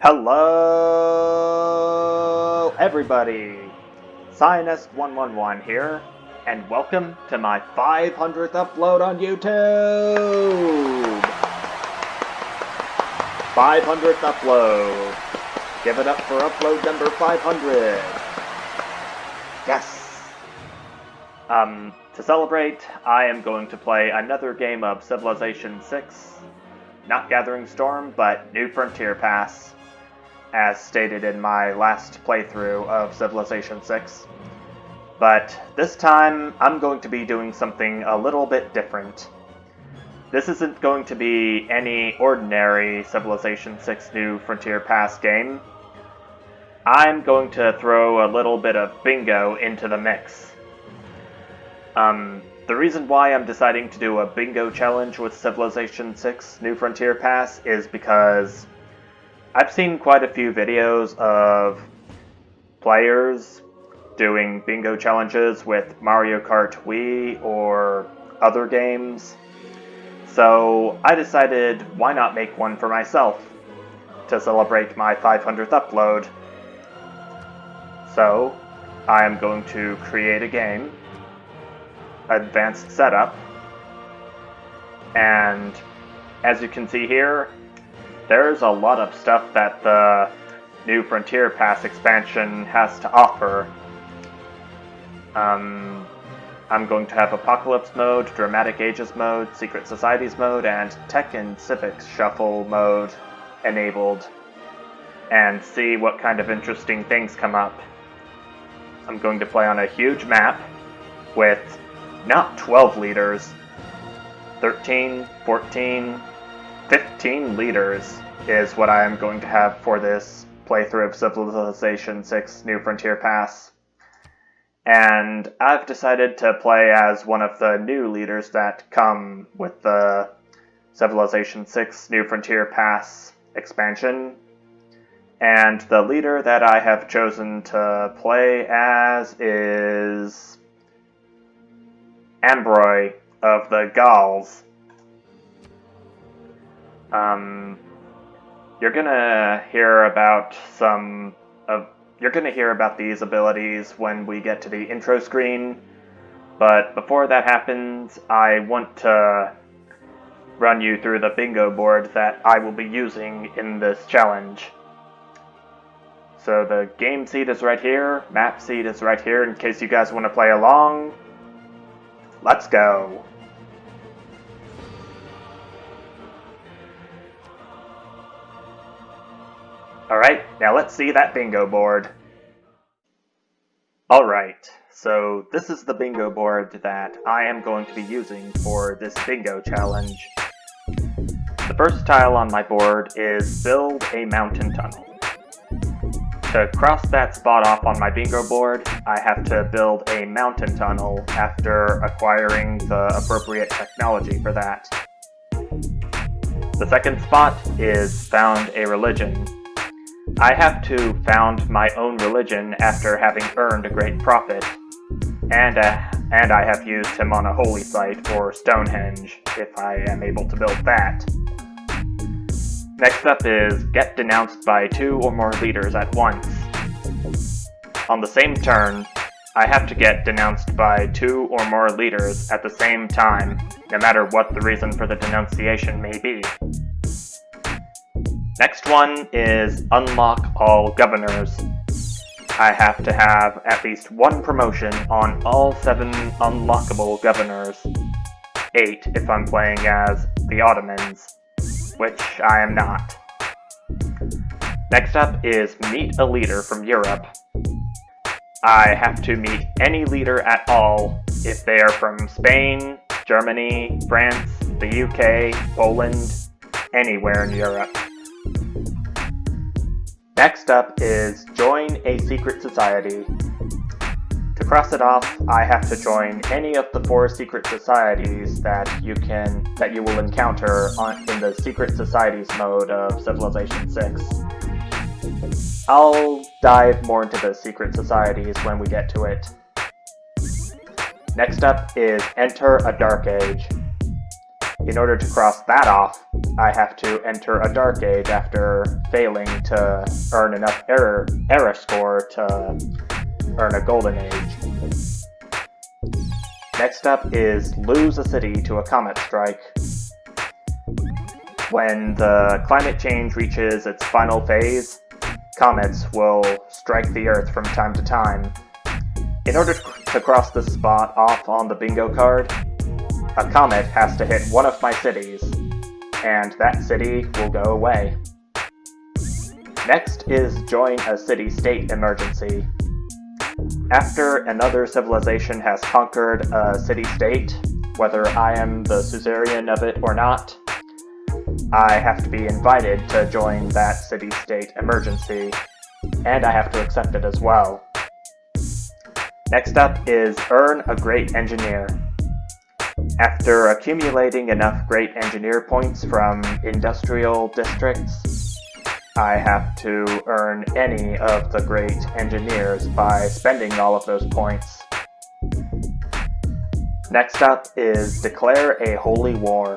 Hello, everybody! Sinus111 here, and welcome to my 500th upload on YouTube! 500th upload! Give it up for upload number 500! Yes! To celebrate, I am going to play another game of Civilization 6. Not Gathering Storm, but New Frontier Pass, as stated in my last playthrough of Civilization 6. But this time, I'm going to be doing something a little bit different. This isn't going to be any ordinary Civilization 6 New Frontier Pass game. I'm going to throw a little bit of bingo into the mix. The reason why I'm deciding to do a bingo challenge with Civilization 6 New Frontier Pass is because I've seen quite a few videos of players doing bingo challenges with Mario Kart Wii or other games, so I decided why not make one for myself to celebrate my 500th upload. So I am going to create a game, advanced setup, and as you can see here, there's a lot of stuff that the New Frontier Pass expansion has to offer. I'm going to have Apocalypse mode, Dramatic Ages mode, Secret Societies mode, and Tech and Civics Shuffle mode enabled, and see what kind of interesting things come up. I'm going to play on a huge map with not 12 leaders, 13, 14, 15 leaders is what I am going to have for this playthrough of Civilization 6 New Frontier Pass. And I've decided to play as one of the new leaders that come with the Civilization 6 New Frontier Pass expansion. And the leader that I have chosen to play as is Ambroy of the Gauls. You're gonna hear about these abilities when we get to the intro screen, but before that happens, I want to run you through the bingo board that I will be using in this challenge. So the game seed is right here, map seed is right here in case you guys want to play along. Let's go! Alright, now let's see that bingo board. Alright, so this is the bingo board that I am going to be using for this bingo challenge. The first tile on my board is build a mountain tunnel. To cross that spot off on my bingo board, I have to build a mountain tunnel after acquiring the appropriate technology for that. The second spot is found a religion. I have to found my own religion after having earned a great profit, and I have used him on a holy site or Stonehenge, if I am able to build that. Next up is get denounced by 2 or more leaders at once. On the same turn, I have to get denounced by 2 or more leaders at the same time, no matter what the reason for the denunciation may be. Next one is unlock all governors. I have to have at least 1 promotion on all 7 unlockable governors. 8 if I'm playing as the Ottomans, which I am not. Next up is meet a leader from Europe. I have to meet any leader at all if they are from Spain, Germany, France, the UK, Poland, anywhere in Europe. Next up is join a secret society. To cross it off, I have to join any of the 4 secret societies that you will encounter in the Secret Societies mode of Civilization 6. I'll dive more into the secret societies when we get to it. Next up is enter a dark age. In order to cross that off, I have to enter a Dark Age after failing to earn enough error score to earn a Golden Age. Next up is lose a city to a comet strike. When the climate change reaches its final phase, comets will strike the Earth from time to time. In order to cross this spot off on the bingo card, a comet has to hit one of my cities, and that city will go away. Next is join a city-state emergency. After another civilization has conquered a city-state, whether I am the suzerain of it or not, I have to be invited to join that city-state emergency, and I have to accept it as well. Next up is earn a great engineer. After accumulating enough great engineer points from industrial districts, I have to earn any of the great engineers by spending all of those points. Next up is declare a holy war.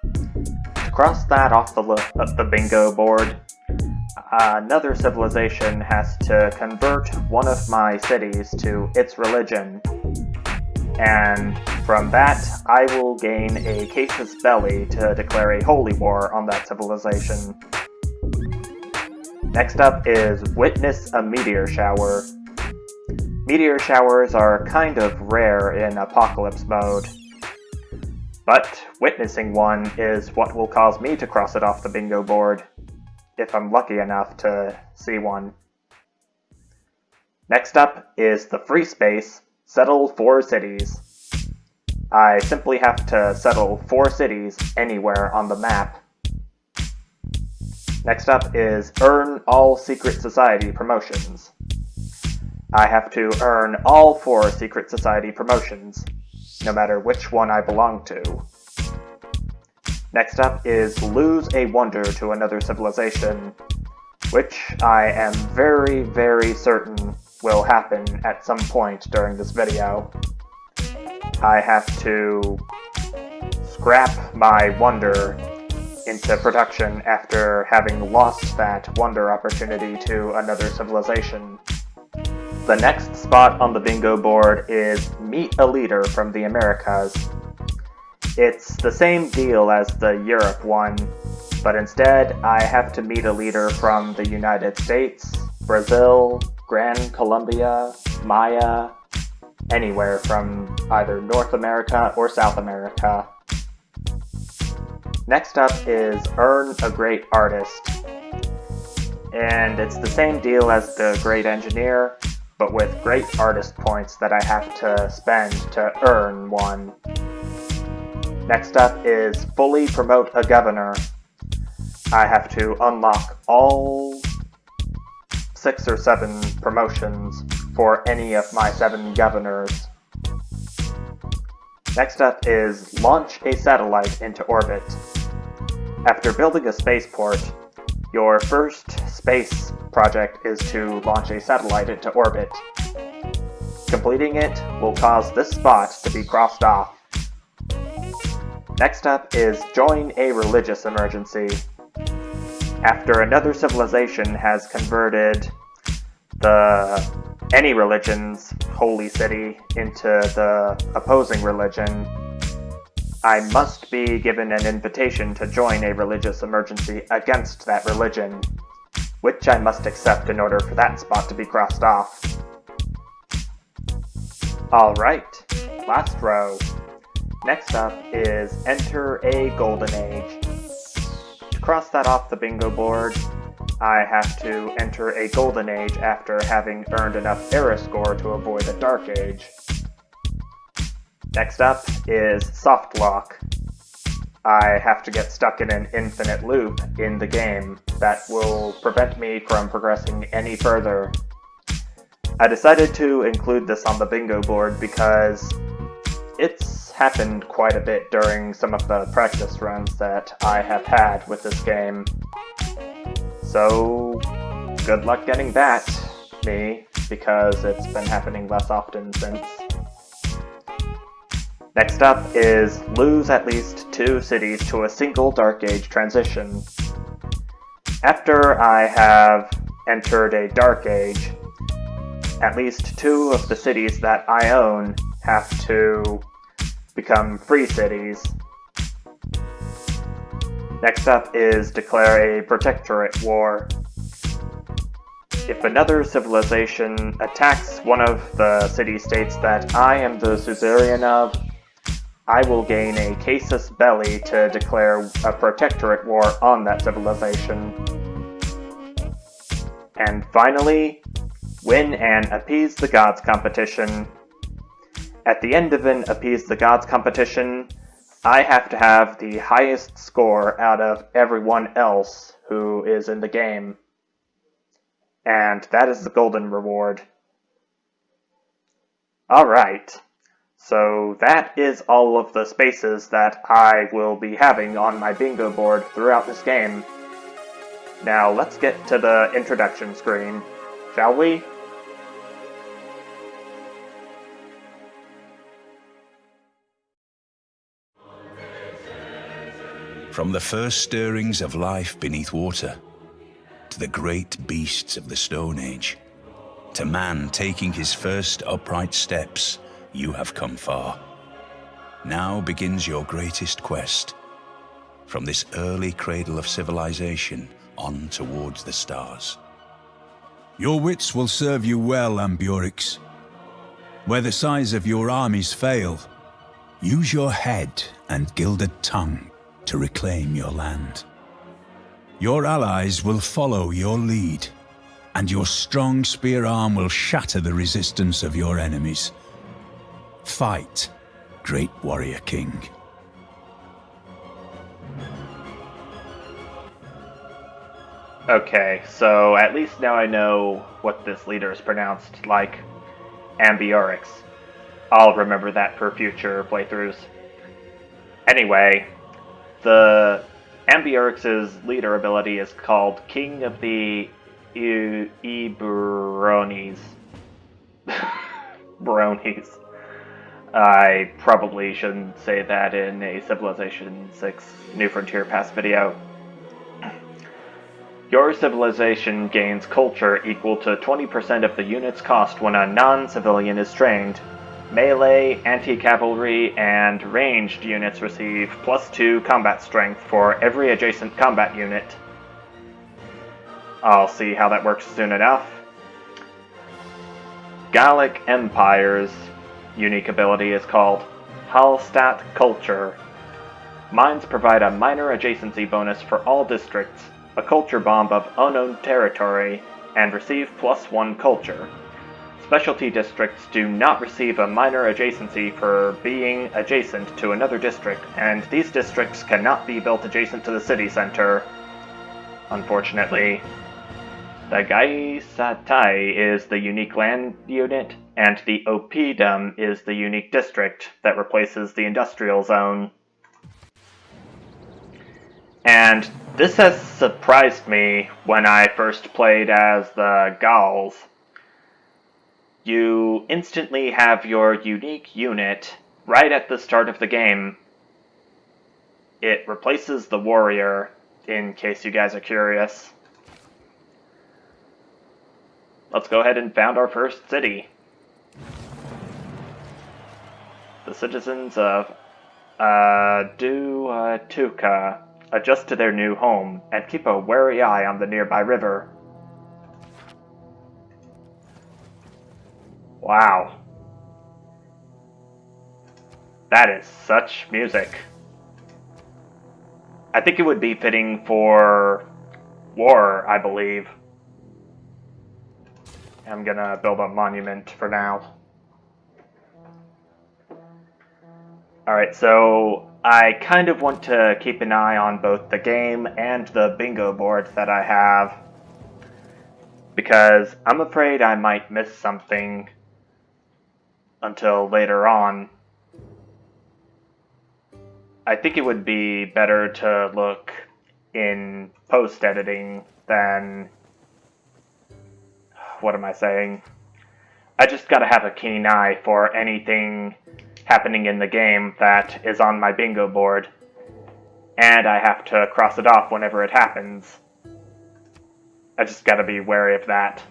To cross that off the bingo board, another civilization has to convert one of my cities to its religion, and from that I will gain a casus belli to declare a holy war on that civilization. Next up is witness a meteor shower. Meteor showers are kind of rare in apocalypse mode, but witnessing one is what will cause me to cross it off the bingo board, if I'm lucky enough to see one. Next up is the free space, settle 4 cities. I simply have to settle 4 cities anywhere on the map. Next up is earn all secret society promotions. I have to earn all 4 secret society promotions, no matter which one I belong to. Next up is lose a wonder to another civilization, which I am very, very certain will happen at some point during this video. I have to scrap my wonder into production after having lost that wonder opportunity to another civilization. The next spot on the bingo board is meet a leader from the Americas. It's the same deal as the Europe one, but instead I have to meet a leader from the United States, Brazil, Gran Colombia, Maya, anywhere from either North America or South America. Next up is earn a great artist. And it's the same deal as the great engineer, but with great artist points that I have to spend to earn one. Next up is fully promote a governor. I have to unlock all 6 or 7 promotions for any of my 7 governors. Next up is launch a satellite into orbit. After building a spaceport, your first space project is to launch a satellite into orbit. Completing it will cause this spot to be crossed off. Next up is join a religious emergency. After another civilization has converted any religion's holy city into the opposing religion, I must be given an invitation to join a religious emergency against that religion, which I must accept in order for that spot to be crossed off. Alright, last row. Next up is enter a golden age. To cross that off the bingo board, I have to enter a golden age after having earned enough error score to avoid a dark age. Next up is Softlock. I have to get stuck in an infinite loop in the game that will prevent me from progressing any further. I decided to include this on the bingo board because it's happened quite a bit during some of the practice runs that I have had with this game. So, good luck getting that, me, because it's been happening less often since. Next up is lose at least 2 cities to a single Dark Age transition. After I have entered a Dark Age, at least 2 of the cities that I own have to become free cities. Next up is declare a protectorate war. If another civilization attacks one of the city-states that I am the suzerain of, I will gain a casus belli to declare a protectorate war on that civilization. And finally, win an Appease the Gods competition. At the end of an Appease the Gods competition, I have to have the highest score out of everyone else who is in the game. And that is the golden reward. Alright, so that is all of the spaces that I will be having on my bingo board throughout this game. Now let's get to the introduction screen, shall we? From the first stirrings of life beneath water, to the great beasts of the Stone Age, to man taking his first upright steps, you have come far. Now begins your greatest quest, from this early cradle of civilization on towards the stars. Your wits will serve you well, Ambiorix. Where the size of your armies fail, use your head and gilded tongue to reclaim your land. Your allies will follow your lead, and your strong spear arm will shatter the resistance of your enemies. Fight, great warrior king. Okay, so at least now I know what this leader is pronounced like. Ambiorix. I'll remember that for future playthroughs. Anyway, the Ambiorix's leader ability is called King of the Eburones. Bronies. I probably shouldn't say that in a Civilization 6 New Frontier Pass video. Your civilization gains culture equal to 20% of the unit's cost when a non-civilian is trained. Melee, anti-cavalry, and ranged units receive +2 combat strength for every adjacent combat unit. I'll see how that works soon enough. Gallic Empire's unique ability is called Hallstatt Culture. Mines provide a minor adjacency bonus for all districts, a culture bomb of unknown territory, and receive +1 culture. Specialty districts do not receive a minor adjacency for being adjacent to another district, and these districts cannot be built adjacent to the city center. Unfortunately, the Gaisatai is the unique land unit, and the Oppidum is the unique district that replaces the industrial zone. And this has surprised me when I first played as the Gauls. You instantly have your unique unit right at the start of the game. It replaces the warrior, in case you guys are curious. Let's go ahead and found our first city. The citizens of Duatuca adjust to their new home and keep a wary eye on the nearby river. Wow. That is such music. I think it would be fitting for war, I believe. I'm gonna build a monument for now. Alright, so I kind of want to keep an eye on both the game and the bingo board that I have, because I'm afraid I might miss something until later on. I think it would be better to look in post-editing than... What am I saying? I just gotta have a keen eye for anything happening in the game that is on my bingo board, and I have to cross it off whenever it happens. I just gotta be wary of that.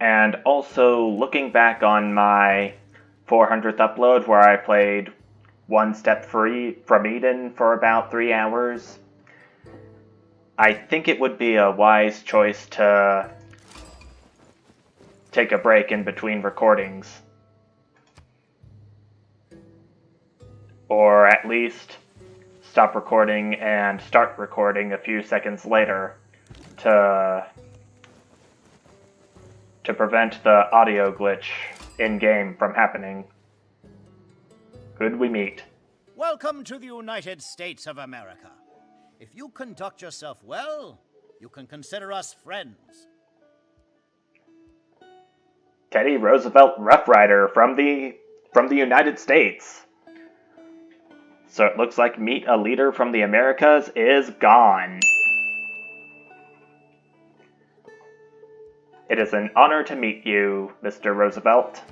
And also, looking back on my 400th upload where I played One Step Free from Eden for about 3 hours, I think it would be a wise choice to take a break in between recordings. Or at least stop recording and start recording a few seconds later to prevent the audio glitch in-game from happening. Could we meet? Welcome to the United States of America. If you conduct yourself well, you can consider us friends. Teddy Roosevelt Rough Rider from the United States. So it looks like meet a leader from the Americas is gone. It is an honor to meet you, Mr. Roosevelt.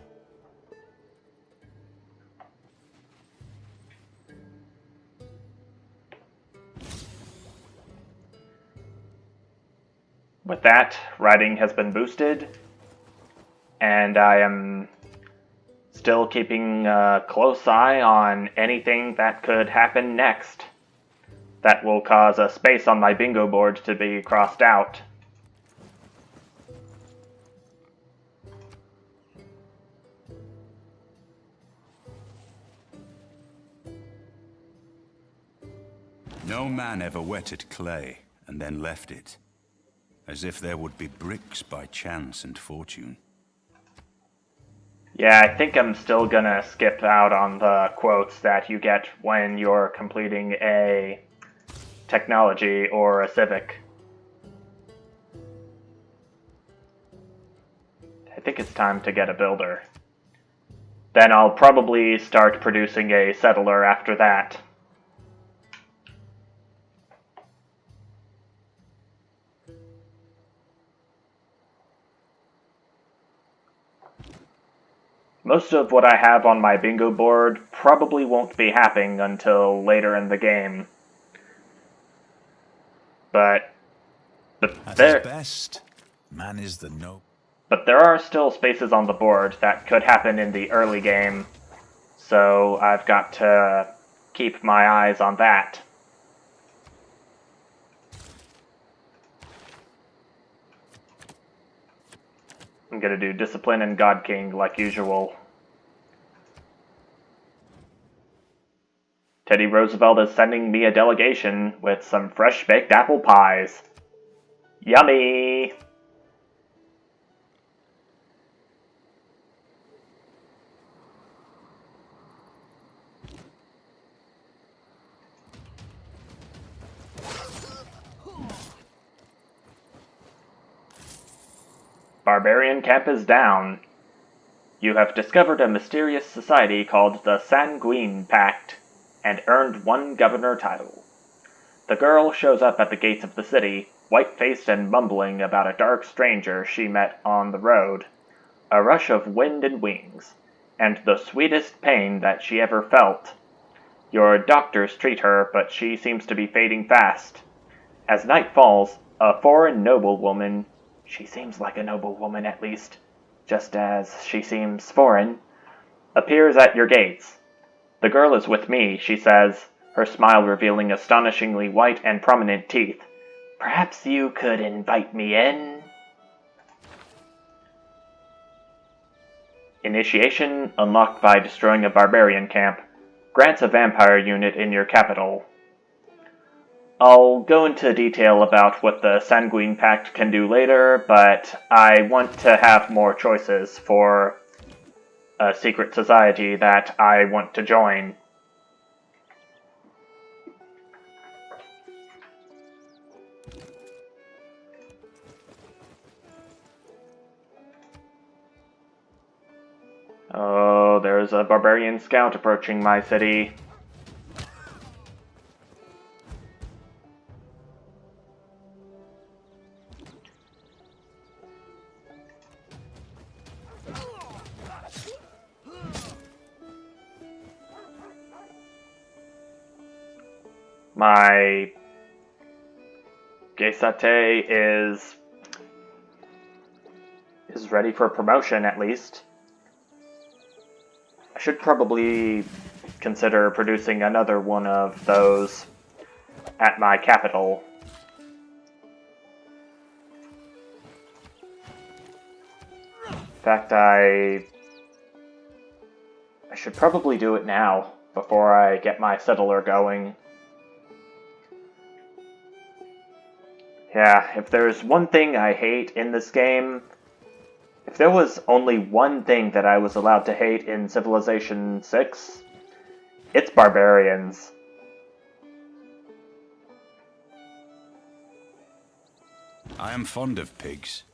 With that, writing has been boosted, and I am still keeping a close eye on anything that could happen next that will cause a space on my bingo board to be crossed out. No man ever wetted clay and then left it, as if there would be bricks by chance and fortune. Yeah, I think I'm still gonna skip out on the quotes that you get when you're completing a technology or a civic. I think it's time to get a builder. Then I'll probably start producing a settler after that. Most of what I have on my bingo board probably won't be happening until later in the game. But At his best, man is the But there are still spaces on the board that could happen in the early game, so I've got to keep my eyes on that. I'm gonna do Discipline and God King like usual. Teddy Roosevelt is sending me a delegation with some fresh baked apple pies. Yummy! Barbarian camp is down. You have discovered a mysterious society called the Sanguine Pact and earned 1 governor title. The girl shows up at the gates of the city, white-faced and mumbling about a dark stranger she met on the road, a rush of wind and wings, and the sweetest pain that she ever felt. Your doctors treat her, but she seems to be fading fast. As night falls, a foreign noblewoman, she seems like a noblewoman at least, just as she seems foreign, appears at your gates. The girl is with me, she says, her smile revealing astonishingly white and prominent teeth. Perhaps you could invite me in? Initiation unlocked by destroying a barbarian camp. Grants a vampire unit in your capital. I'll go into detail about what the Sanguine Pact can do later, but I want to have more choices for a secret society that I want to join. Oh, there's a barbarian scout approaching my city. My Geisate is ready for promotion, at least. I should probably consider producing another one of those at my capital. In fact, I should probably do it now, before I get my settler going. Yeah, if there's one thing I hate in this game, if there was only one thing that I was allowed to hate in Civilization 6, it's barbarians. I am fond of pigs.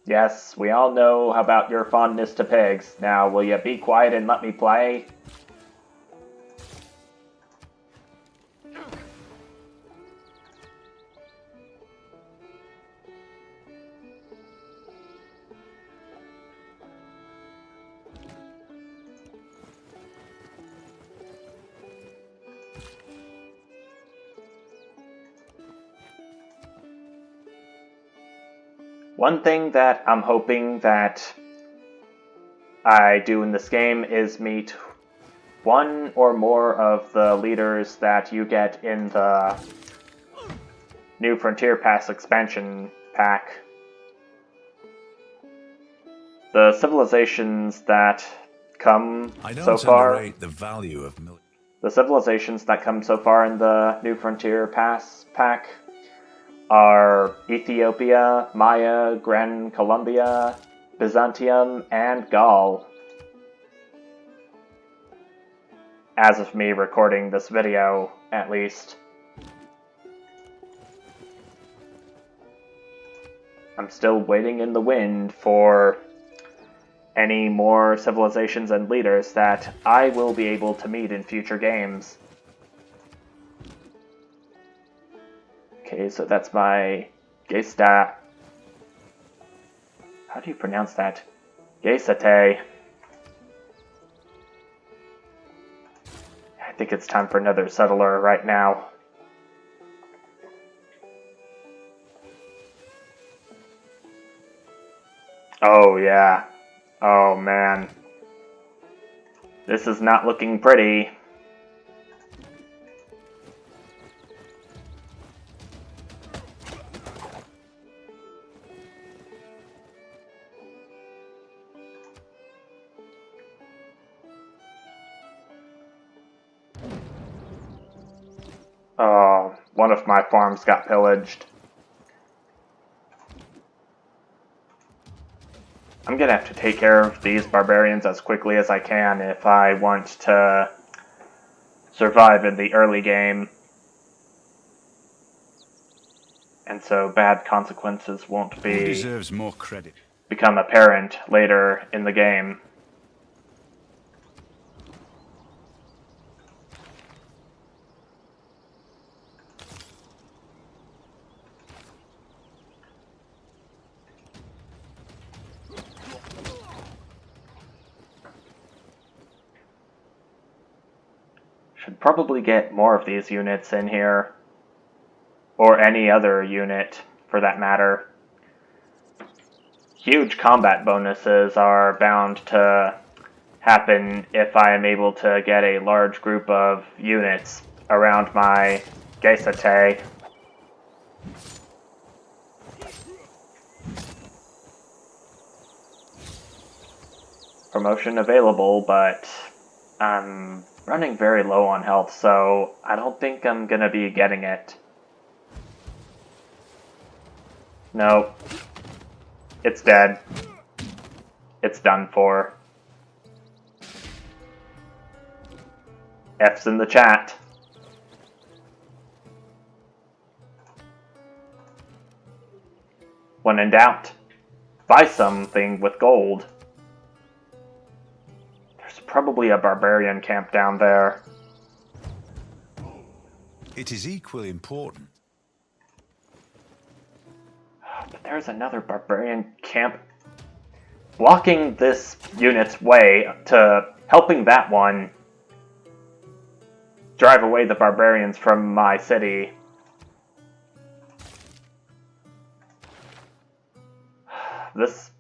Yes, we all know about your fondness to pigs. Now, will you be quiet and let me play? One thing that I'm hoping that I do in this game is meet one or more of the leaders that you get in the New Frontier Pass expansion pack. The civilizations that come so far... underrate the value of milk. The civilizations that come so far in the New Frontier Pass pack are Ethiopia, Maya, Gran Colombia, Byzantium, and Gaul. As of me recording this video, at least. I'm still waiting in the wind for any more civilizations and leaders that I will be able to meet in future games. Okay, so that's my Geista. How do you pronounce that? Geisate. I think it's time for another settler right now. Oh yeah. Oh man. This is not looking pretty. Oh, one of my farms got pillaged. I'm gonna have to take care of these barbarians as quickly as I can if I want to survive in the early game. And so bad consequences won't Who be deserves more credit? become apparent later in the game. Should probably get more of these units in here. Or any other unit, for that matter. Huge combat bonuses are bound to happen if I am able to get a large group of units around my Geisate. Promotion available, but I'm running very low on health, so I don't think I'm gonna be getting it. Nope. It's dead. It's done for. F's in the chat. When in doubt, buy something with gold. There's probably a barbarian camp down there. It is equally important. But there's another barbarian camp blocking this unit's way to helping that one. drive away the barbarians from my city. This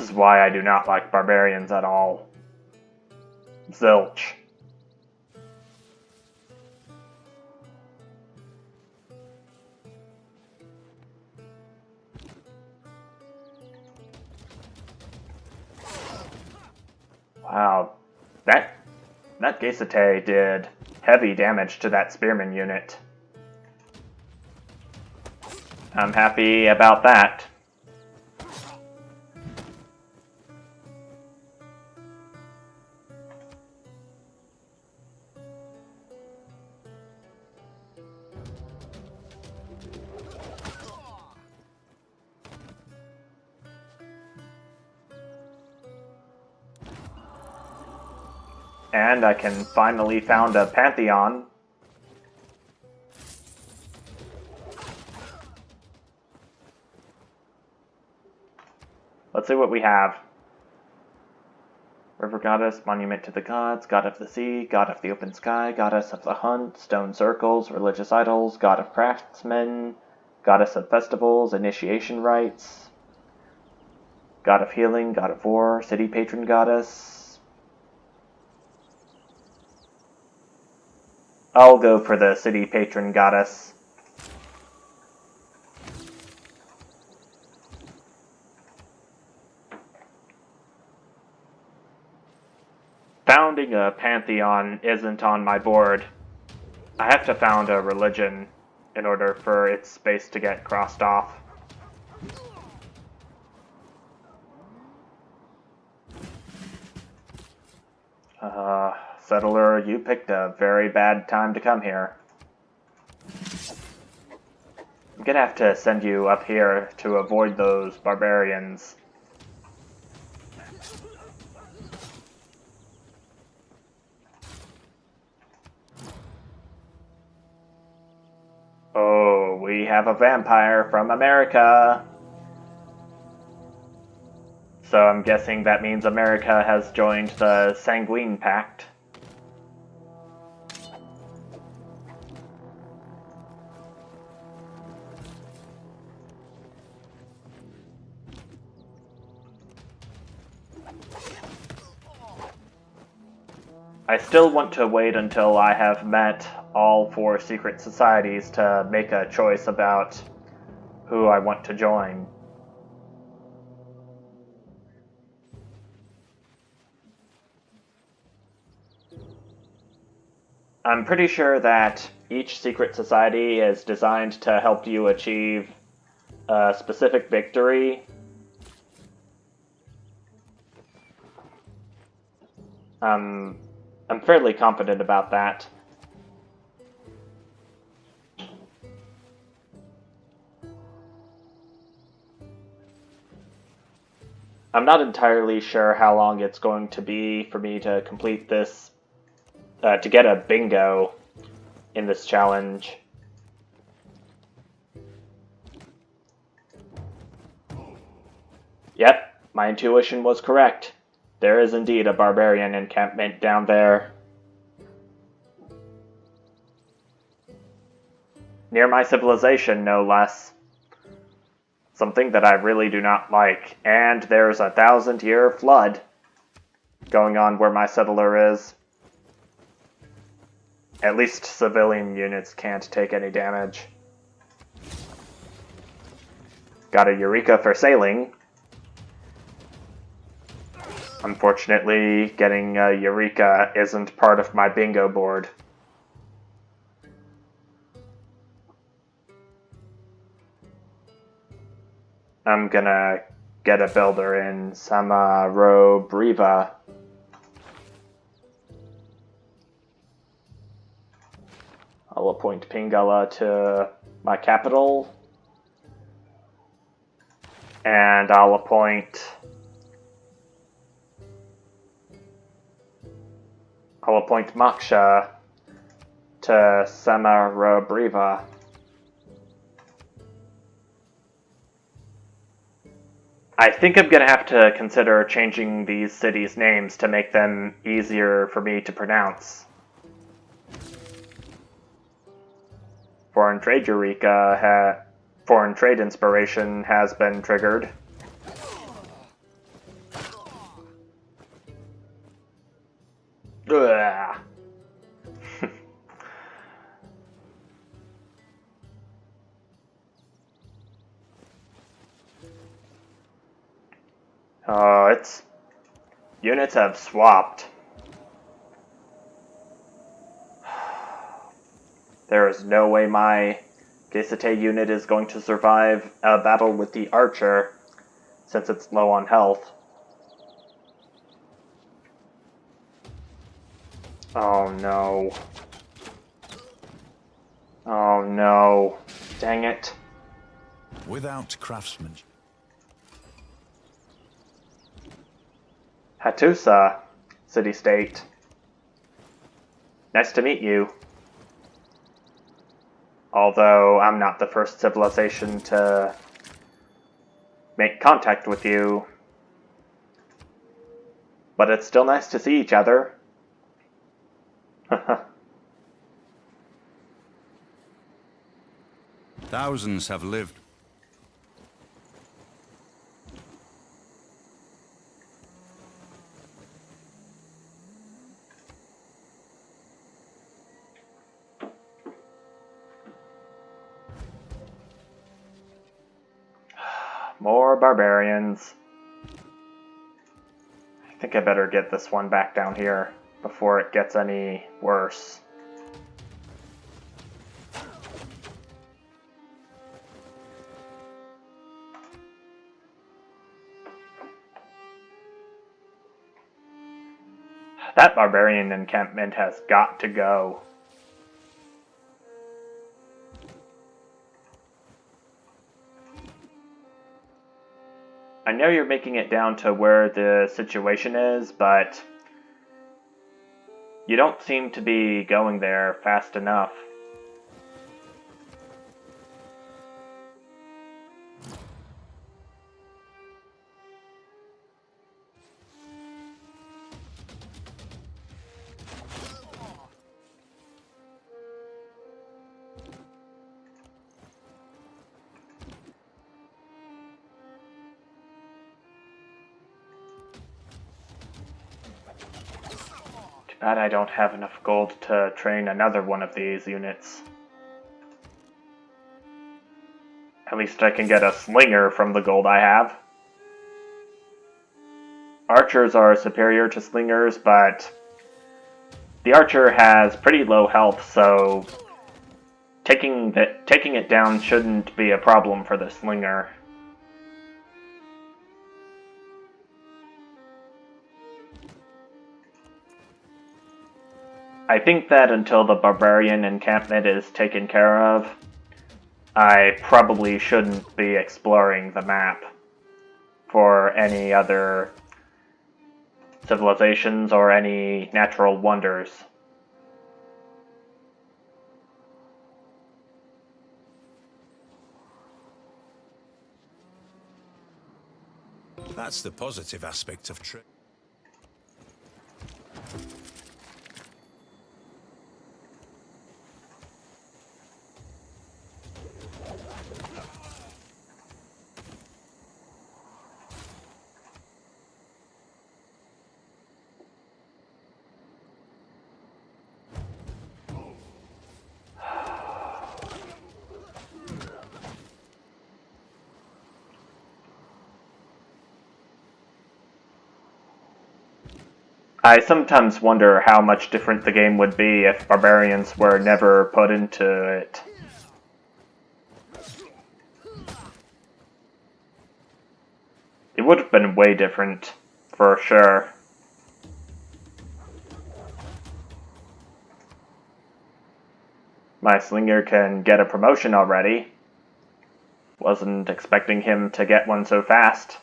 is why I do not like barbarians at all. Zilch. Wow, that Gesate did heavy damage to that spearman unit. I'm happy about that. And I can finally found a Pantheon. Let's see what we have. River Goddess, Monument to the Gods, God of the Sea, God of the Open Sky, Goddess of the Hunt, Stone Circles, Religious Idols, God of Craftsmen, Goddess of Festivals, Initiation Rites, God of Healing, God of War, City Patron Goddess. I'll go for the City Patron Goddess. Founding a Pantheon isn't on my board. I have to found a religion in order for its space to get crossed off. Settler, you picked a very bad time to come here. I'm gonna have to send you up here to avoid those barbarians. Oh, we have a vampire from America. So I'm guessing that means America has joined the Sanguine Pact. I still want to wait until I have met all 4 secret societies to make a choice about who I want to join. I'm pretty sure that each secret society is designed to help you achieve a specific victory. I'm fairly confident about that. I'm not entirely sure how long it's going to be for me to complete this, to get a bingo in this challenge. Yep, my intuition was correct. There is indeed a barbarian encampment down there. Near my civilization, no less. Something that I really do not like. And there's a 1,000-year flood going on where my settler is. At least civilian units can't take any damage. Got a Eureka for sailing. Unfortunately, getting a Eureka isn't part of my bingo board. I'm gonna get a builder in Samarobriva. I'll appoint Pingala to my capital. And I'll appoint Moksha to Samarobriva. I think I'm going to have to consider changing these cities' names to make them easier for me to pronounce. foreign trade foreign trade inspiration has been triggered. Ugh. Its units have swapped. There is no way my Gesate unit is going to survive a battle with the archer, since it's low on health. Oh no. Oh no. Dang it. Without craftsmanship. Hattusa, city-state. Nice to meet you. Although I'm not the first civilization to make contact with you. But it's still nice to see each other. Thousands have lived. More barbarians. I think I better get this one back down here before it gets any worse. That barbarian encampment has got to go. I know you're making it down to where the situation is, but you don't seem to be going there fast enough. But I don't have enough gold to train another one of these units. At least I can get a slinger from the gold I have. Archers are superior to slingers, but the archer has pretty low health, so taking it down shouldn't be a problem for the slinger. I think that until the barbarian encampment is taken care of, I probably shouldn't be exploring the map for any other civilizations or any natural wonders. That's the positive aspect of trade. I sometimes wonder how much different the game would be if barbarians were never put into it. It would have been way different, for sure. My slinger can get a promotion already. Wasn't expecting him to get one so fast.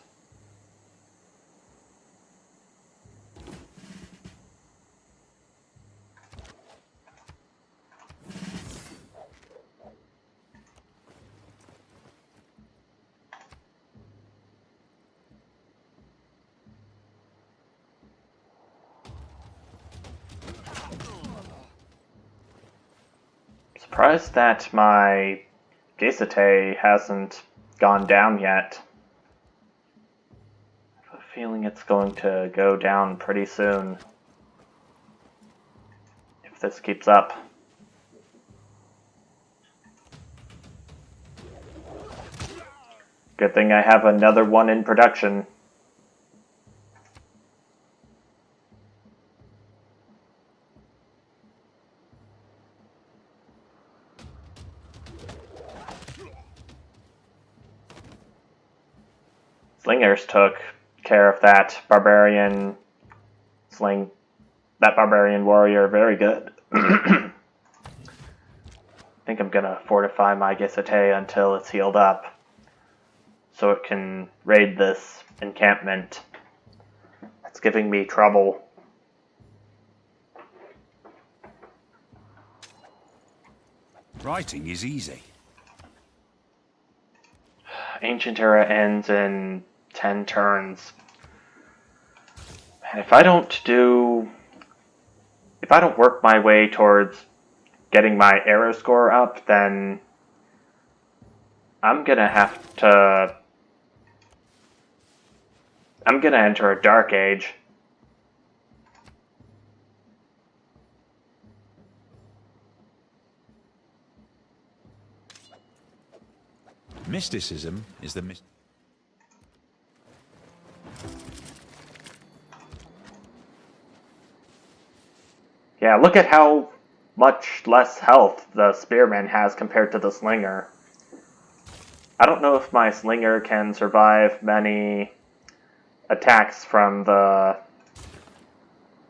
Surprised that my Gesate hasn't gone down yet. I have a feeling it's going to go down pretty soon if this keeps up. Good thing I have another one in production. Slingers took care of that barbarian warrior very good. I think I'm gonna fortify my Gesate until it's healed up, so it can raid this encampment. That's giving me trouble. Writing is easy. Ancient Era ends in 10 turns. And if I don't work my way towards getting my arrow score up, then I'm gonna enter a dark age. Mysticism is the Yeah, look at how much less health the spearman has compared to the slinger. I don't know if my slinger can survive many attacks from the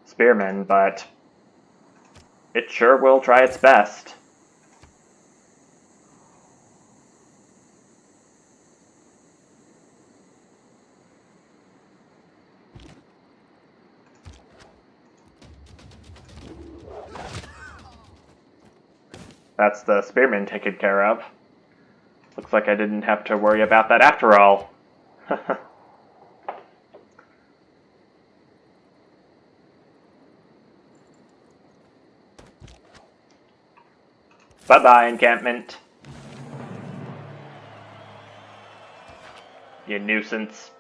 spearman, but it sure will try its best. That's the spearman taken care of. Looks like I didn't have to worry about that after all. Bye-bye, encampment. You nuisance.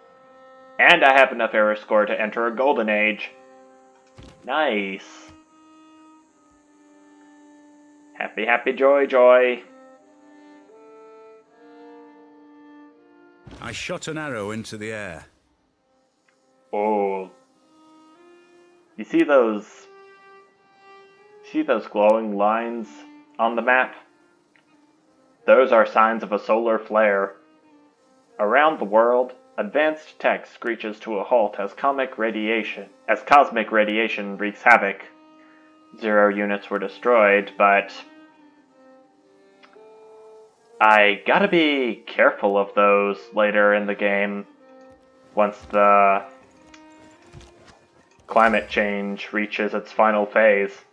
And I have enough error score to enter a golden age. Nice. Happy, happy, joy, joy. I shot an arrow into the air. Oh. You see those glowing lines on the map? Those are signs of a solar flare. Around the world, advanced tech screeches to a halt as cosmic radiation wreaks havoc. 0 units were destroyed, but I gotta be careful of those later in the game once the climate change reaches its final phase.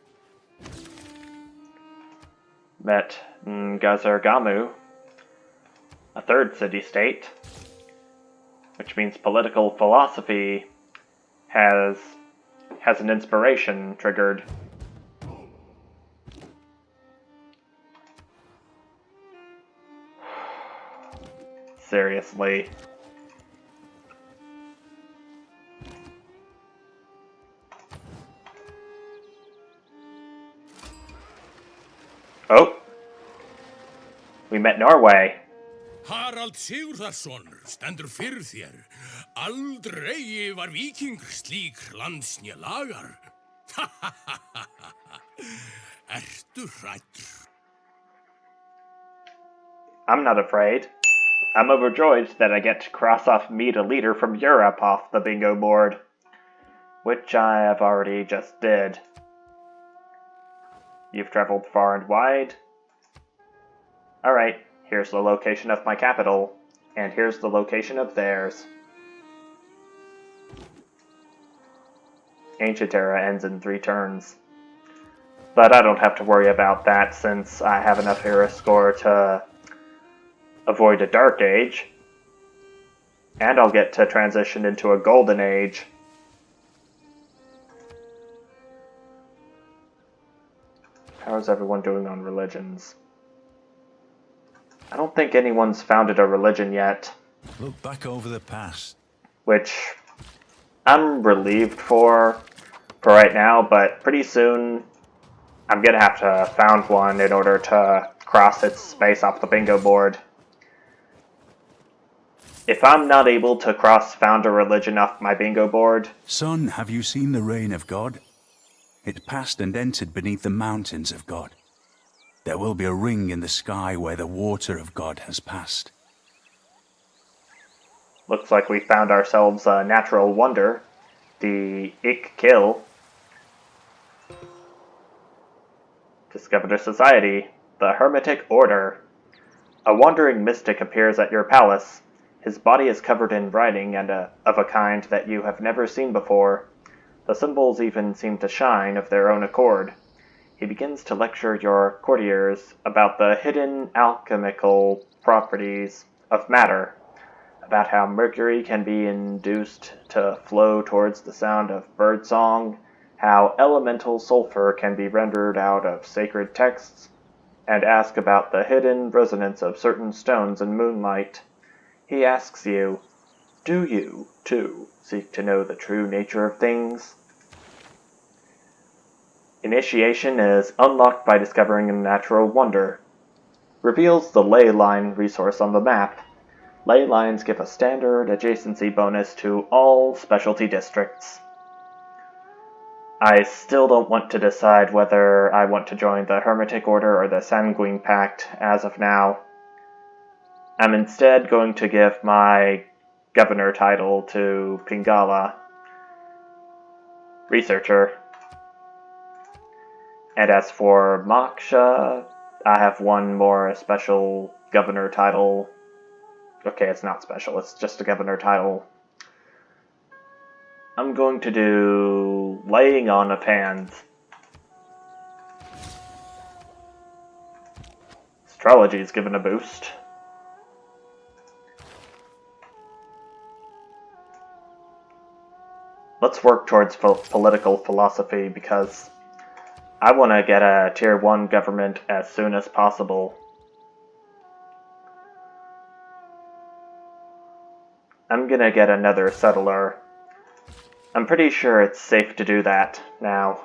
Met Ngazargamu, a third city-state, which means political philosophy has an inspiration triggered. Seriously. Oh! We met Norway. Harald Sigurðarson stendur fyrir þér. Aldrei var víkingur slík landsnja lagar. Ertu hræddur? I'm not afraid. I'm overjoyed that I get to cross off meet a leader from Europe off the bingo board, which I have already just did. You've traveled far and wide. Alright, here's the location of my capital, and here's the location of theirs. Ancient Era ends in 3 turns. But I don't have to worry about that since I have enough era score to avoid a dark age. And I'll get to transition into a golden age. How's everyone doing on religions? I don't think anyone's founded a religion yet, Look back over the past. which I'm relieved for right now, but pretty soon I'm gonna have to found one in order to cross its space off the bingo board. If I'm not able to found a religion off my bingo board... Son, have you seen the reign of God? It passed and entered beneath the mountains of God. There will be a ring in the sky where the water of God has passed. Looks like we found ourselves a natural wonder, the Ik-Kill. Discovered a society, the Hermetic Order. A wandering mystic appears at your palace. His body is covered in writing and of a kind that you have never seen before. The symbols even seem to shine of their own accord. He begins to lecture your courtiers about the hidden alchemical properties of matter, about how mercury can be induced to flow towards the sound of birdsong, how elemental sulfur can be rendered out of sacred texts, and ask about the hidden resonance of certain stones in moonlight. He asks you, do you, too, seek to know the true nature of things? Initiation is unlocked by discovering a natural wonder. Reveals the ley line resource on the map. Ley lines give a standard adjacency bonus to all specialty districts. I still don't want to decide whether I want to join the Hermetic Order or the Sanguine Pact as of now. I'm instead going to give my governor title to Pingala, researcher. And as for Moksha, I have one more special governor title. Okay, it's not special, it's just a governor title. I'm going to do Laying On of Hands. Astrology is given a boost. Let's work towards political philosophy because I want to get a Tier 1 government as soon as possible. I'm gonna get another settler. I'm pretty sure it's safe to do that now.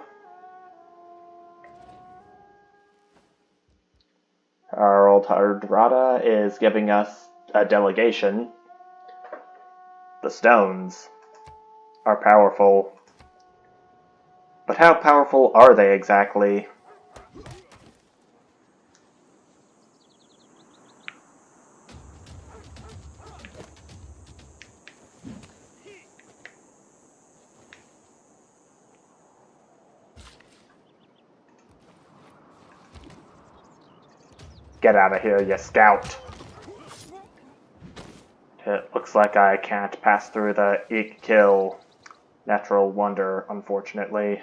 Our old Hardrada is giving us a delegation. The stones are powerful. But how powerful are they exactly? Get out of here, you scout. It looks like I can't pass through the Ik-Kill natural wonder, unfortunately.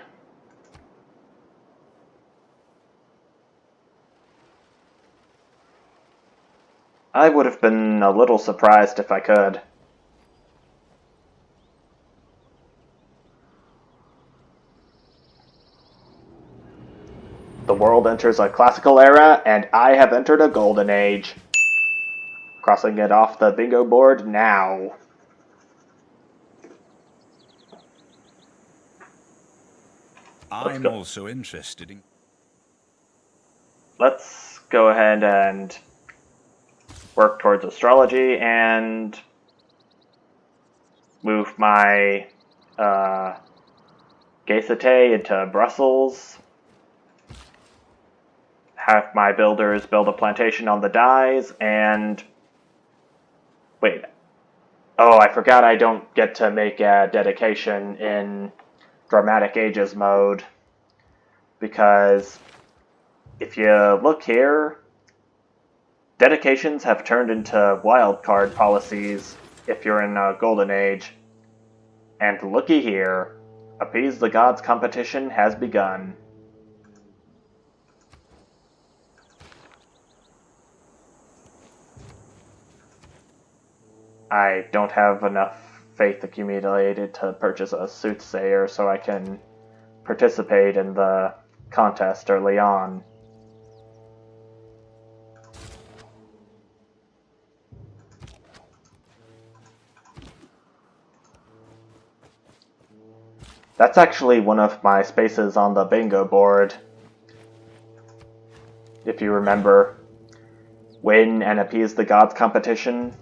I would have been a little surprised if I could. The world enters a classical era, and I have entered a golden age. Crossing it off the bingo board now. I'm also interested in... Let's go ahead and work towards astrology and move my Gaisate into Brussels. Have my builders build a plantation on the dies, and... Wait. Oh, I forgot I don't get to make a dedication in Dramatic Ages mode. Because if you look here, dedications have turned into wildcard policies if you're in a golden age. And looky here, Appease the Gods competition has begun. I don't have enough faith accumulated to purchase a soothsayer so I can participate in the contest early on. That's actually one of my spaces on the bingo board. If you remember, win and appease the gods competition.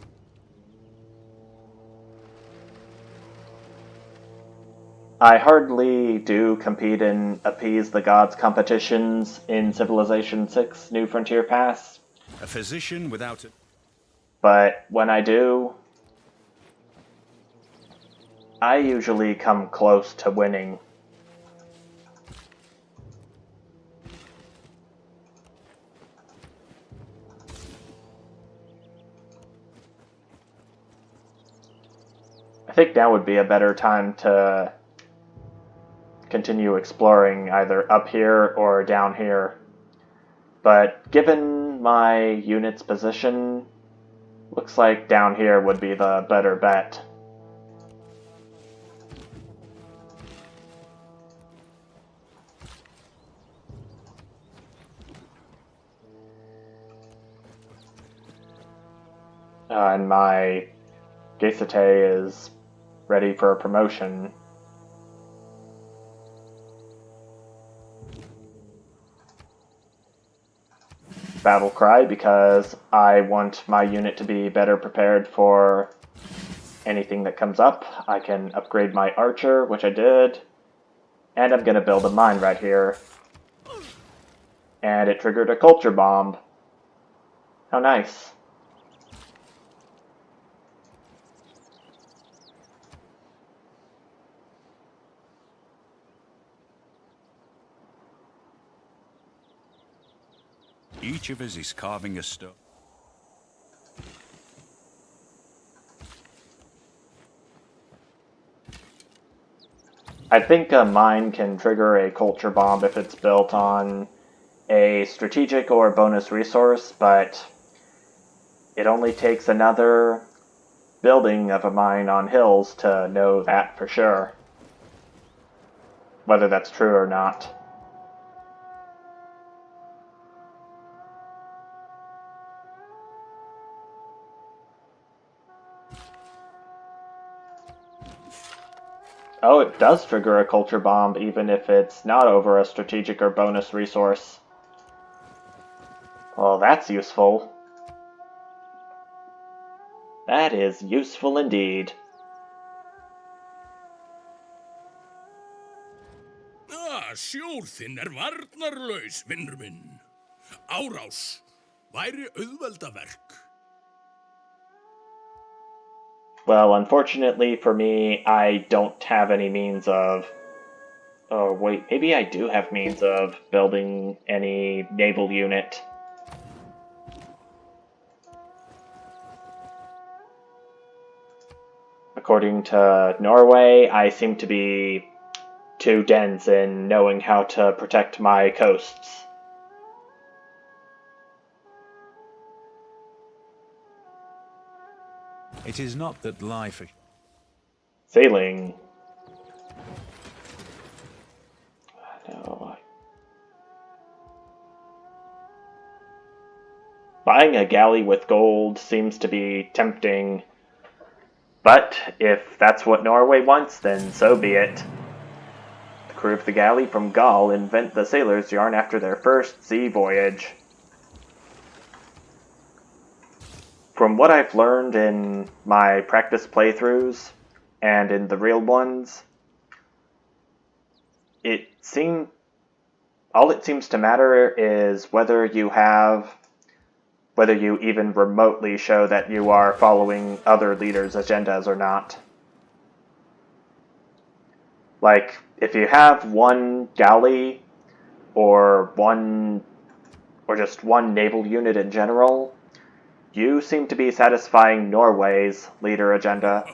I hardly do compete in appease the gods competitions in Civilization 6 New Frontier Pass, A physician without a... but when I do, I usually come close to winning. I think now would be a better time to continue exploring either up here or down here. But given my unit's position, looks like down here would be the better bet. And my Geisete is ready for a promotion. Battle cry because I want my unit to be better prepared for anything that comes up. I can upgrade my archer, which I did, and I'm going to build a mine right here. And it triggered a culture bomb. How nice. Each of us is carving a stone. I think a mine can trigger a culture bomb if it's built on a strategic or bonus resource, but it only takes another building of a mine on hills to know that for sure. Whether that's true or not. Oh, it does trigger a culture bomb even if it's not over a strategic or bonus resource. Well, that's useful. That is useful indeed. Sjór þinn varnarlaus, vinnur minn. Árás væri auðveldaverk. Well, unfortunately for me, I don't have any means of... Oh, wait, maybe I do have means of building any naval unit. According to Norway, I seem to be too dense in knowing how to protect my coasts. It is not that life... Sailing. No. Buying a galley with gold seems to be tempting, but if that's what Norway wants, then so be it. The crew of the galley from Gaul invent the sailor's yarn after their first sea voyage. From what I've learned in my practice playthroughs, and in the real ones, all it seems to matter is whether you even remotely show that you are following other leaders' agendas or not. Like, if you have one galley, or just one naval unit in general, you seem to be satisfying Norway's leader agenda.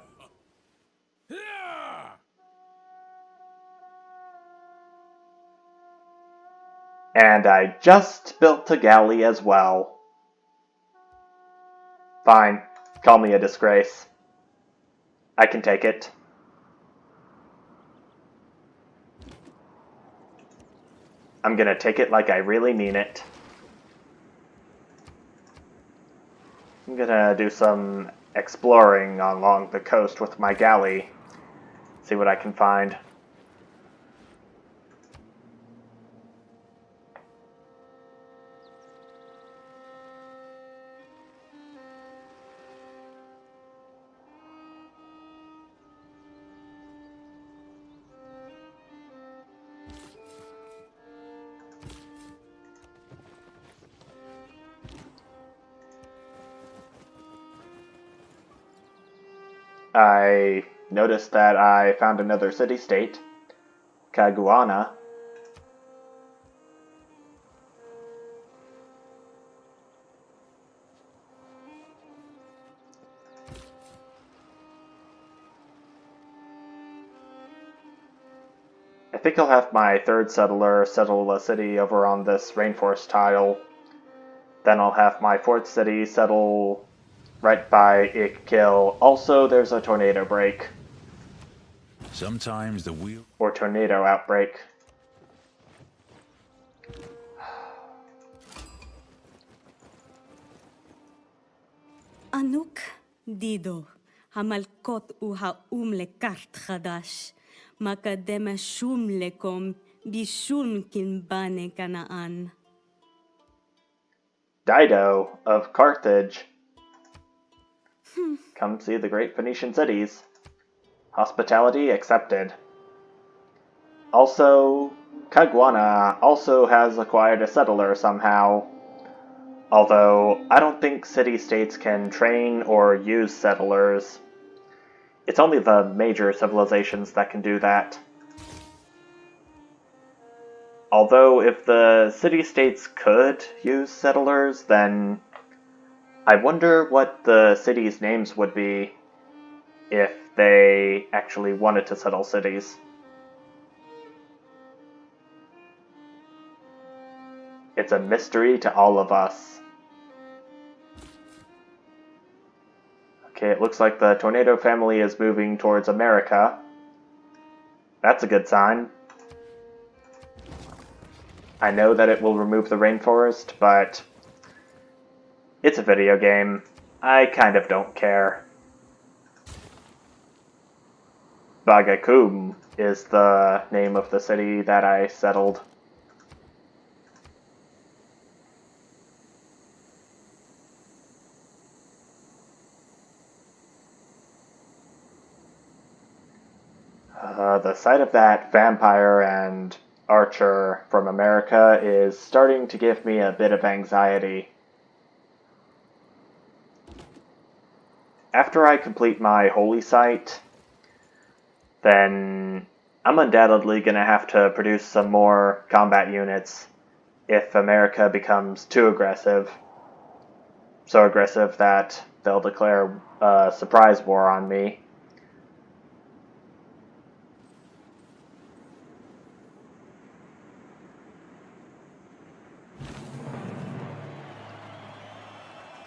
And I just built a galley as well. Fine, call me a disgrace. I can take it. I'm gonna take it like I really mean it. I'm gonna do some exploring along the coast with my galley. See what I can find. I noticed that I found another city-state, Caguana. I think I'll have my third settler settle a city over on this rainforest tile. Then I'll have my fourth city settle right by Ikkill. Also, there's a tornado break. Sometimes the wheel... Or tornado outbreak. Anuk dido, hamalkot uha lekart chadash, makademe shum lekom, bishum kinbane kanaan. Dido of Carthage. Come see the great Phoenician cities. Hospitality accepted. Also, Caguana also has acquired a settler somehow. Although, I don't think city-states can train or use settlers. It's only the major civilizations that can do that. Although, if the city-states could use settlers, then I wonder what the cities' names would be if they actually wanted to settle cities. It's a mystery to all of us. Okay, it looks like the tornado family is moving towards America. That's a good sign. I know that it will remove the rainforest, but it's a video game. I kind of don't care. Bagakum is the name of the city that I settled. The sight of that vampire and archer from America is starting to give me a bit of anxiety. After I complete my holy site, then I'm undoubtedly going to have to produce some more combat units if America becomes too aggressive. So aggressive that they'll declare a surprise war on me.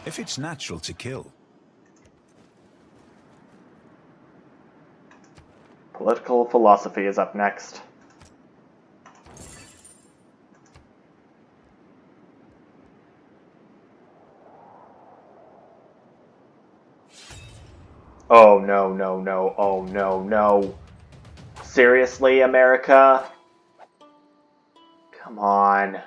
If it's natural to kill, Political philosophy is up next. Oh no, no, no, oh no, no. Seriously, America? Come on.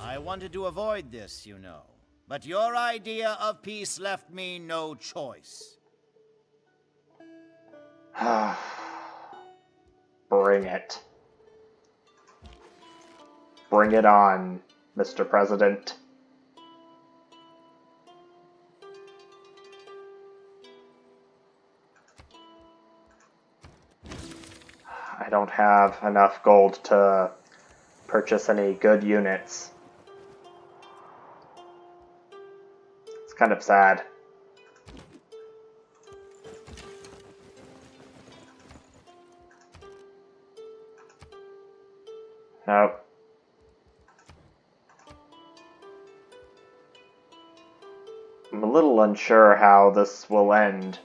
I wanted to avoid this, you know. But your idea of peace left me no choice. Bring it. Bring it on, Mr. President. I don't have enough gold to purchase any good units. It's kind of sad. Nope. I'm a little unsure how this will end.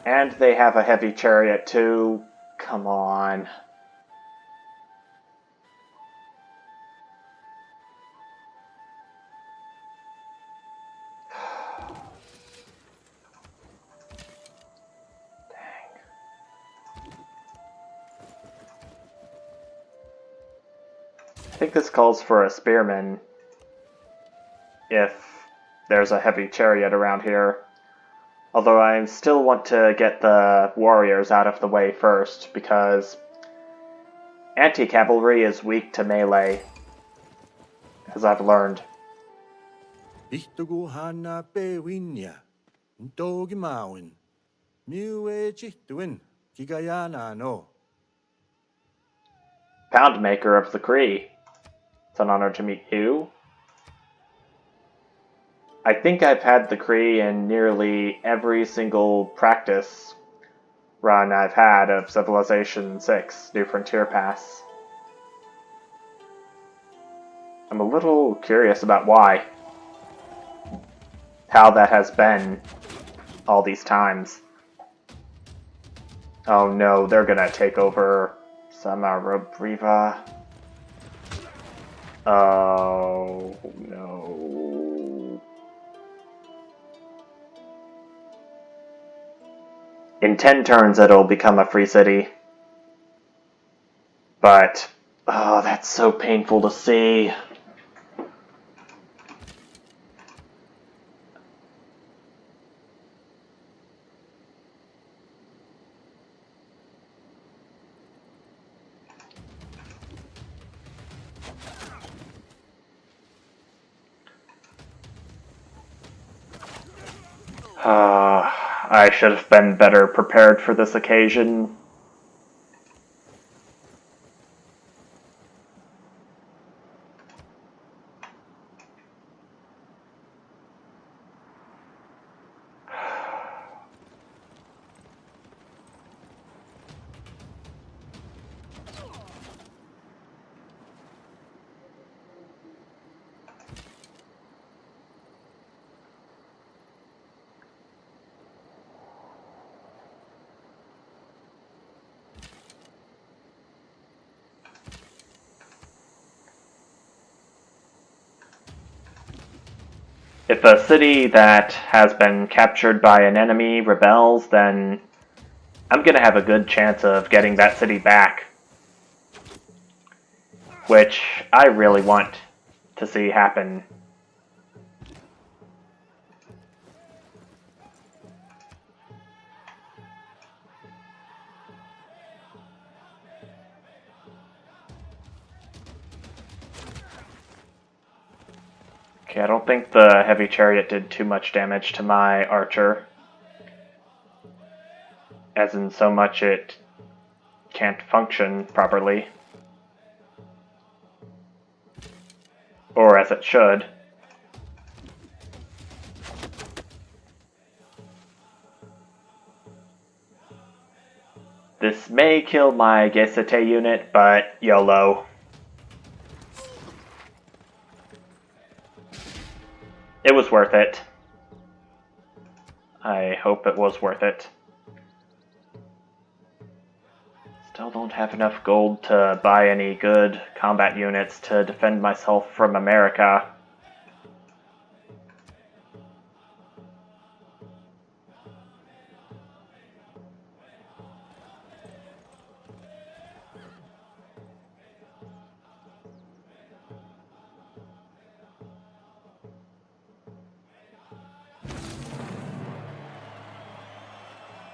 And they have a heavy chariot too. Come on. I think this calls for a spearman, if there's a heavy chariot around here. Although I still want to get the warriors out of the way first, because anti-cavalry is weak to melee, as I've learned. Ihtuguhana pewinya, Ntogimawin, Miwe Chihtuin, Kigayana no. Poundmaker of the Cree. It's an honor to meet you. I think I've had the Cree in nearly every single practice run I've had of Civilization 6 New Frontier Pass. I'm a little curious about why. How that has been all these times. Oh no, they're gonna take over Samarabriva. Oh no. In 10 turns it'll become a free city. But, oh, that's so painful to see. I should have been better prepared for this occasion. If a city that has been captured by an enemy rebels, then I'm gonna have a good chance of getting that city back. Which I really want to see happen. Okay, I don't think the heavy chariot did too much damage to my archer. As in so much it can't function properly. Or as it should. This may kill my Gesete unit, but YOLO. It was worth it. I hope it was worth it. Still don't have enough gold to buy any good combat units to defend myself from America.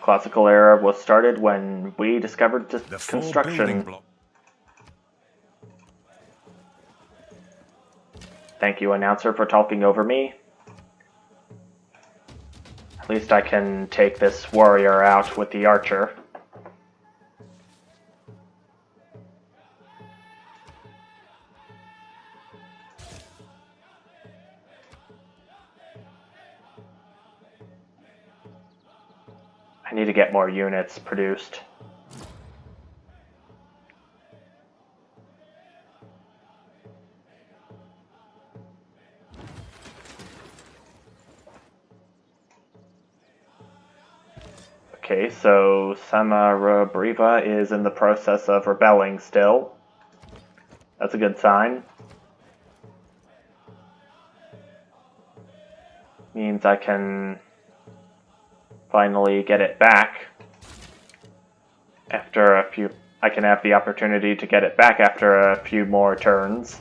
Classical era was started when we discovered The 4 building construction. block. Thank you, announcer, for talking over me. At least I can take this warrior out with the archer. I need to get more units produced. Okay, so Samarabriva is in the process of rebelling still. That's a good sign. Means I can finally get it back after a few. I can have the opportunity to get it back after a few more turns.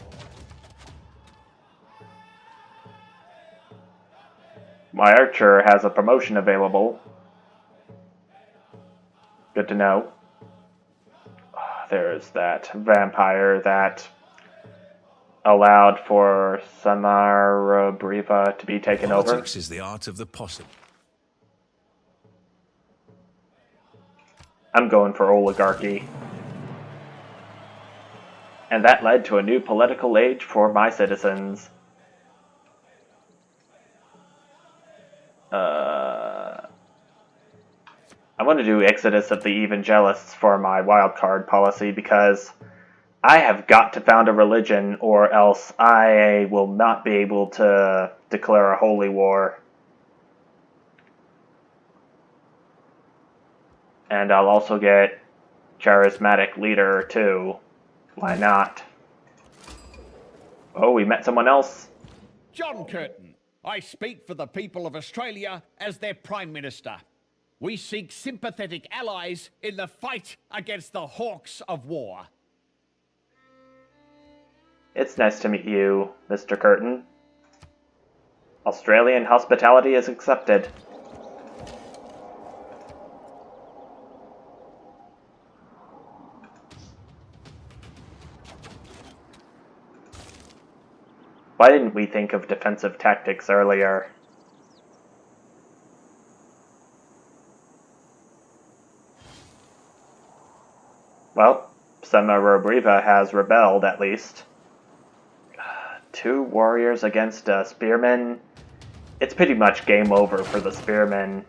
My archer has a promotion available. Good to know. There's that vampire that allowed for Samara Briva to be taken over. Politics is the art of the possible. I'm going for oligarchy. And that led to a new political age for my citizens. I want to do Exodus of the Evangelists for my wildcard policy because I have got to found a religion or else I will not be able to declare a holy war. And I'll also get charismatic leader too. Why not? Oh, we met someone else. John Curtin, I speak for the people of Australia as their Prime Minister. We seek sympathetic allies in the fight against the hawks of war. It's nice to meet you, Mr. Curtin. Australian hospitality is accepted. Why didn't we think of defensive tactics earlier? Well, Samarabriva has rebelled, at least. 2 warriors against a spearman. It's pretty much game over for the spearman.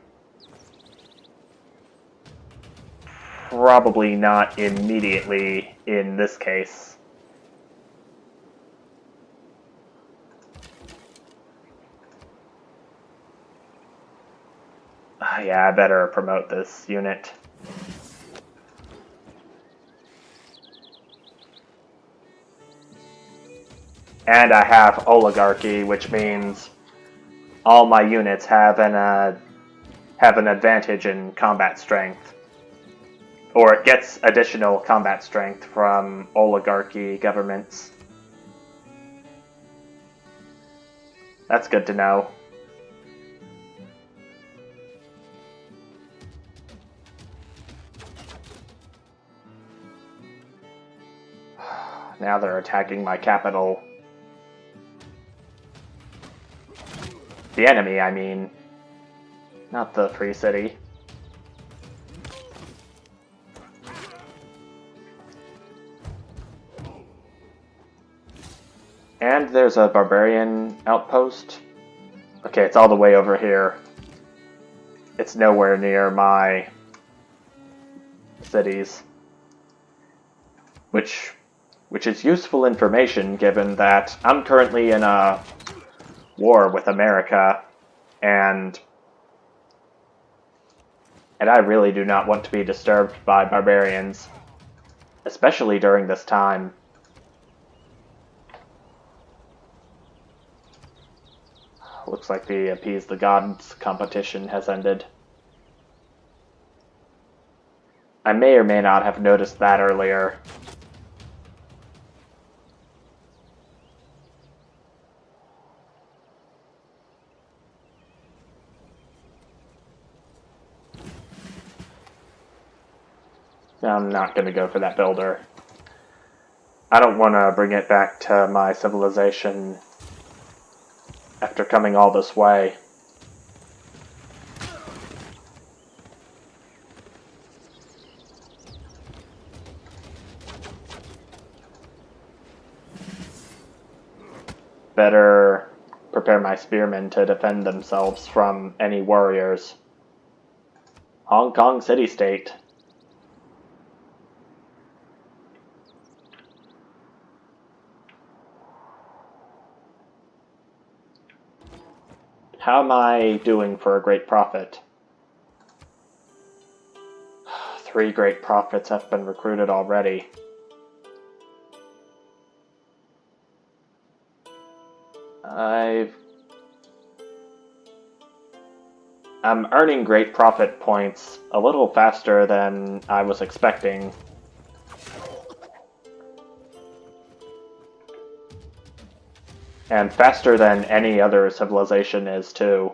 Probably not immediately in this case. Yeah, I better promote this unit. And I have oligarchy, which means all my units have an advantage in combat strength. Or it gets additional combat strength from oligarchy governments. That's good to know. Now they're attacking my capital. The enemy, I mean. Not the free city. And there's a barbarian outpost. Okay, it's all the way over here. It's nowhere near my cities. Which is useful information given that I'm currently in a war with America, and I really do not want to be disturbed by barbarians, especially during this time. Looks like the Appease the Gods competition has ended. I may or may not have noticed that earlier. I'm not going to go for that builder. I don't want to bring it back to my civilization after coming all this way. Better prepare my spearmen to defend themselves from any warriors. Hong Kong city-state. How am I doing for a great prophet? 3 great prophets have been recruited already. I'm earning great prophet points a little faster than I was expecting. And faster than any other civilization is, too.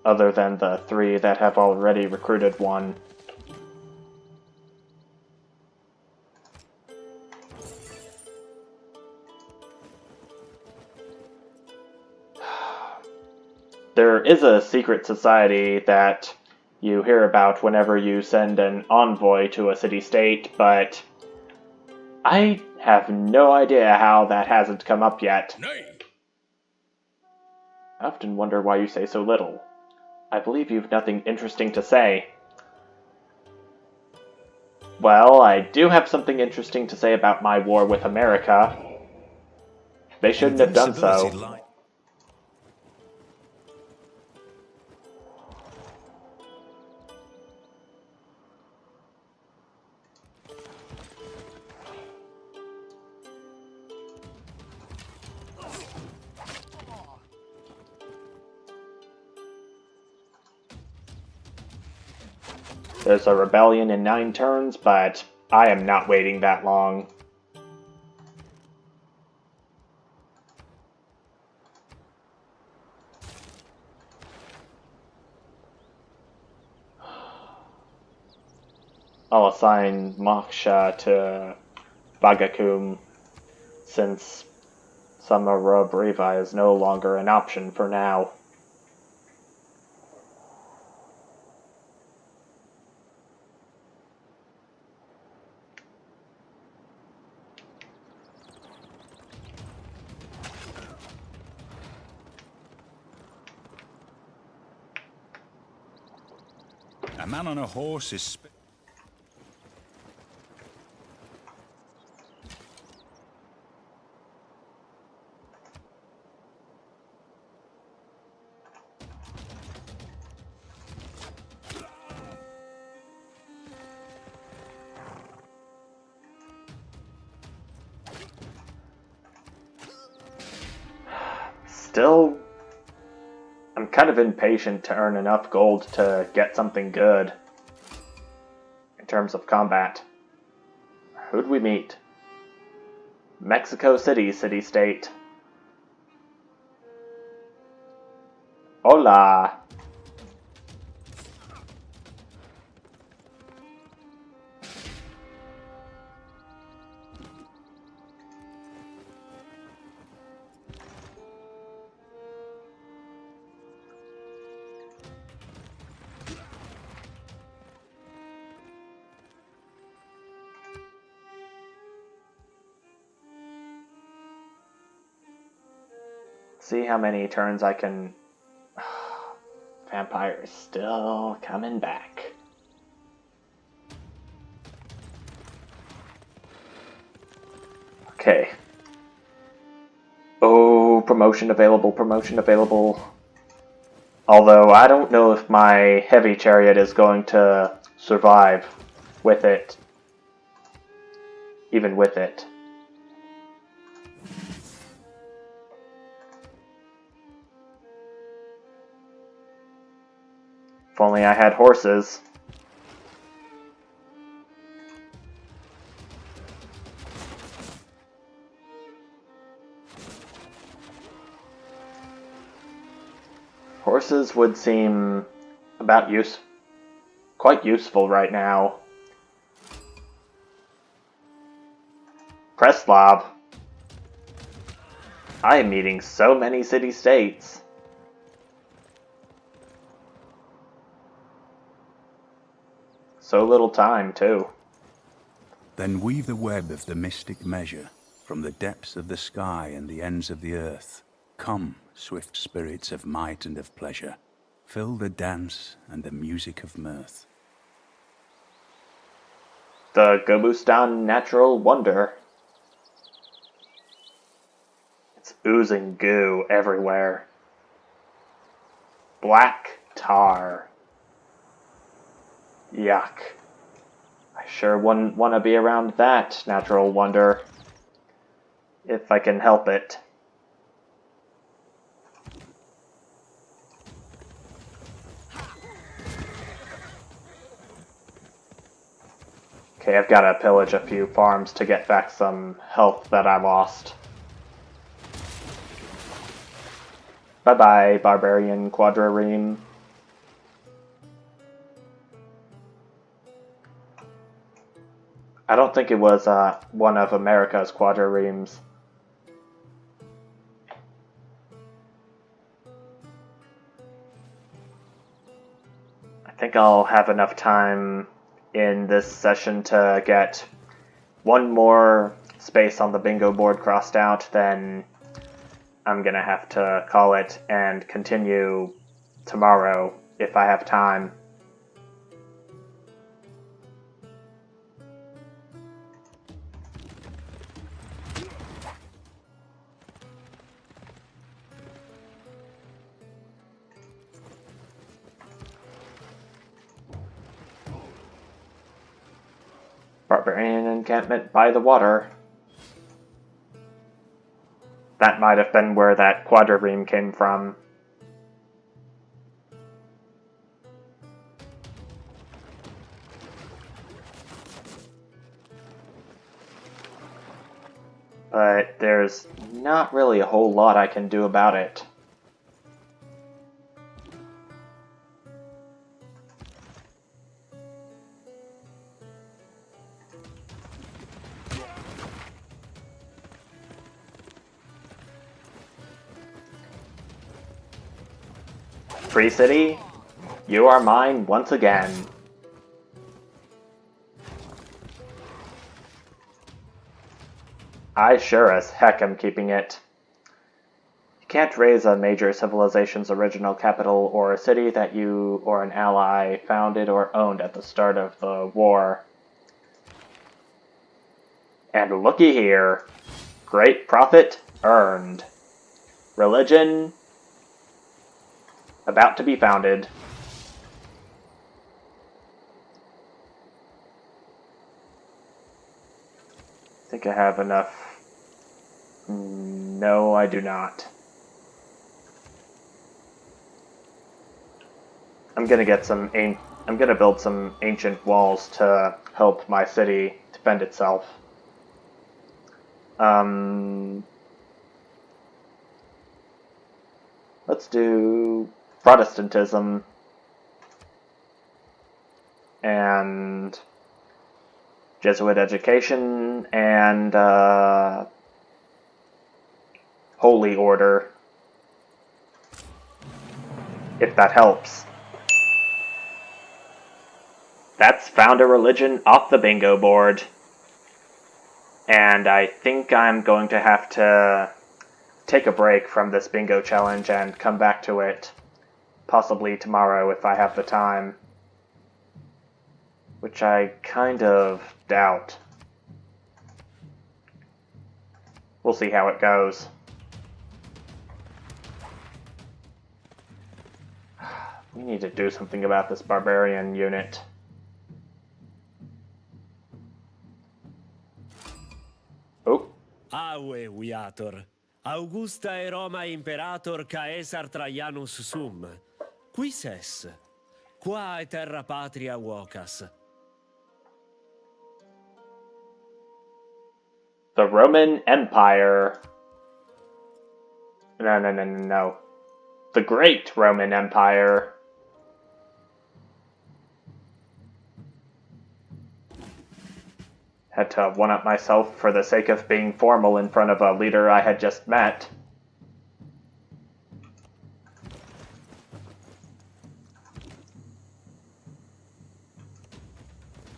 other than the 3 that have already recruited one. There is a secret society that you hear about whenever you send an envoy to a city-state, but I have no idea how that hasn't come up yet. Nay, I often wonder why you say so little. I believe you've nothing interesting to say. Well, I do have something interesting to say about my war with America. They shouldn't have done so. There's a rebellion in 9 turns, but I am not waiting that long. I'll assign Moksha to Bagakum, since Samara Breva is no longer an option for now. A man on a horse is... Still, I'm kind of impatient to earn enough gold to get something good in terms of combat. Who'd we meet? Mexico City, city-state. Hola! See how many turns I can... Vampire is still coming back. Okay. Oh, promotion available, promotion available. Although I don't know if my heavy chariot is going to survive with it. Even with it. If only I had horses. Horses would seem quite useful right now. Preslav. I am meeting so many city-states. So little time, too. Then weave the web of the mystic measure from the depths of the sky and the ends of the earth. Come, swift spirits of might and of pleasure, fill the dance and the music of mirth. The Gobustan Natural Wonder. It's oozing goo everywhere. Black tar. Yuck. I sure wouldn't want to be around that natural wonder. If I can help it. Okay, I've got to pillage a few farms to get back some health that I lost. Bye-bye, Barbarian Quadrireme. I don't think it was one of America's quadriremes. I think I'll have enough time in this session to get one more space on the bingo board crossed out, then I'm gonna have to call it and continue tomorrow if I have time. Barbarian encampment by the water. That might have been where that quadrireme came from. But there's not really a whole lot I can do about it. Free City, you are mine once again. I sure as heck am keeping it. You can't raise a major civilization's original capital or a city that you or an ally founded or owned at the start of the war. And looky here. Great profit earned. Religion about to be founded. I think I have enough. No, I do not. I'm gonna build some ancient walls to help my city defend itself. Let's do Protestantism and Jesuit education and Holy Order, if that helps. That's found a religion off the bingo board. And I think I'm going to have to take a break from this bingo challenge and come back to it possibly tomorrow if I have the time. Which I kind of doubt. We'll see how it goes. We need to do something about this barbarian unit. Oh. Aue viator, Augusta e Roma imperator Caesar Traianus sum. Quis es? Qua e terra patria vocas. The Roman Empire. No. The Great Roman Empire. Had to one-up myself for the sake of being formal in front of a leader I had just met.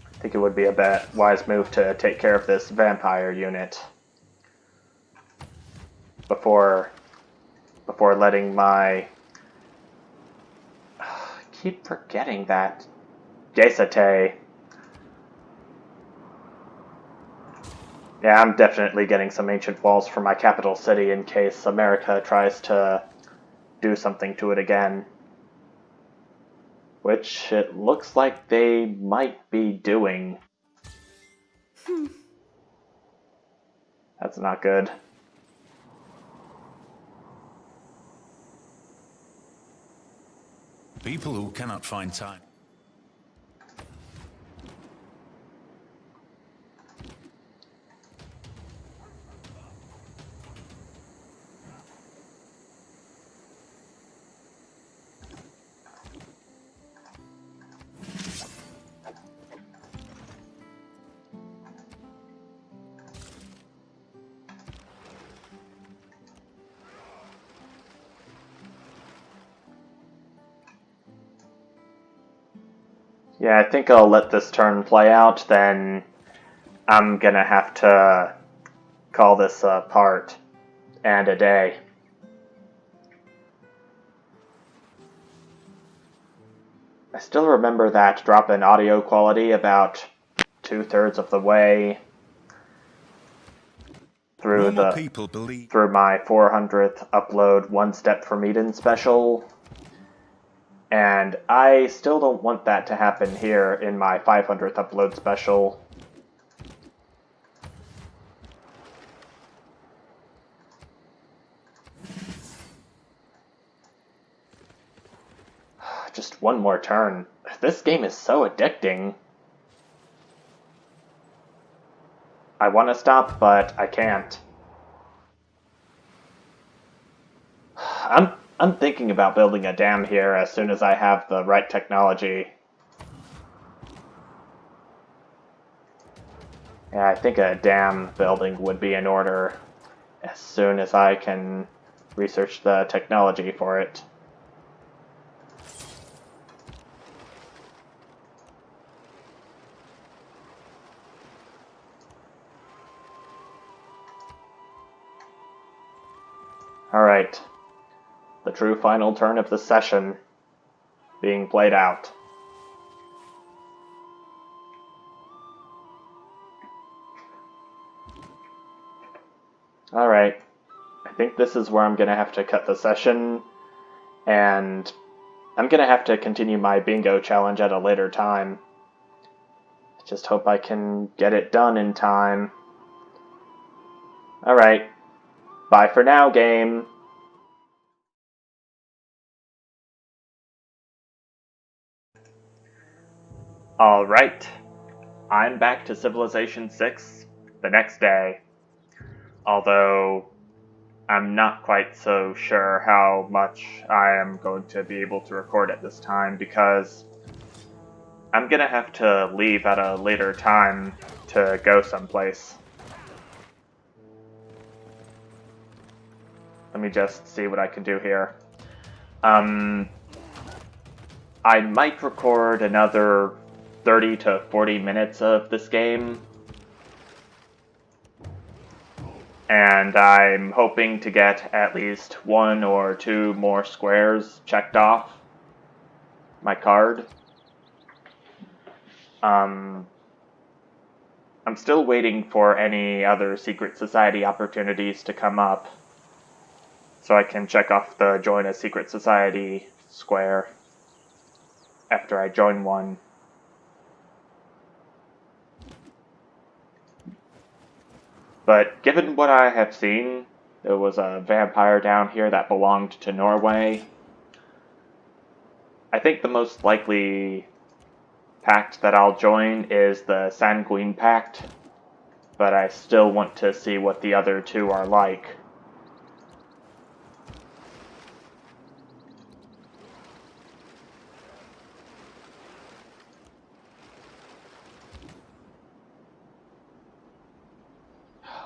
I think it would be a wise move to take care of this vampire unit before letting my... I keep forgetting that. Gesate. Yeah, I'm definitely getting some ancient walls for my capital city in case America tries to do something to it again. Which it looks like they might be doing. That's not good. People who cannot find time. Yeah, I think I'll let this turn play out, then I'm gonna have to call this a part and a day. I still remember that drop in audio quality about 2/3 of the way through Normal people believe. through my 400th upload One Step from Eden special, and I still don't want that to happen here in my 500th upload special. Just one more turn. This game is so addicting. I want to stop, but I can't. I'm thinking about building a dam here as soon as I have the right technology. Yeah, I think a dam building would be in order as soon as I can research the technology for it. Alright. The true final turn of the session being played out. Alright. I think this is where I'm gonna have to cut the session, and I'm gonna have to continue my bingo challenge at a later time. I just hope I can get it done in time. Alright. Bye for now, game. Alright. I'm back to Civilization 6 the next day. Although I'm not quite so sure how much I am going to be able to record at this time, because I'm gonna have to leave at a later time to go someplace. Let me just see what I can do here. I might record another 30 to 40 minutes of this game. And I'm hoping to get at least 1 or 2 more squares checked off my card. I'm still waiting for any other secret society opportunities to come up, so I can check off the join a secret society square after I join one. But given what I have seen, there was a vampire down here that belonged to Norway. I think the most likely pact that I'll join is the Sanguine Pact, but I still want to see what the other two are like.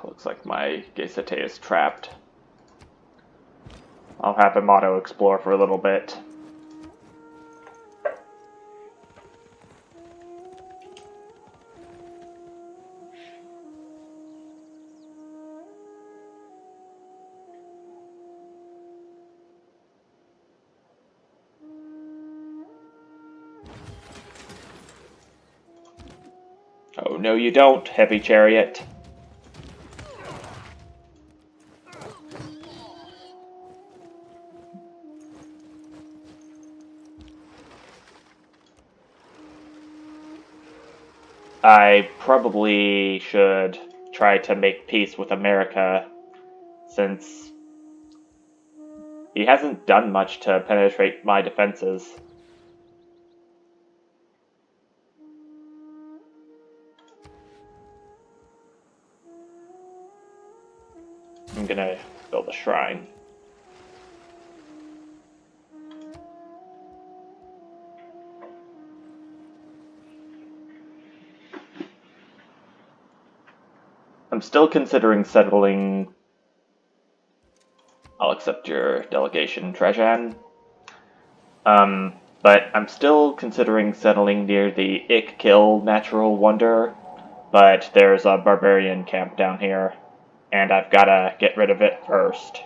Looks like my Gesete is trapped. I'll have him auto-explore for a little bit. Oh, no you don't, Heavy Chariot. I probably should try to make peace with America, since he hasn't done much to penetrate my defenses. I'm gonna build a shrine. I'm still considering settling. I'll accept your delegation, Trejan. But I'm still considering settling near the Ick-Kill natural wonder, but there's a barbarian camp down here, and I've gotta get rid of it first.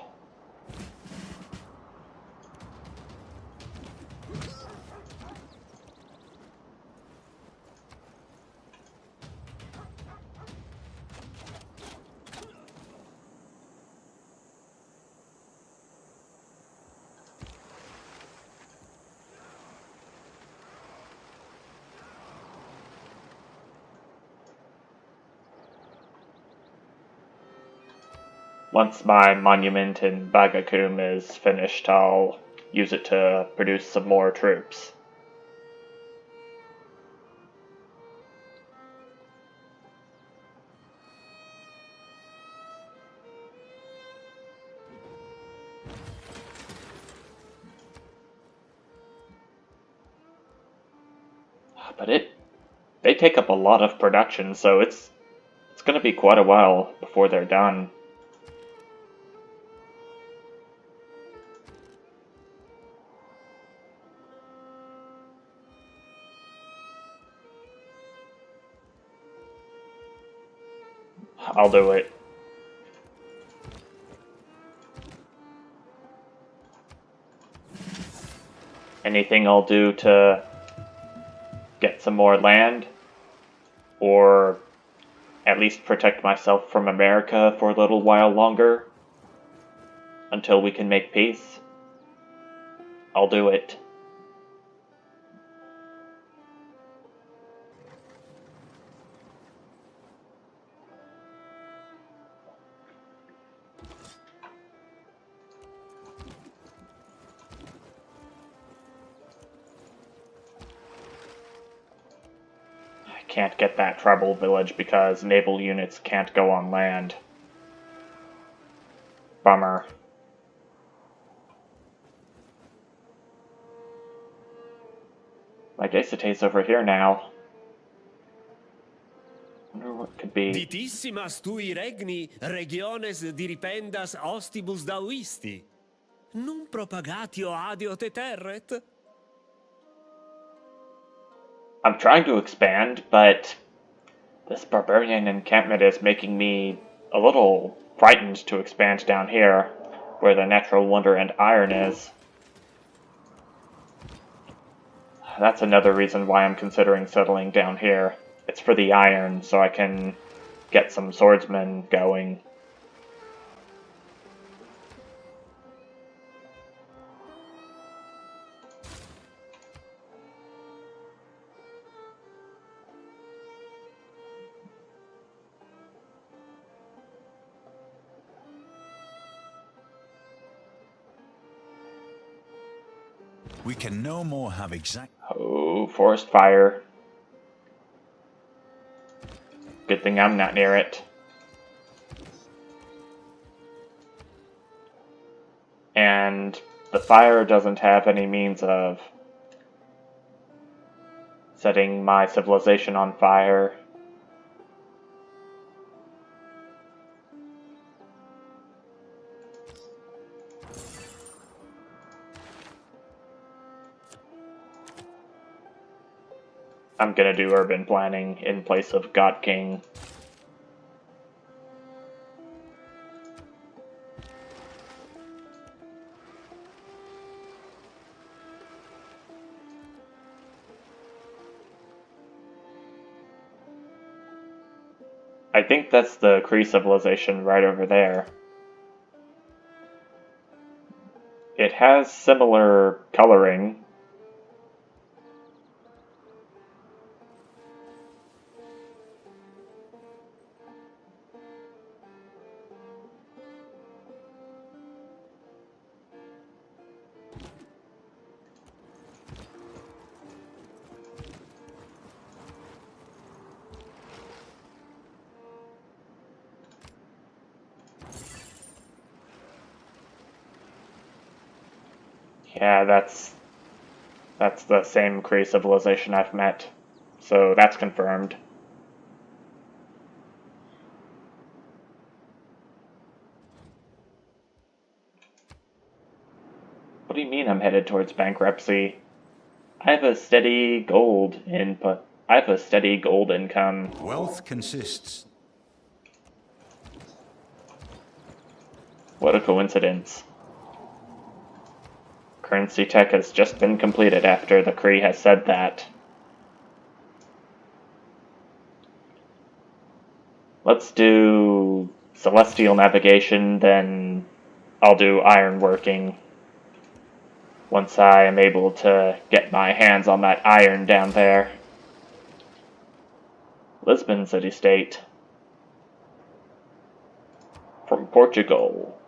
Once my monument in Bagakum is finished, I'll use it to produce some more troops. But they take up a lot of production, so it's gonna be quite a while before they're done. I'll do it. Anything I'll do to get some more land, or at least protect myself from America for a little while longer, until we can make peace, I'll do it. I can't get that tribal village because naval units can't go on land. Bummer. My Desate's over here now. Wonder what could be. Ditissimas tui regni regiones diripendas ostibus dauisti. Num propagatio adio te terret? I'm trying to expand, but this barbarian encampment is making me a little frightened to expand down here, where the natural wonder and iron is. That's another reason why I'm considering settling down here. It's for the iron, so I can get some swordsmen going. We can no more have exact... Oh, forest fire. Good thing I'm not near it. And the fire doesn't have any means of setting my civilization on fire. I'm gonna do urban planning in place of God King. I think that's the Cree civilization right over there. It has similar coloring. Yeah, that's the same Cree civilization I've met. So that's confirmed. What do you mean I'm headed towards bankruptcy? I have a steady gold input. I have a steady gold income. Wealth consists. What a coincidence. Currency tech has just been completed after the Kree has said that. Let's do celestial navigation, then I'll do ironworking. Once I am able to get my hands on that iron down there. Lisbon city-state. From Portugal.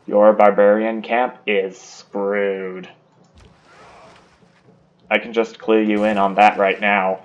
Your barbarian camp is screwed. I can just clue you in on that right now.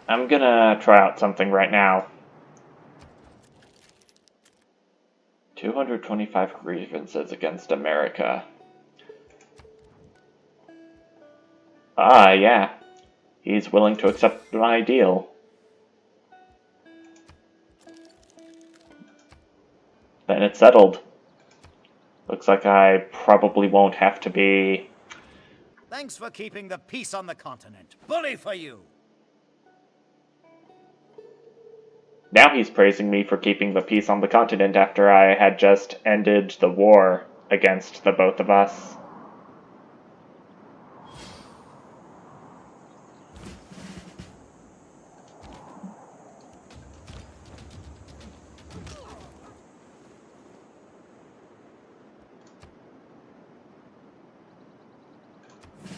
I'm gonna try out something right now. 225 grievances against America. Ah, yeah. He's willing to accept my deal. Then it's settled. Looks like I probably won't have to be... Thanks for keeping the peace on the continent. Bully for you! Now he's praising me for keeping the peace on the continent after I had just ended the war against the both of us.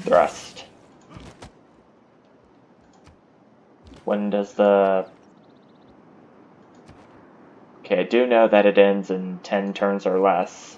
Thrust. When does the... Okay, I do know that it ends in 10 turns or less.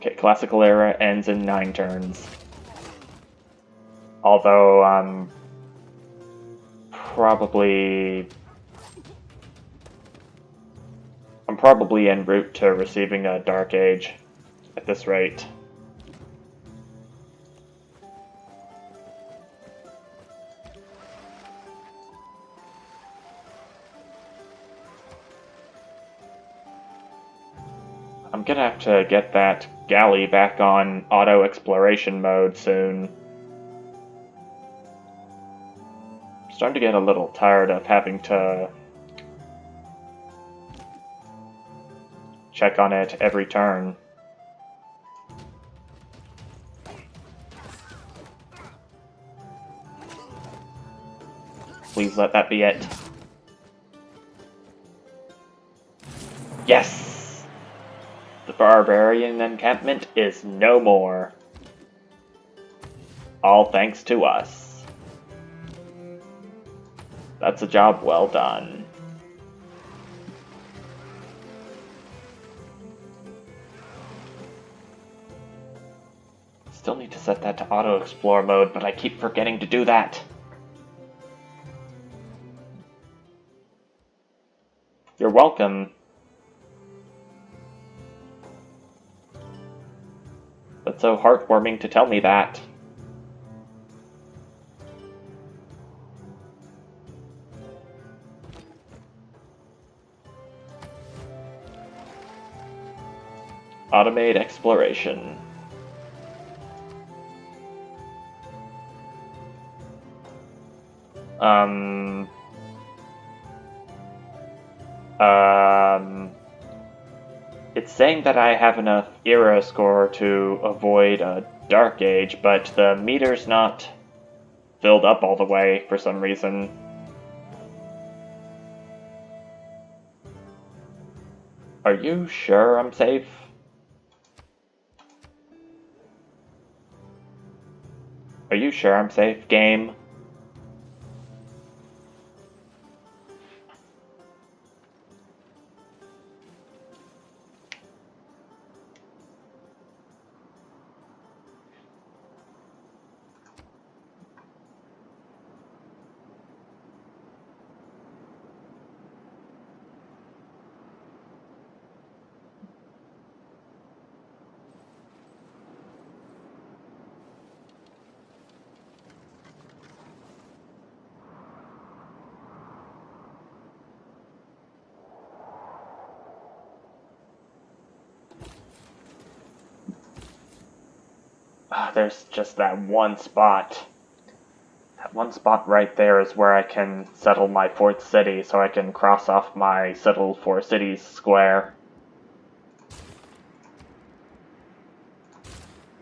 Okay, Classical Era ends in 9 turns. Although I'm probably en route to receiving a Dark Age at this rate. I'm gonna have to get that galley back on auto exploration mode soon. I'm starting to get a little tired of having to check on it every turn. Please let that be it. Yes! The barbarian encampment is no more. All thanks to us. That's a job well done. Still need to set that to auto-explore mode, but I keep forgetting to do that. You're welcome. That's so heartwarming to tell me that. Automate exploration. It's saying that I have enough era score to avoid a dark age, but the meter's not filled up all the way for some reason. Are you sure I'm safe? Are you sure I'm safe, game? There's just that one spot. That one spot right there is where I can settle my 4th city, so I can cross off my settled 4 cities square.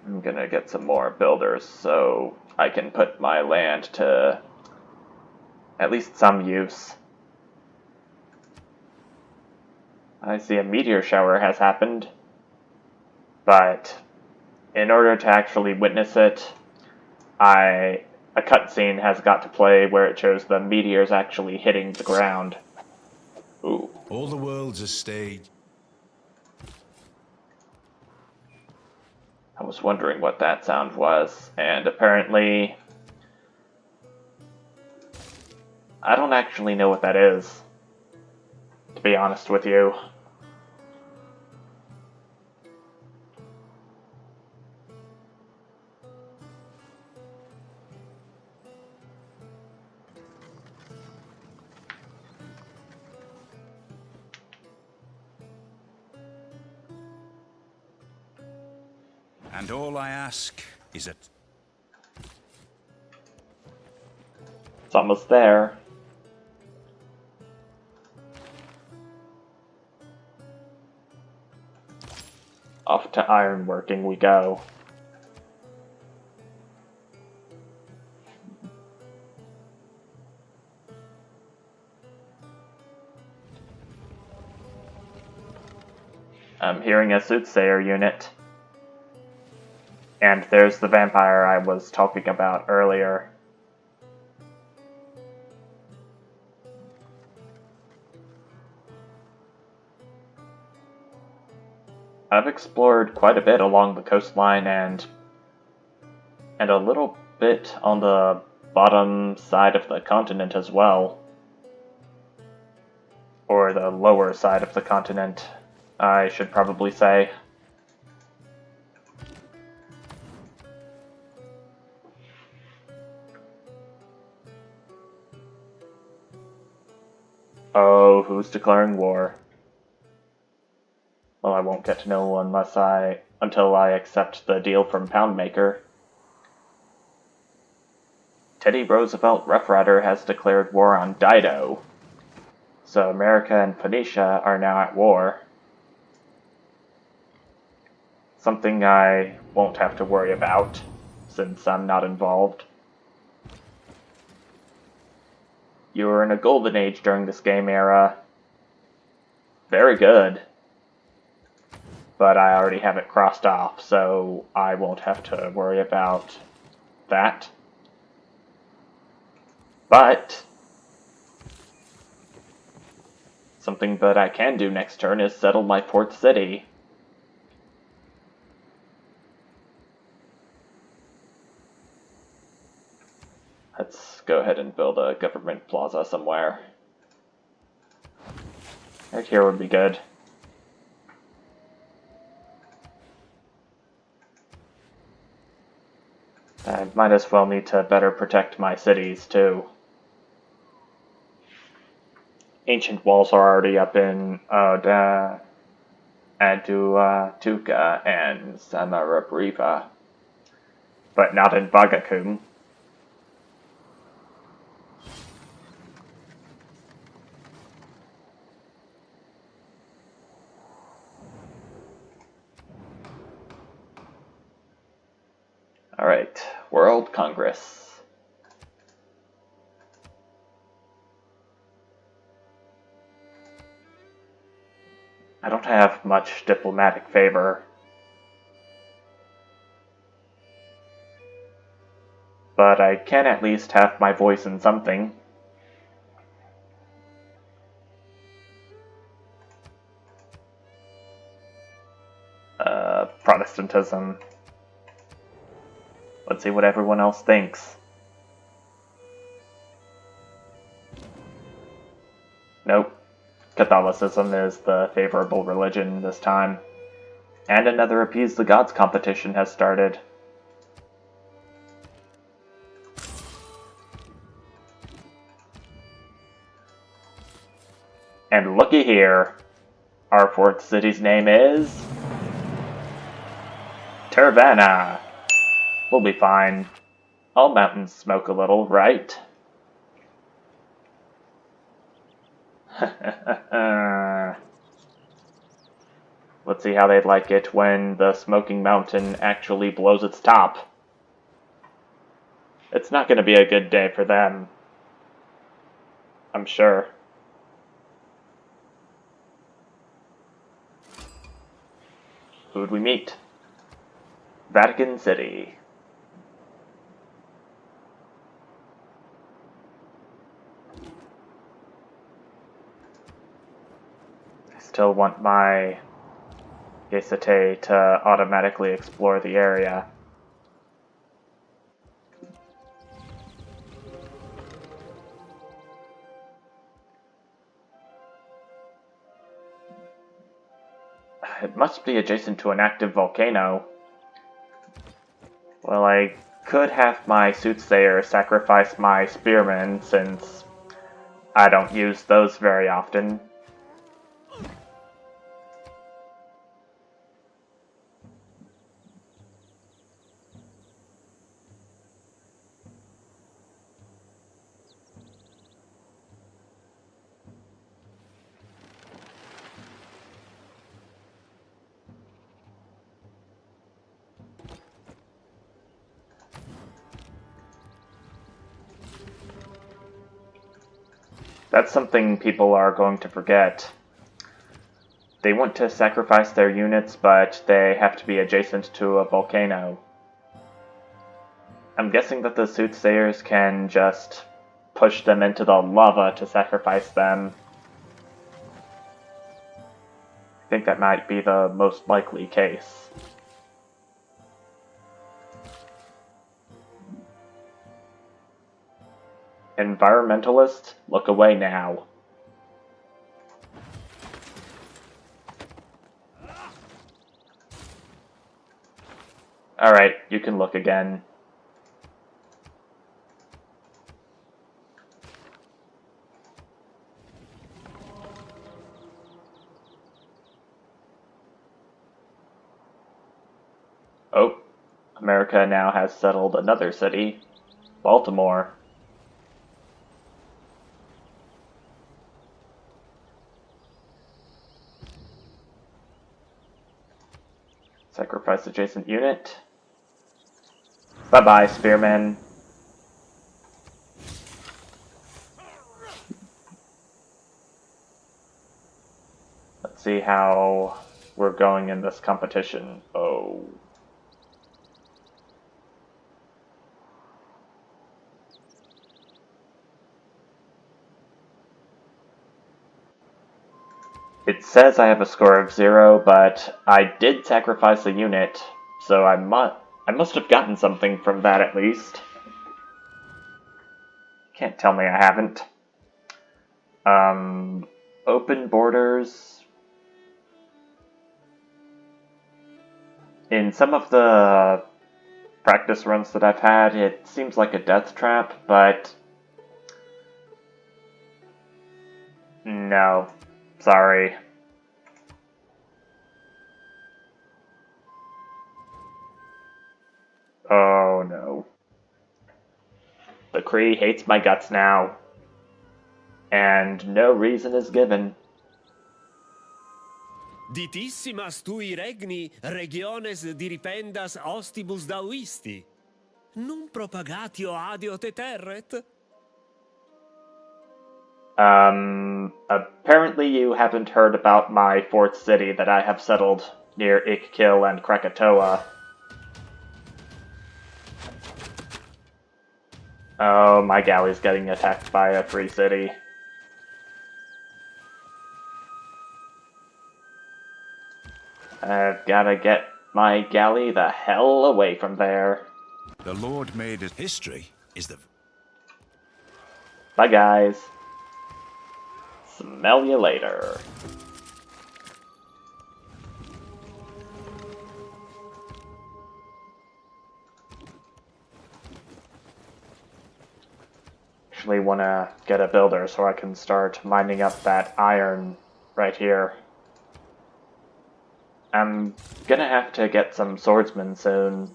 I'm gonna get some more builders so I can put my land to at least some use. I see a meteor shower has happened, but in order to actually witness it, a cutscene has got to play where it shows the meteors actually hitting the ground. Ooh. All the world's a stage. I was wondering what that sound was, and apparently I don't actually know what that is, to be honest with you. And all I ask is a... It's almost there. Off to ironworking we go. I'm hearing a soothsayer unit. And there's the vampire I was talking about earlier. I've explored quite a bit along the coastline and a little bit on the bottom side of the continent as well. Or the lower side of the continent, I should probably say. Oh, who's declaring war? Well, I won't get to know until I accept the deal from Poundmaker. Teddy Roosevelt Roughrider has declared war on Dido. So America and Phoenicia are now at war. Something I won't have to worry about, since I'm not involved. You were in a golden age during this game era. Very good. But I already have it crossed off, so I won't have to worry about that. But something that I can do next turn is settle my 4th city. Let's go ahead and build a government plaza somewhere. Right here would be good. I might as well need to better protect my cities, too. Ancient walls are already up in Aduatuca and Samarabriva, but not in Bagakum. Alright, World Congress. I don't have much diplomatic favor, but I can at least have my voice in something. Protestantism. Let's see what everyone else thinks. Nope. Catholicism is the favorable religion this time. And another Appease the Gods competition has started. And looky here. Our fourth city's name is... Tervana. We'll be fine. All mountains smoke a little, right? Let's see how they'd like it when the smoking mountain actually blows its top. It's not going to be a good day for them. I'm sure. Who'd we meet? Vatican City. I still want my Gesate to automatically explore the area. It must be adjacent to an active volcano. Well, I could have my soothsayer sacrifice my spearmen, since I don't use those very often. That's something people are going to forget. They want to sacrifice their units, but they have to be adjacent to a volcano. I'm guessing that the soothsayers can just push them into the lava to sacrifice them. I think that might be the most likely case. Environmentalists, look away now. Alright, you can look again. Oh, America now has settled another city, Baltimore. Sacrifice adjacent unit. Bye-bye, spearmen. Let's see how we're going in this competition. Oh. It says I have a score of 0, but I did sacrifice a unit, so I must have gotten something from that at least. Can't tell me I haven't. Open borders. In some of the practice runs that I've had, it seems like a death trap, but no, sorry. Oh no. The Kree hates my guts now, and no reason is given. Ditissimas tui regni regiones diripendas ostibus dauisti. Num propagatio adio te terret? Apparently you haven't heard about my fourth city that I have settled near Ikkil and Krakatoa. Oh, my galley's getting attacked by a free city. I've gotta get my galley the hell away from there. The Lord made it. History is the... Bye, guys. Smell you later. Actually want to get a builder so I can start mining up that iron right here. I'm gonna have to get some swordsmen soon.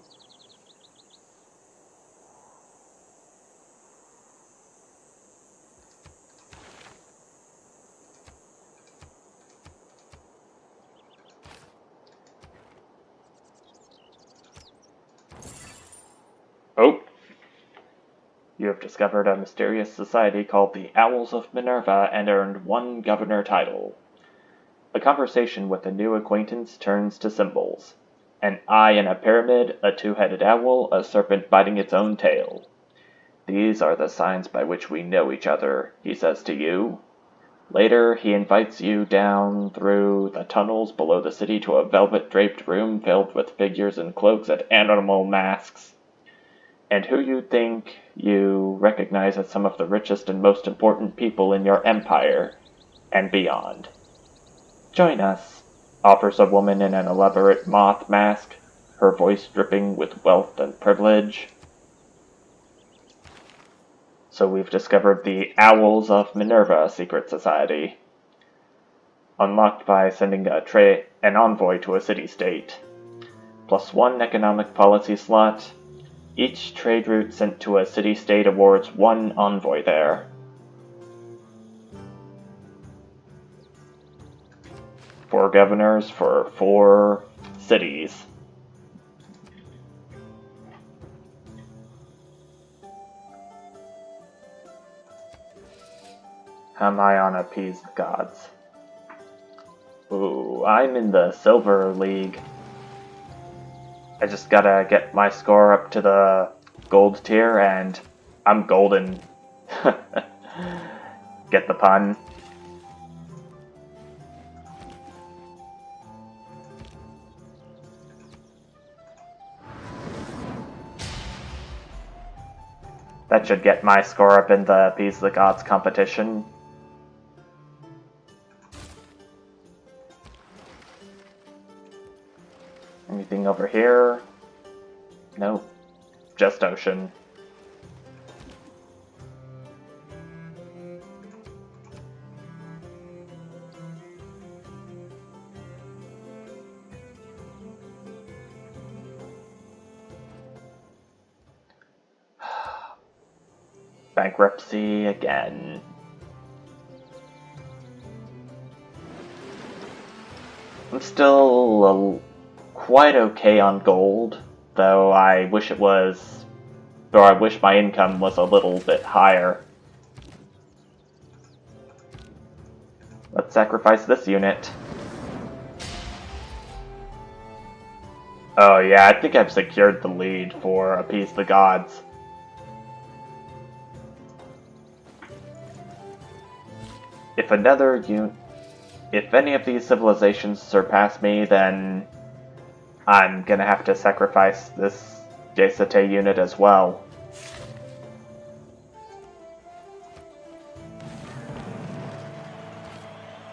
Oh! You have discovered a mysterious society called the Owls of Minerva and earned 1 governor title. A conversation with a new acquaintance turns to symbols. An eye in a pyramid, a 2-headed owl, a serpent biting its own tail. These are the signs by which we know each other, he says to you. Later, he invites you down through the tunnels below the city to a velvet-draped room filled with figures in cloaks and animal masks. And who you think you recognize as some of the richest and most important people in your empire, and beyond. Join us, offers a woman in an elaborate moth mask, her voice dripping with wealth and privilege. So we've discovered the Owls of Minerva secret society. Unlocked by sending an envoy to a city-state. +1 economic policy slot. Each trade route sent to a city-state awards 1 envoy there. 4 governors for 4 cities. How am I on appease the gods? Ooh, I'm in the Silver League. I just gotta get my score up to the gold tier and I'm golden. Get the pun? That should get my score up in the Appease the Gods competition. Anything over here? Nope. Just ocean. Bankruptcy again. I'm still quite okay on gold, though I wish it was, or I wish my income was a little bit higher. Let's sacrifice this unit. Oh yeah, I think I've secured the lead for Appease the Gods. If any of these civilizations surpass me, then I'm gonna have to sacrifice this Jesate unit as well.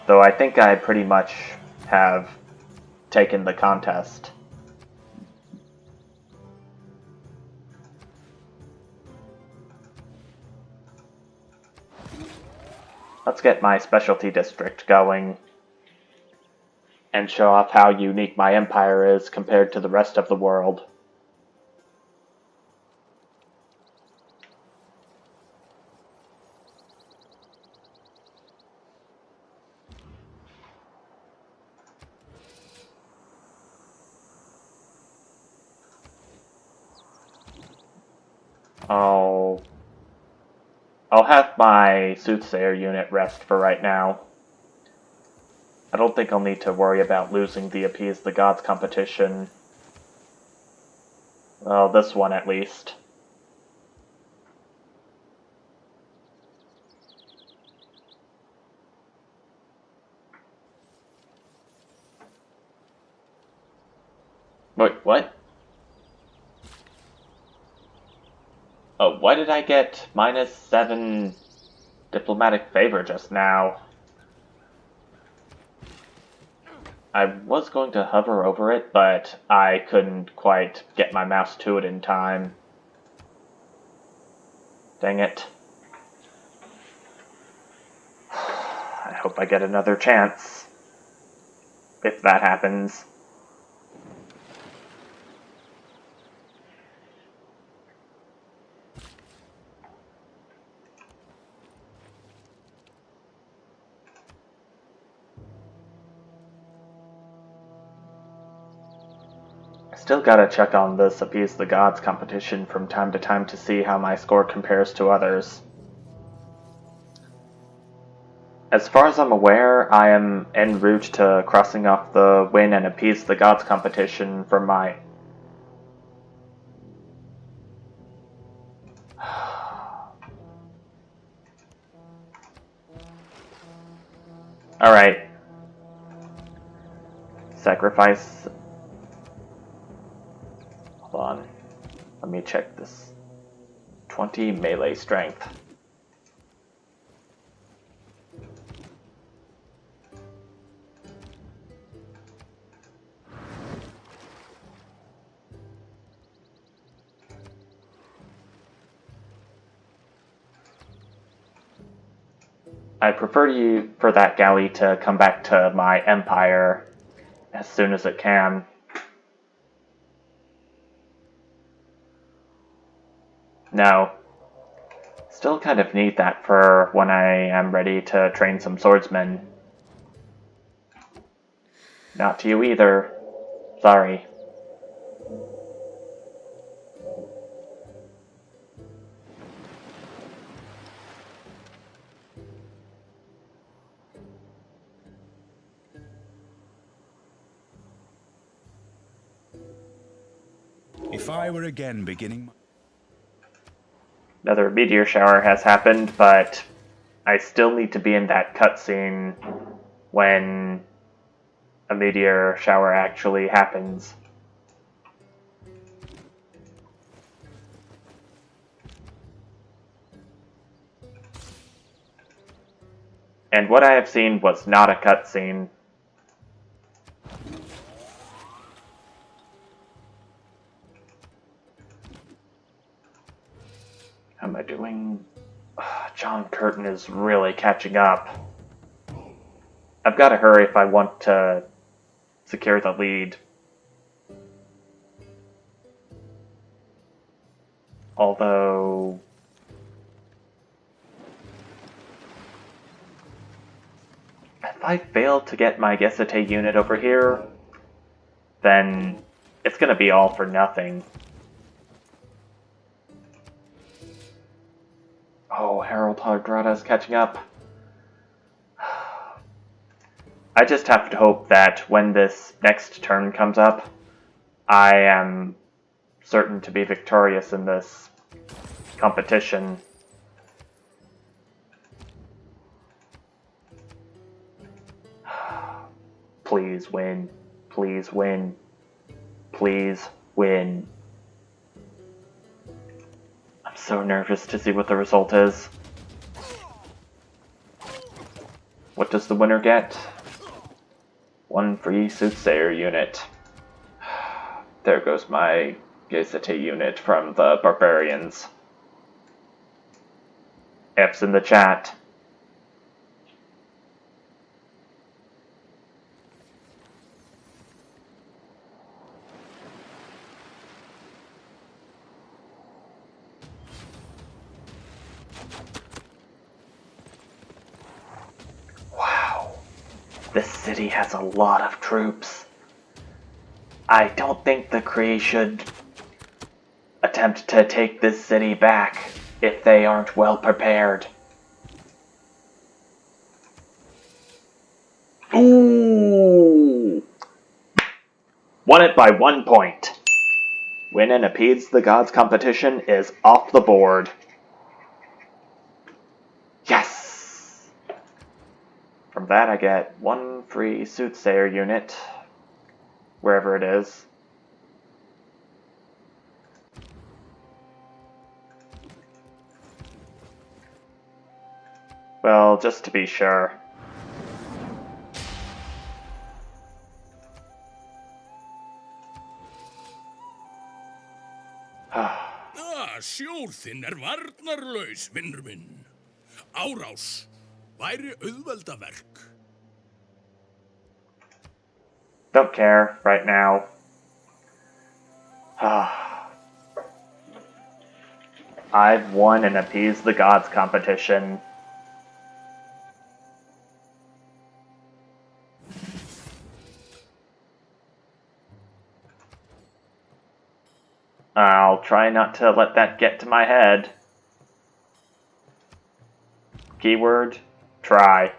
Though I think I pretty much have taken the contest. Let's get my specialty district going and show off how unique my empire is compared to the rest of the world. I'll have my soothsayer unit rest for right now. I don't think I'll need to worry about losing the Appease the Gods competition. Well, this one at least. Wait, what? Oh, why did I get -7 diplomatic favor just now? I was going to hover over it, but I couldn't quite get my mouse to it in time. Dang it. I hope I get another chance. If that happens. Still gotta check on this Appease the Gods competition from time to time to see how my score compares to others. As far as I'm aware, I am en route to crossing off the Win and Appease the Gods competition for my... Alright. Sacrifice... Hold on. Let me check this. 20 melee strength. I prefer for that galley to come back to my empire as soon as it can. No. Still kind of need that for when I am ready to train some swordsmen. Not to you either. Sorry. If I were again beginning... Another meteor shower has happened, but I still need to be in that cutscene when a meteor shower actually happens. And what I have seen was not a cutscene. How am I doing? John Curtin is really catching up. I've got to hurry if I want to secure the lead. Although... if I fail to get my Gesate unit over here, then it's gonna be all for nothing. Oh, Harold Hardrada is catching up. I just have to hope that when this next turn comes up, I am certain to be victorious in this competition. Please win. Please win. Please win. I'm so nervous to see what the result is. What does the winner get? 1 free soothsayer unit. There goes my Gesate unit from the barbarians. F's in the chat. Wow. This city has a lot of troops. I don't think the Kree should attempt to take this city back if they aren't well prepared. Ooh! Won it by 1 point. Win and appease the gods competition is off the board. Yes! From that I get 1 free soothsayer unit, wherever it is. Well, just to be sure. Sjór þinn varnarlaus, vinnur minn. Árás væri auðveldaverk. Don't care right now. I've won an appease the gods competition. I'll try not to let that get to my head. Keyword, try.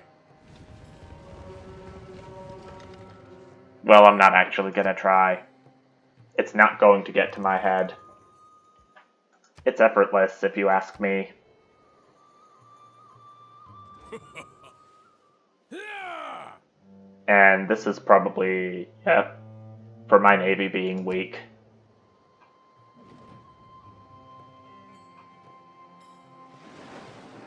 Well, I'm not actually gonna try. It's not going to get to my head. It's effortless, if you ask me. And this is probably, for my navy being weak.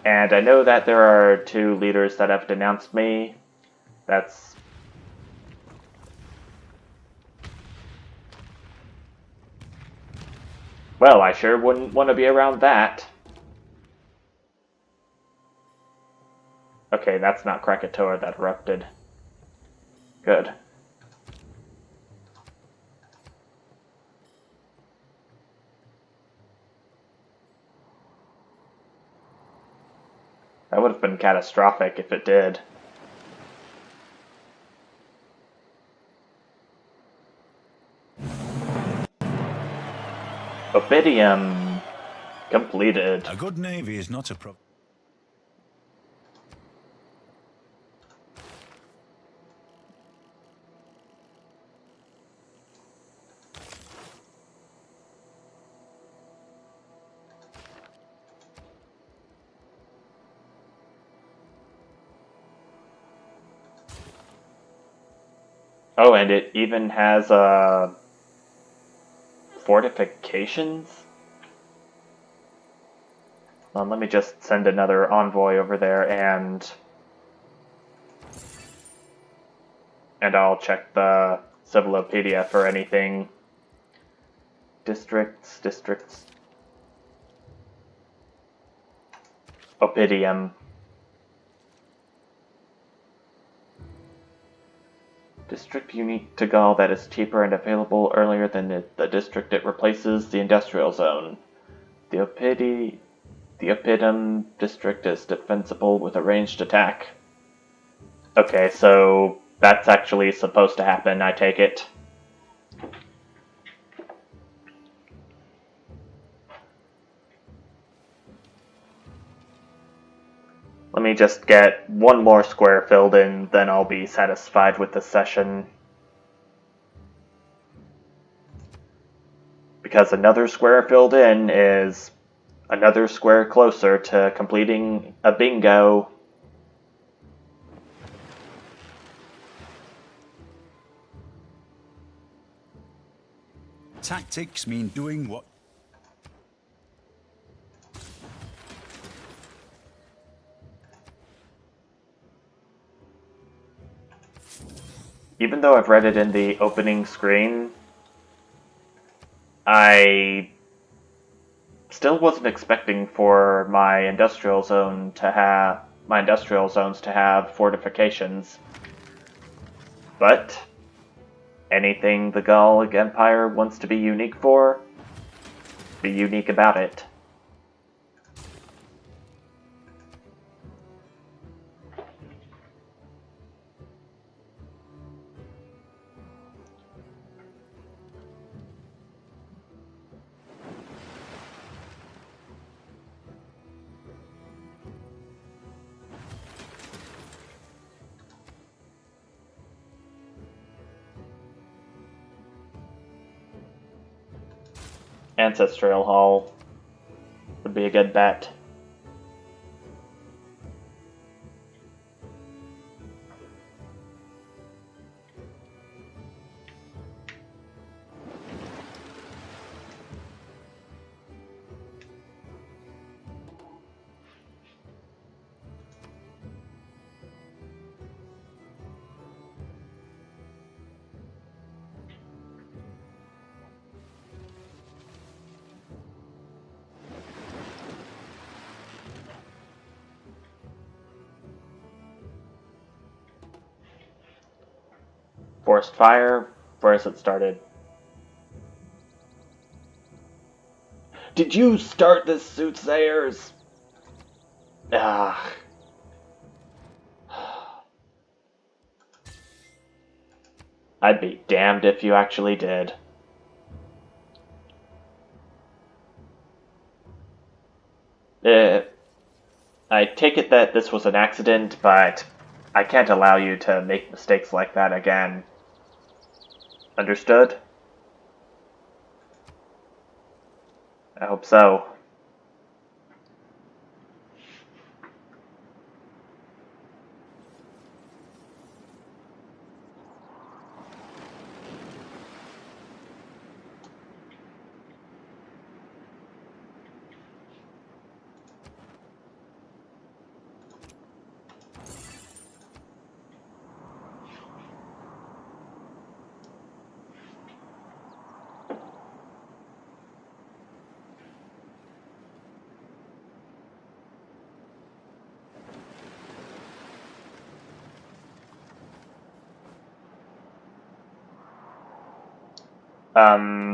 And I know that there are 2 leaders that have denounced me. That's... Well, I sure wouldn't want to be around that. Okay, that's not Krakatoa that erupted. Good. That would have been catastrophic if it did. Obidium completed. A good navy is not a problem. Oh, and it even has fortifications? Let me just send another envoy over there and I'll check the Civilopedia for anything. Districts. Obidium. District unique to Gaul that is cheaper and available earlier than the district it replaces, the industrial zone. The Oppidum district is defensible with a ranged attack. Okay, so that's actually supposed to happen, I take it. Let me just get 1 more square filled in, then I'll be satisfied with the session. Because another square filled in is another square closer to completing a bingo. Tactics mean doing what... Even though I've read it in the opening screen, I still wasn't expecting for my industrial zones to have fortifications. But anything the Gallic Empire wants to be unique for, be unique about it. Ancestral Hall would be a good bet. Forced fire. Where's it started? Did you start this, soothsayers? Ah. I'd be damned if you actually did. I take it that this was an accident, but I can't allow you to make mistakes like that again. Understood? I hope so.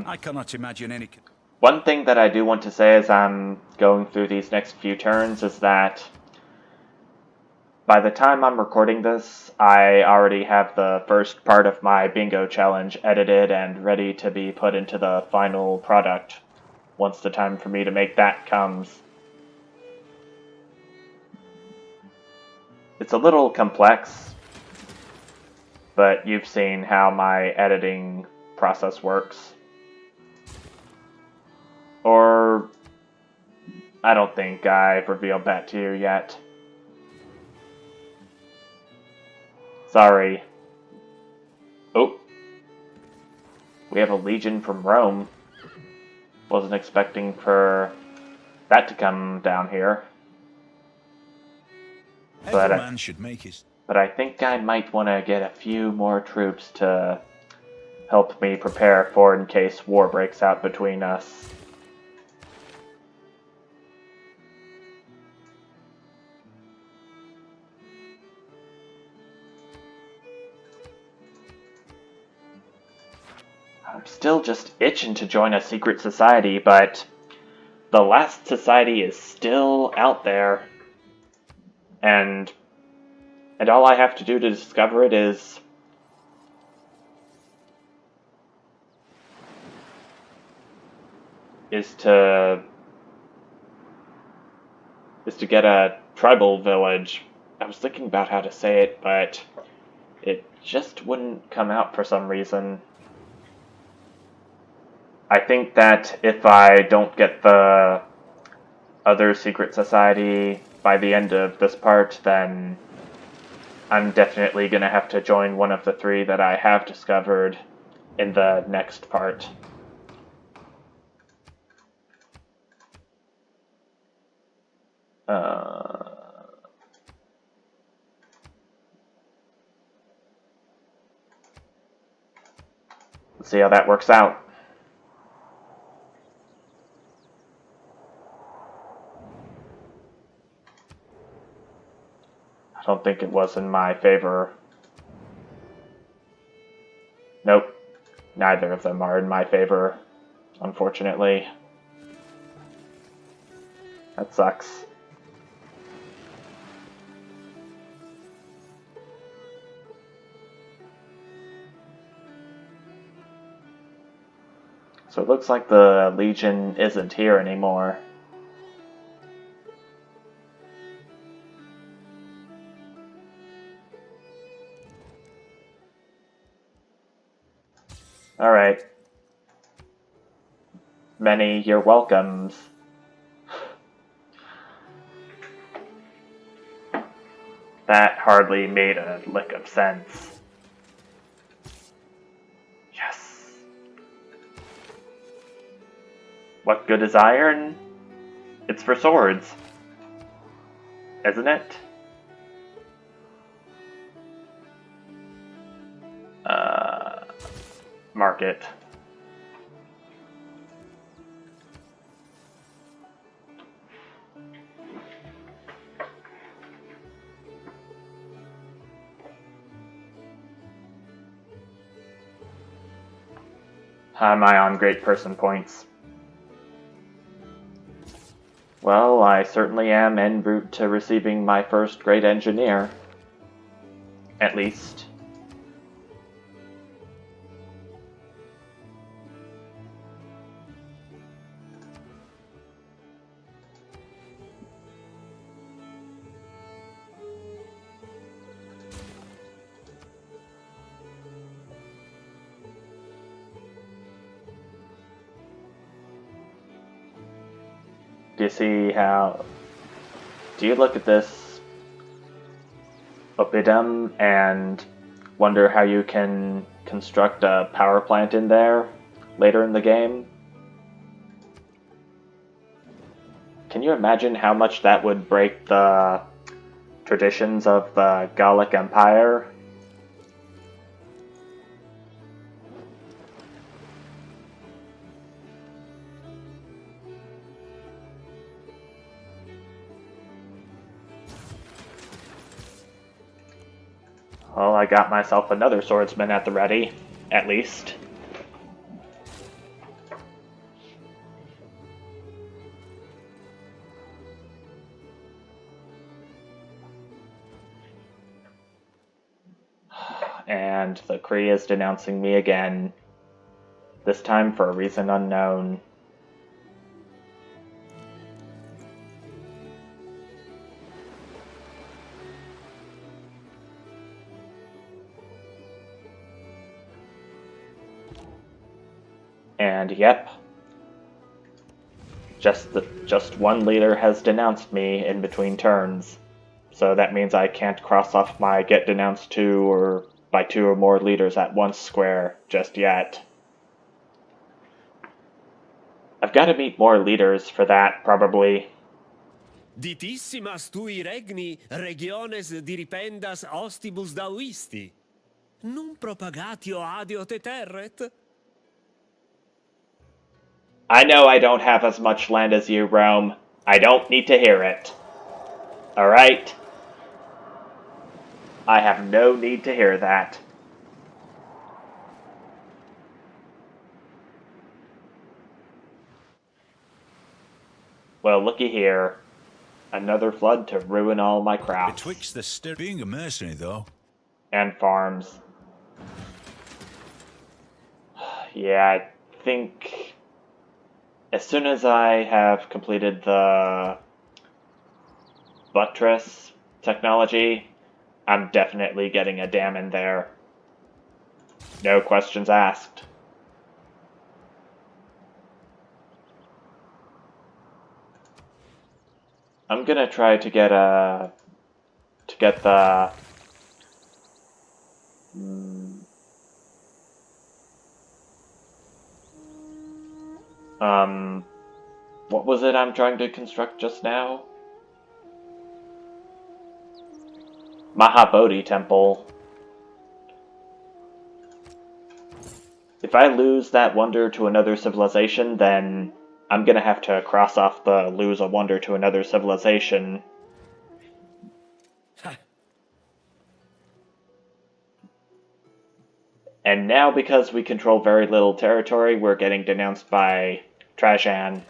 I cannot imagine any... One thing that I do want to say as I'm going through these next few turns is that by the time I'm recording this, I already have the first part of my bingo challenge edited and ready to be put into the final product once the time for me to make that comes. It's a little complex, but you've seen how my editing process works. Or I don't think I've revealed that to you yet. Sorry. Oh. We have a legion from Rome. Wasn't expecting for that to come down here. Every man should make his... But I think I might want to get a few more troops to help me prepare for in case war breaks out between us. I'm still just itching to join a secret society, but the last society is still out there. And all I have to do to discover it is to get a tribal village. I was thinking about how to say it, but it just wouldn't come out for some reason. I think that if I don't get the other secret society by the end of this part, then I'm definitely going to have to join one of the three that I have discovered in the next part. Let's see how that works out. I don't think it was in my favor. Nope. Neither of them are in my favor, unfortunately. That sucks. So it looks like the Legion isn't here anymore. Alright. many you're welcomes. That hardly made a lick of sense. Yes. What good is iron? It's for swords. Isn't it? Market. Am I on great person points? Well, I certainly am en route to receiving my first great engineer. At least. Do you see how... Do you look at this Opidum and wonder how you can construct a power plant in there later in the game? Can you imagine how much that would break the traditions of the Gallic Empire? Well, I got myself another swordsman at the ready, at least. And the Kree is denouncing me again, this time for a reason unknown. And yep, just one leader has denounced me in between turns. So that means I can't cross off my get denounced to or by 2 or more leaders at once square just yet. I've got to meet more leaders for that, probably. Ditissimas tui regni regiones diripendas ostibus dauisti. Num propagatio adio te terret? I know I don't have as much land as you, Rome. I don't need to hear it. Alright? I have no need to hear that. Well, looky here. Another flood to ruin all my crops. Betwixt the being a mercenary, though. And farms. Yeah, I think... As soon as I have completed the buttress technology, I'm definitely getting a dam in there. No questions asked. I'm gonna try to get the what was it I'm trying to construct just now? Mahabodhi Temple. If I lose that wonder to another civilization, then I'm gonna have to cross off the lose a wonder to another civilization. And now, because we control very little territory, we're getting denounced by Trajan.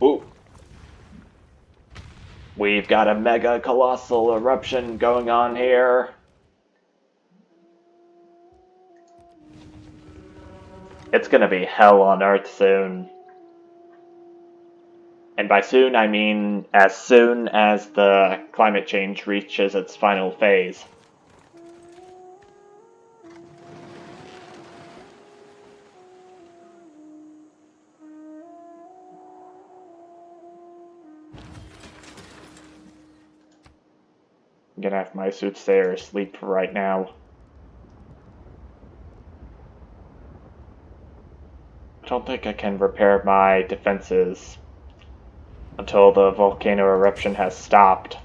Ooh. We've got a mega colossal eruption going on here. It's gonna be hell on Earth soon. And by soon, I mean as soon as the climate change reaches its final phase. gonna have my soothsayer asleep for right now. I don't think I can repair my defenses until the volcano eruption has stopped.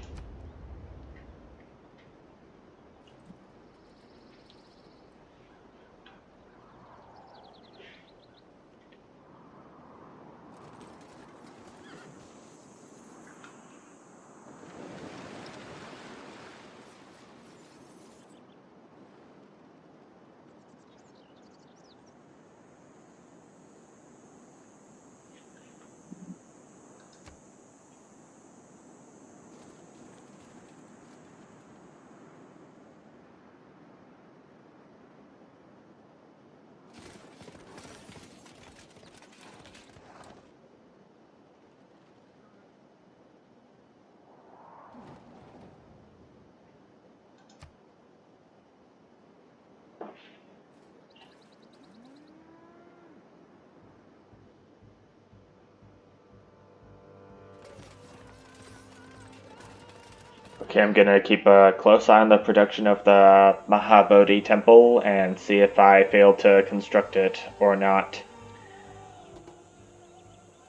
Okay, I'm gonna keep a close eye on the production of the Mahabodhi temple and see if I fail to construct it or not.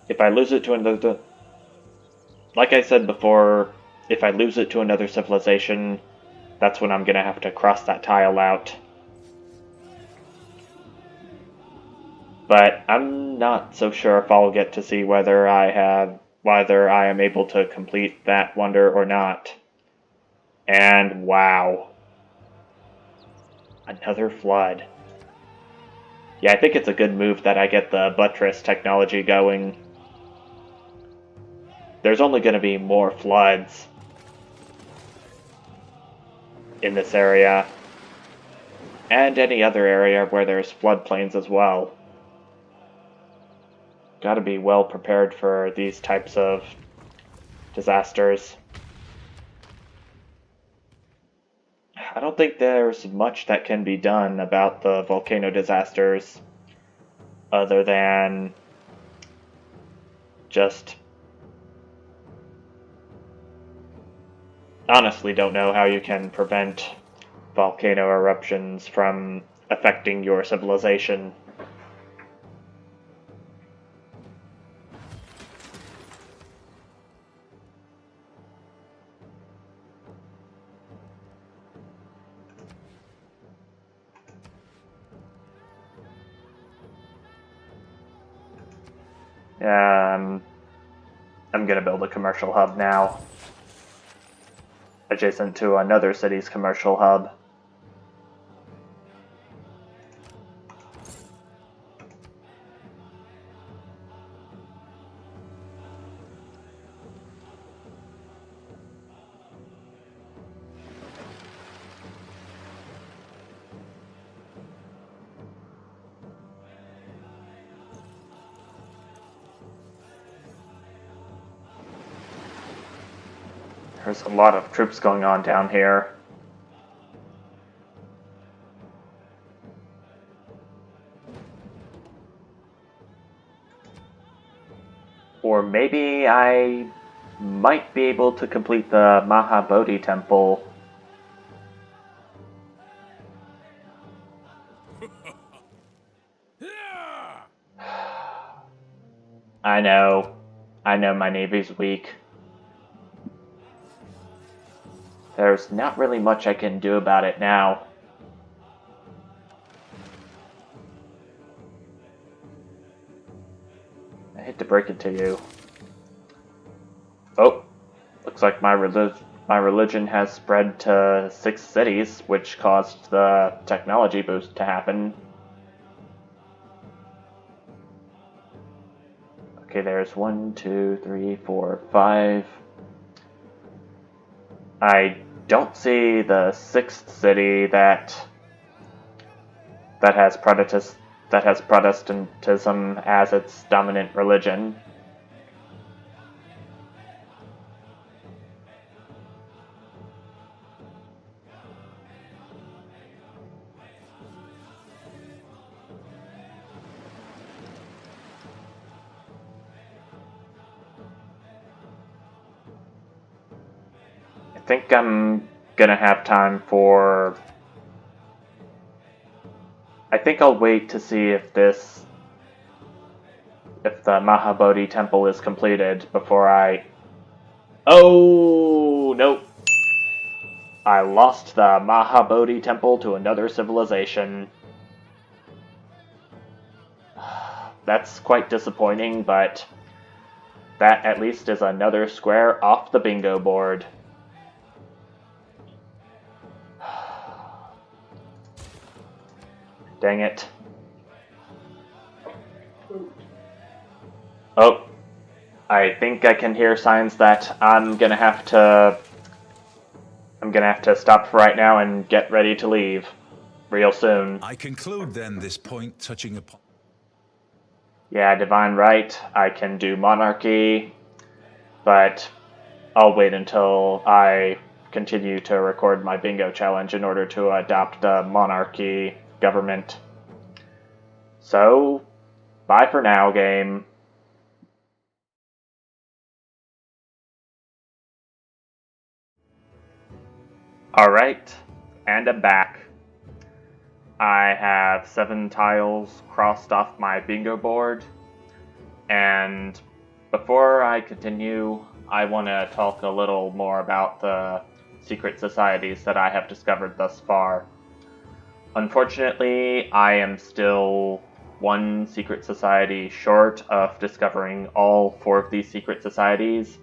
If I lose it to another... Like I said before, if I lose it to another civilization, that's when I'm gonna have to cross that tile out. But I'm not so sure if I'll get to see whether I am able to complete that wonder or not. And wow. Another flood. Yeah, I think it's a good move that I get the buttress technology going. There's only going to be more floods in this area, and any other area where there's floodplains as well. Gotta be well prepared for these types of disasters. I don't think there's much that can be done about the volcano disasters other than just... honestly don't know how you can prevent volcano eruptions from affecting your civilization. I'm gonna build a commercial hub now, adjacent to another city's commercial hub. There's a lot of troops going on down here. Or maybe I might be able to complete the Mahabodhi temple. I know my navy's weak. There's not really much I can do about it now. I hate to break it to you. Oh, looks like my religion has spread to 6 cities, which caused the technology boost to happen. Okay, there's 1, 2, 3, 4, 5. I don't see the 6th city that has Protestantism as its dominant religion. I think I'm gonna have time for... I think I'll wait to see if the Mahabodhi temple is completed before I... Oh, nope. I lost the Mahabodhi temple to another civilization. That's quite disappointing, but that at least is another square off the bingo board. Dang it. Oh, I think I can hear signs that I'm gonna have to stop for right now and get ready to leave real soon. I conclude then this point touching upon... Yeah, divine right, I can do monarchy, but I'll wait until I continue to record my bingo challenge in order to adopt the monarchy government. So, bye for now, game. Alright, and I'm back. I have 7 tiles crossed off my bingo board, and before I continue, I want to talk a little more about the secret societies that I have discovered thus far. Unfortunately, I am still 1 secret society short of discovering all 4 of these secret societies.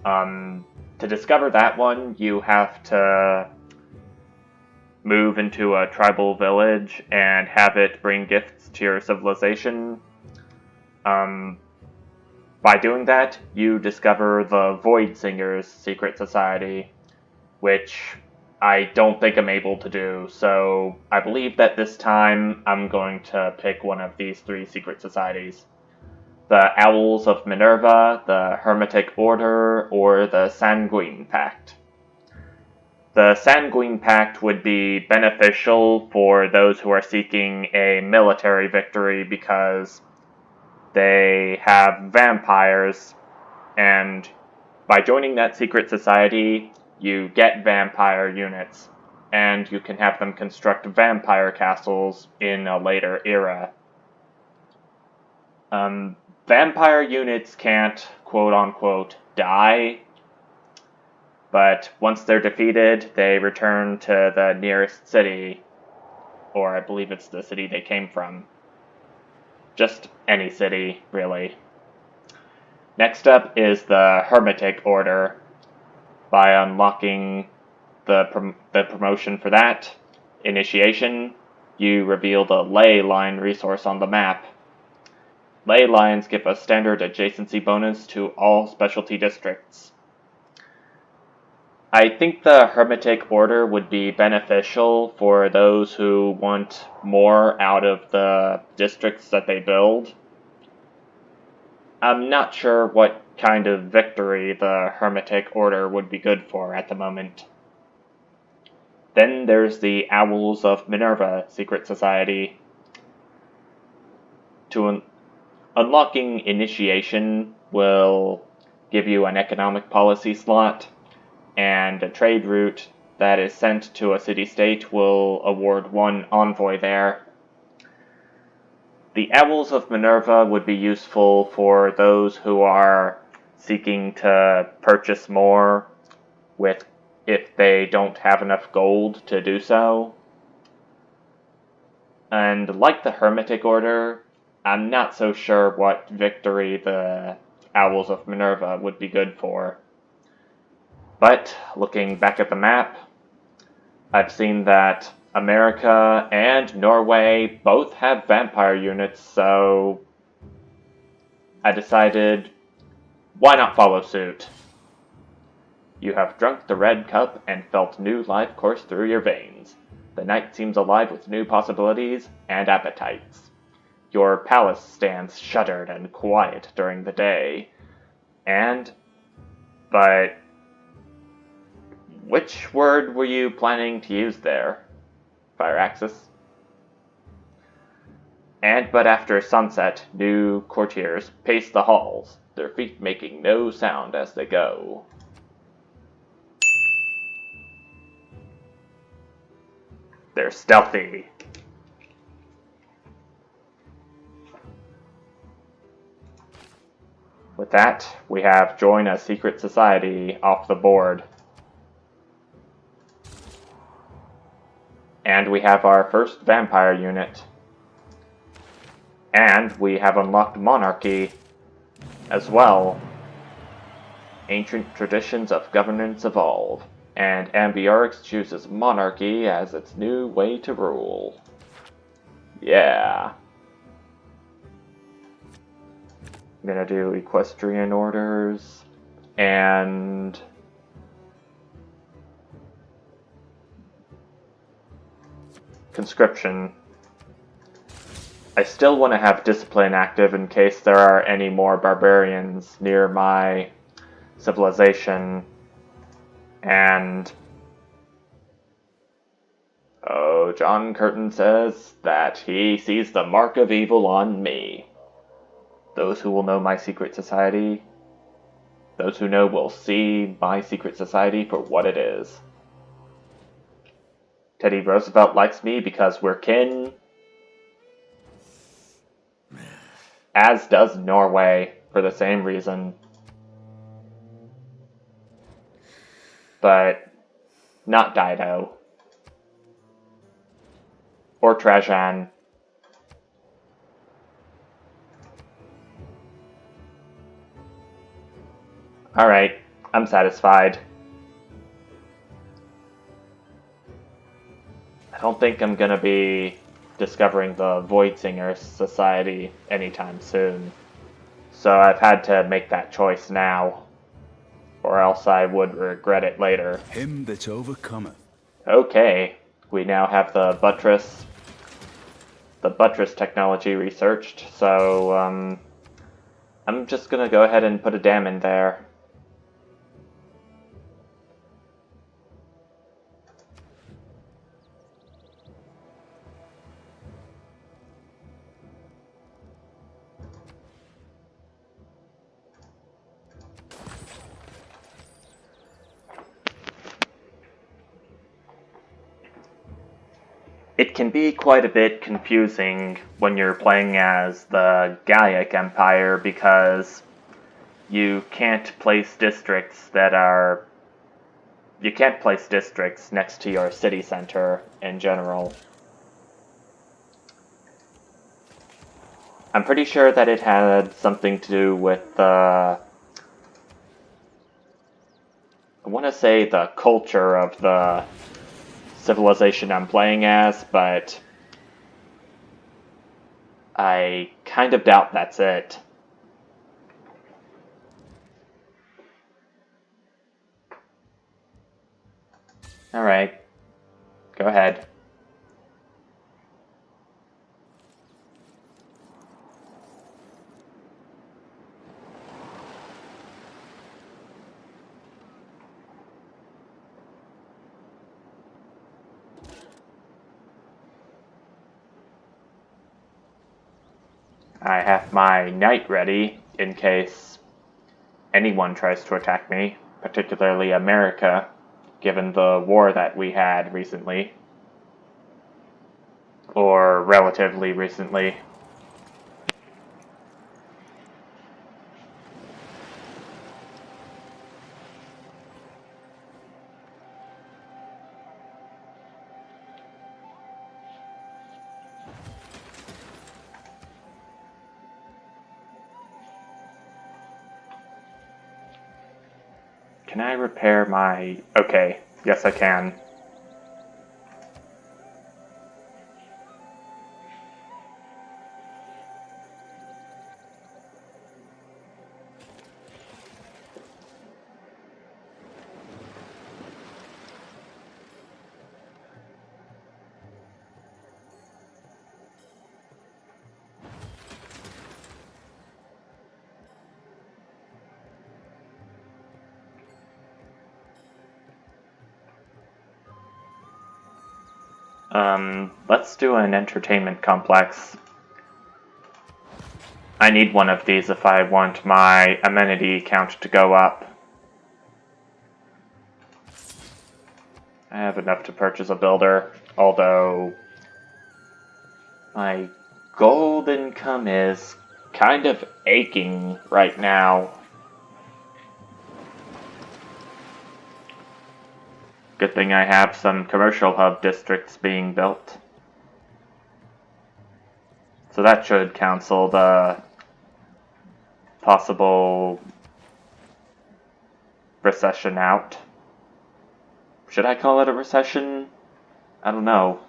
To discover that one, you have to move into a tribal village and have it bring gifts to your civilization. By doing that, you discover the Void Singers secret society, which I don't think I'm able to do, so I believe that this time I'm going to pick one of these 3 secret societies. The Owls of Minerva, the Hermetic Order, or the Sanguine Pact. The Sanguine Pact would be beneficial for those who are seeking a military victory because they have vampires, and by joining that secret society, you get vampire units, and you can have them construct vampire castles in a later era. Vampire units can't, quote-unquote, die, but once they're defeated, they return to the nearest city, or I believe it's the city they came from. Just any city, really. Next up is the Hermetic Order. By unlocking the promotion for that, Initiation, you reveal the Ley Line resource on the map. Ley lines give a standard adjacency bonus to all specialty districts. I think the Hermetic Order would be beneficial for those who want more out of the districts that they build. I'm not sure what kind of victory the Hermetic Order would be good for at the moment. Then there's the Owls of Minerva secret society. Unlocking Initiation will give you an economic policy slot, and a trade route that is sent to a city-state will award 1 envoy there. The Owls of Minerva would be useful for those who are seeking to purchase more if they don't have enough gold to do so. And like the Hermetic Order, I'm not so sure what victory the Owls of Minerva would be good for. But looking back at the map, I've seen that America and Norway both have vampire units, so I decided, why not follow suit? You have drunk the red cup and felt new life course through your veins. The night seems alive with new possibilities and appetites. Your palace stands shuttered and quiet during the day. But which word were you planning to use there, Firaxis? But after sunset, new courtiers pace the halls, their feet making no sound as they go. They're stealthy. With that, we have join a secret society off the board. And we have our first vampire unit. And we have unlocked monarchy as well. Ancient traditions of governance evolve, and Ambiorix chooses monarchy as its new way to rule. Yeah. I'm gonna do equestrian orders and conscription. I still want to have discipline active in case there are any more barbarians near my civilization. And oh, John Curtin says that he sees the mark of evil on me. Those who will know my secret society, those who know will see my secret society for what it is. Teddy Roosevelt likes me because we're kin. As does Norway, for the same reason. But not Dido. Or Trajan. Alright, I'm satisfied. I don't think I'm gonna be discovering the Void Singers Society anytime soon. So I've had to make that choice now, or else I would regret it later. Him that overcometh. Okay, we now have the buttress technology researched, so I'm just gonna go ahead and put a dam in there. It can be quite a bit confusing when you're playing as the Gallic Empire because you can't place districts next to your city center in general. I'm pretty sure that it had something to do with I want to say the culture of the civilization I'm playing as, but I kind of doubt that's it. Alright, go ahead. I have my knight ready in case anyone tries to attack me, particularly America, given the war that we had recently. Or relatively recently. Can I repair my... Okay, yes I can. Let's do an entertainment complex. I need one of these if I want my amenity count to go up. I have enough to purchase a builder. Although my gold income is kind of aching right now. Good thing I have some commercial hub districts being built. So that should cancel the possible recession out. Should I call it a recession? I don't know.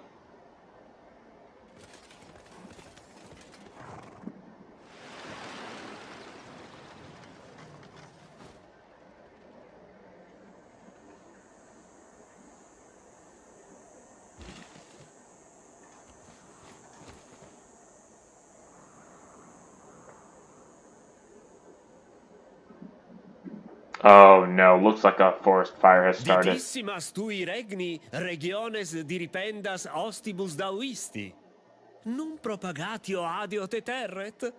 Oh no, looks like a forest fire has started. Didissimas tui regni, regiones diripendas ostibus dauisti. Num propagatio adio te terret?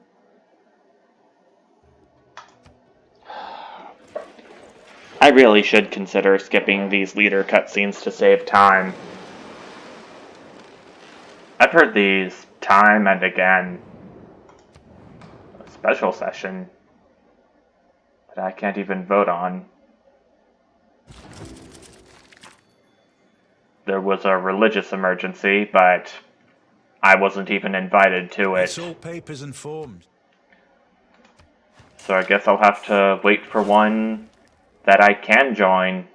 I really should consider skipping these leader cutscenes to save time. I've heard these time and again. A special session that I can't even vote on. There was a religious emergency, but I wasn't even invited to it. It's all papers and forms. So I guess I'll have to wait for one that I can join.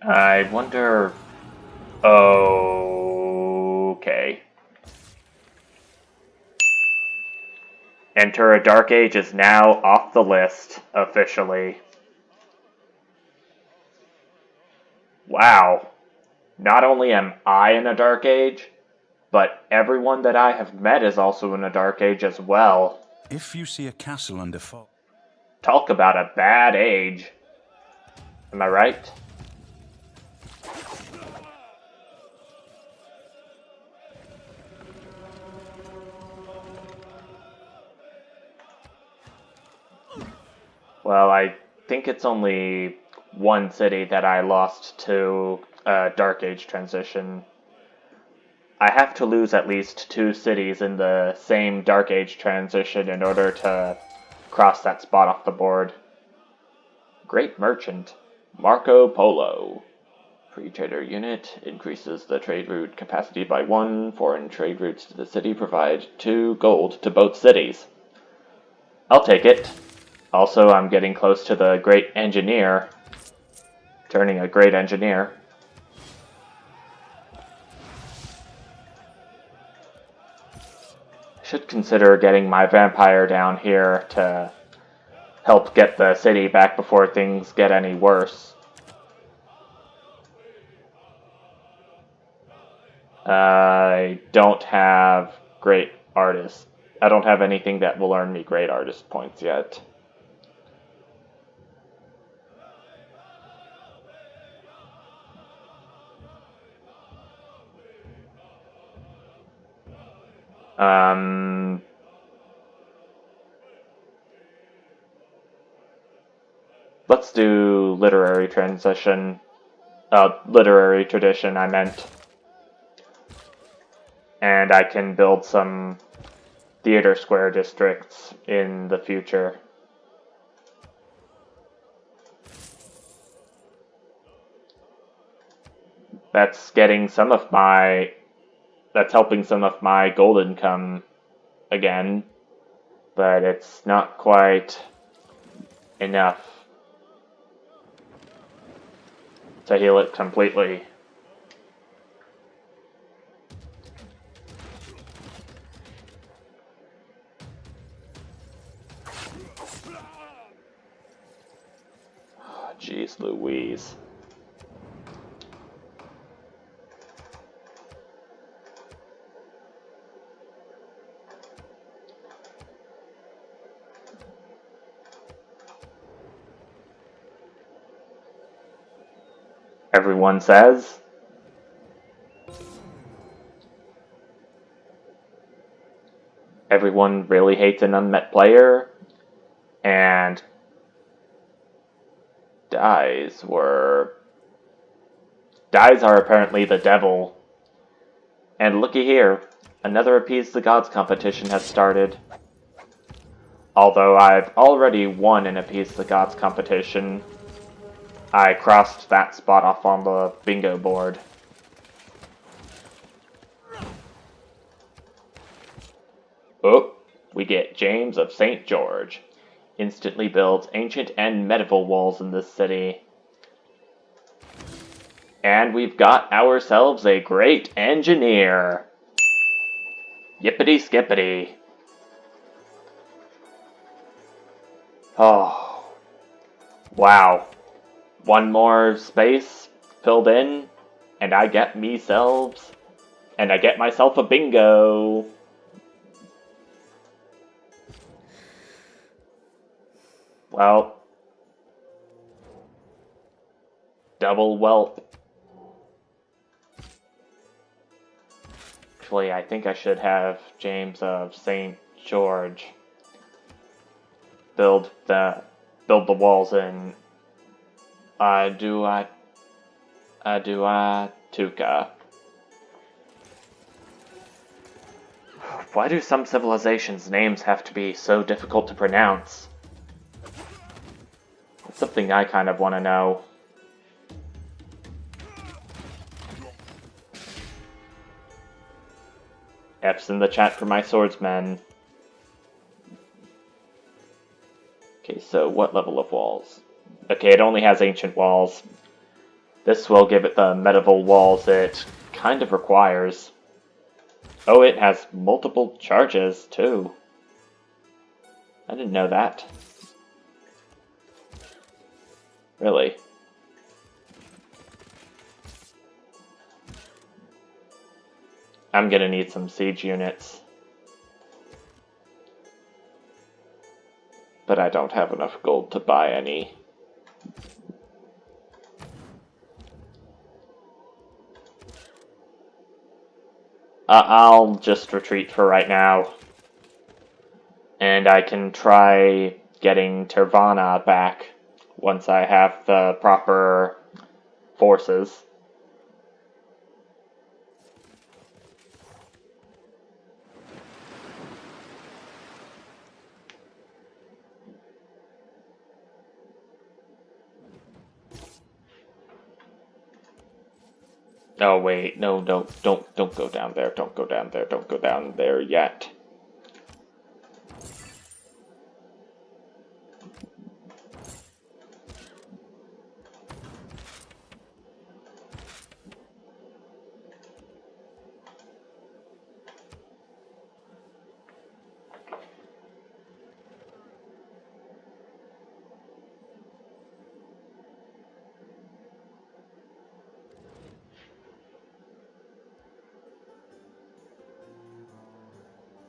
I wonder... Okay. Enter a Dark Age is now off the list, officially. Wow. Not only am I in a Dark Age, but everyone that I have met is also in a Dark Age as well. If you see a castle under fire... Talk about a bad age. Am I right? Well, I think it's only one city that I lost to a Dark Age transition. I have to lose at least 2 cities in the same Dark Age transition in order to cross that spot off the board. Great Merchant. Marco Polo. Free trader unit increases the trade route capacity by 1. Foreign trade routes to the city provide 2 gold to both cities. I'll take it. Also, I'm getting close to the Great Engineer. Turning a Great Engineer. I should consider getting my vampire down here to help get the city back before things get any worse. I don't have great artists. I don't have anything that will earn me great artist points yet. Let's do literary transition. Literary tradition, I meant. And I can build some theater square districts in the future. That's getting some of my... That's helping some of my gold income again, but it's not quite enough to heal it completely. Jeez Louise. everyone says. Everyone really hates an unmet player, and Dies are apparently the devil. And looky here, another Appease the Gods competition has started. Although I've already won an Appease the Gods competition, I crossed that spot off on the bingo board. Oh, we get James of St. George. Instantly builds ancient and medieval walls in this city. And we've got ourselves a great engineer. Yippity skippity. Oh. Wow. One more space filled in, and I get myself a bingo. Well, double whelp. Actually, I think I should have James of St. George build the walls in Tuca. Why do some civilizations' names have to be so difficult to pronounce? It's something I kind of want to know. F's in the chat for my swordsmen. Okay, so what level of walls? Okay, it only has ancient walls. This will give it the medieval walls it kind of requires. Oh, it has multiple charges, too. I didn't know that. Really? I'm gonna need some siege units. But I don't have enough gold to buy any. I'll just retreat for right now. And I can try getting Tirvana back once I have the proper forces. Oh wait, no, don't go down there, don't go down there, don't go down there yet.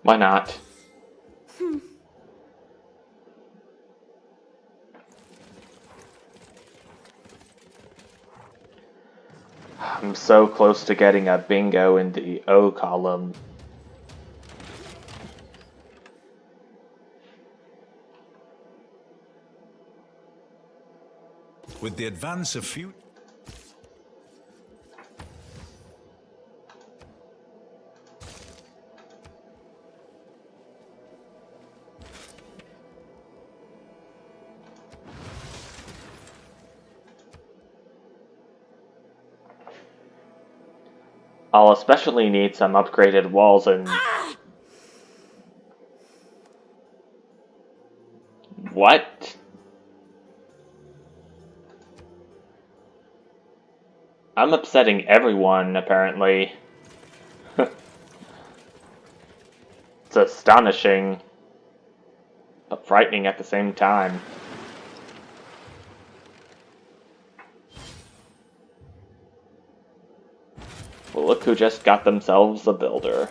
Why not? I'm so close to getting a bingo in the O column. With the advance of few... I'll especially need some upgraded walls and... What? I'm upsetting everyone, apparently. It's astonishing, but frightening at the same time. Well, look who just got themselves a builder.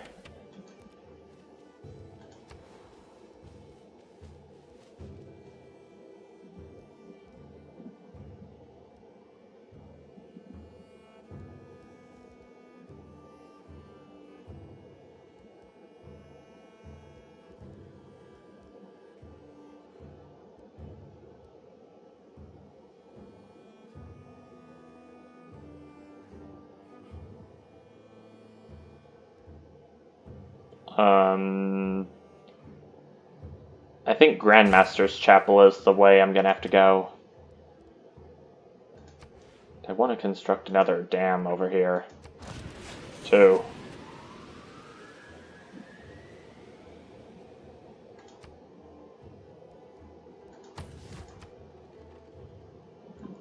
I think Grandmaster's Chapel is the way I'm gonna have to go. I want to construct another dam over here, too.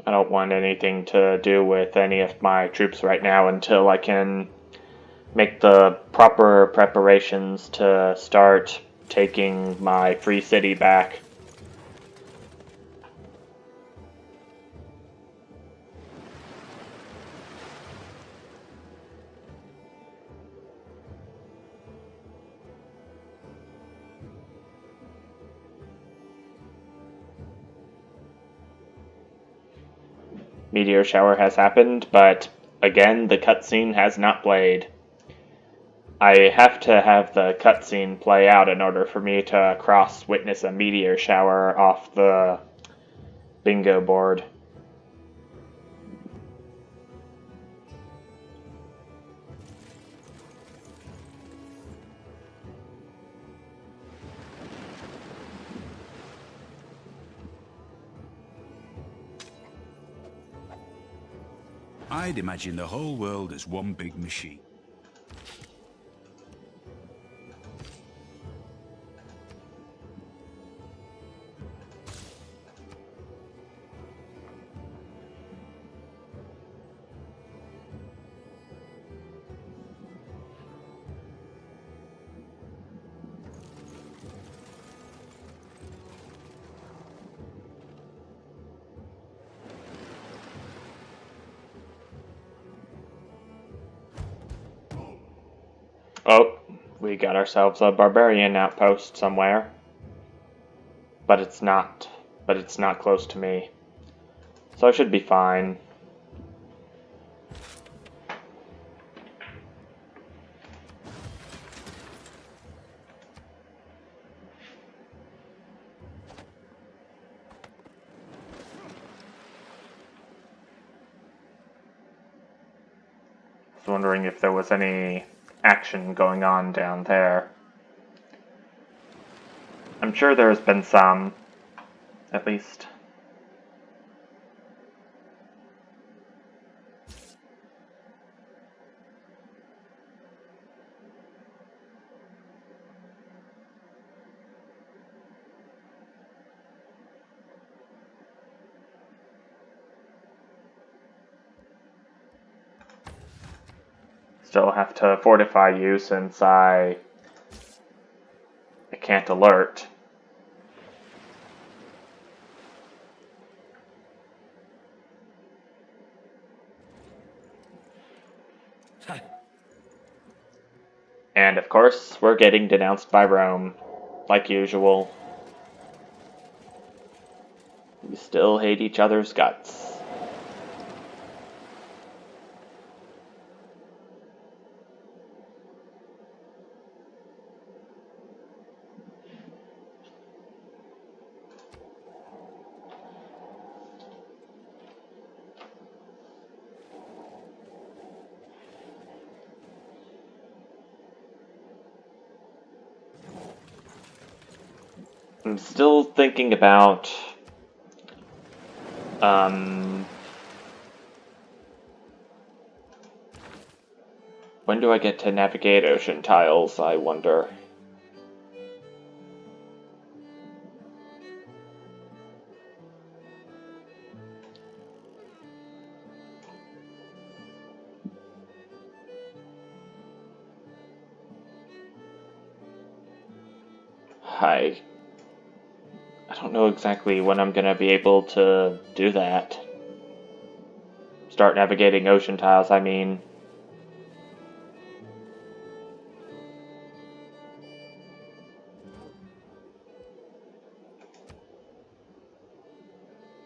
I don't want anything to do with any of my troops right now until I can make the proper preparations to start taking my free city back. Meteor shower has happened, but again, the cutscene has not played. I have to have the cutscene play out in order for me to cross-witness a meteor shower off the bingo board. I'd imagine the whole world as one big machine. Oh, we got ourselves a barbarian outpost somewhere. But it's not close to me. So I should be fine. I was wondering if there was any action going on down there. I'm sure there's been some, at least. Still have to fortify you since I can't alert. And of course, we're getting denounced by Rome, like usual. We still hate each other's guts. I'm still thinking about when do I get to navigate ocean tiles, I wonder. I don't know exactly when I'm gonna be able to do that. Start navigating ocean tiles, I mean.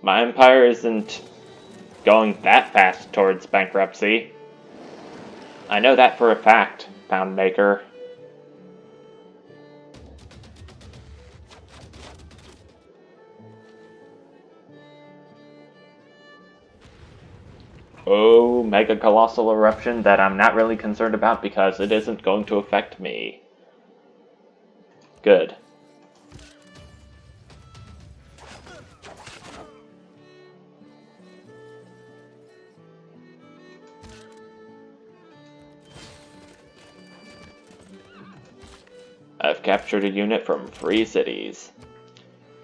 My empire isn't going that fast towards bankruptcy. I know that for a fact, Poundmaker. Oh, mega colossal eruption that I'm not really concerned about because it isn't going to affect me. Good. I've captured a unit from 3 cities,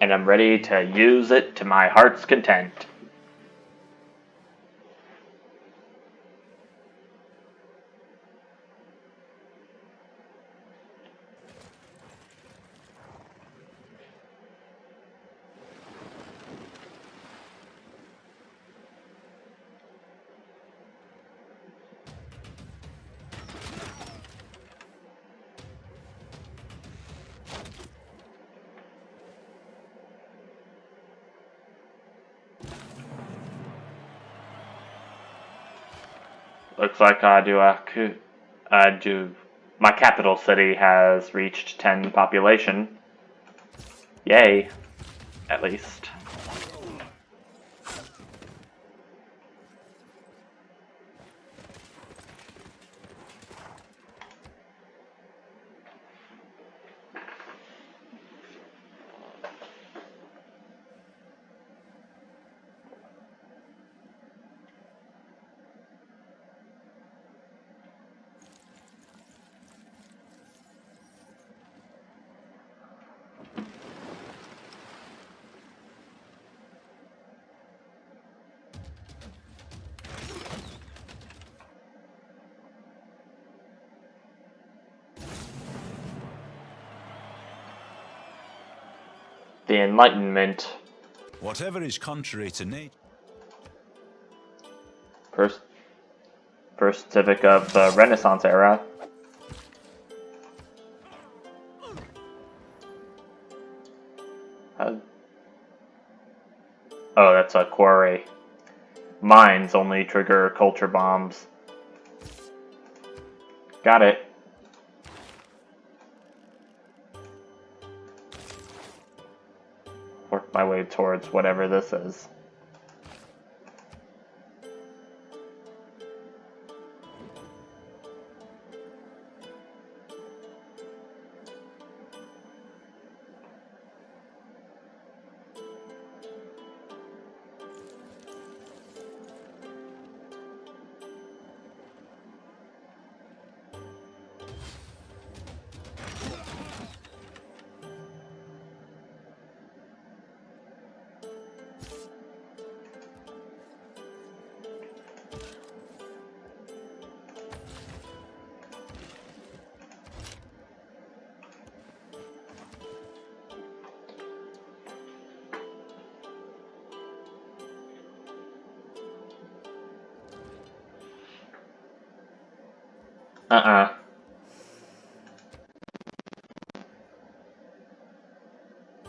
and I'm ready to use it to my heart's content. Looks like my capital city has reached 10 population. Yay, at least. The Enlightenment. Whatever is contrary to nature. First civic of the Renaissance era. Oh, that's a quarry. Mines only trigger culture bombs. Got it. Work my way towards whatever this is.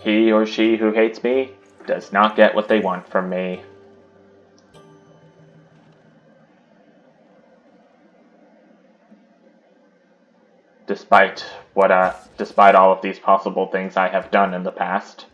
He or she who hates me does not get what they want from me. Despite all of these possible things I have done in the past.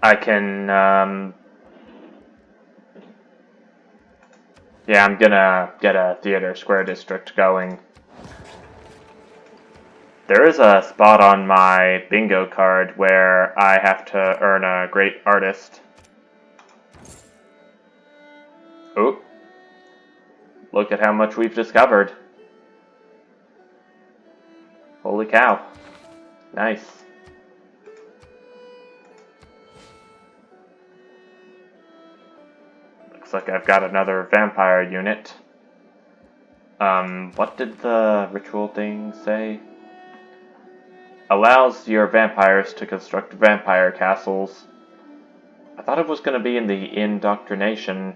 I can, yeah, I'm gonna get a theater square district going. There is a spot on my bingo card where I have to earn a great artist. Oh, look at how much we've discovered. Holy cow. Nice. Looks like I've got another vampire unit. What did the ritual thing say? allows your vampires to construct vampire castles. I thought it was going to be in the indoctrination.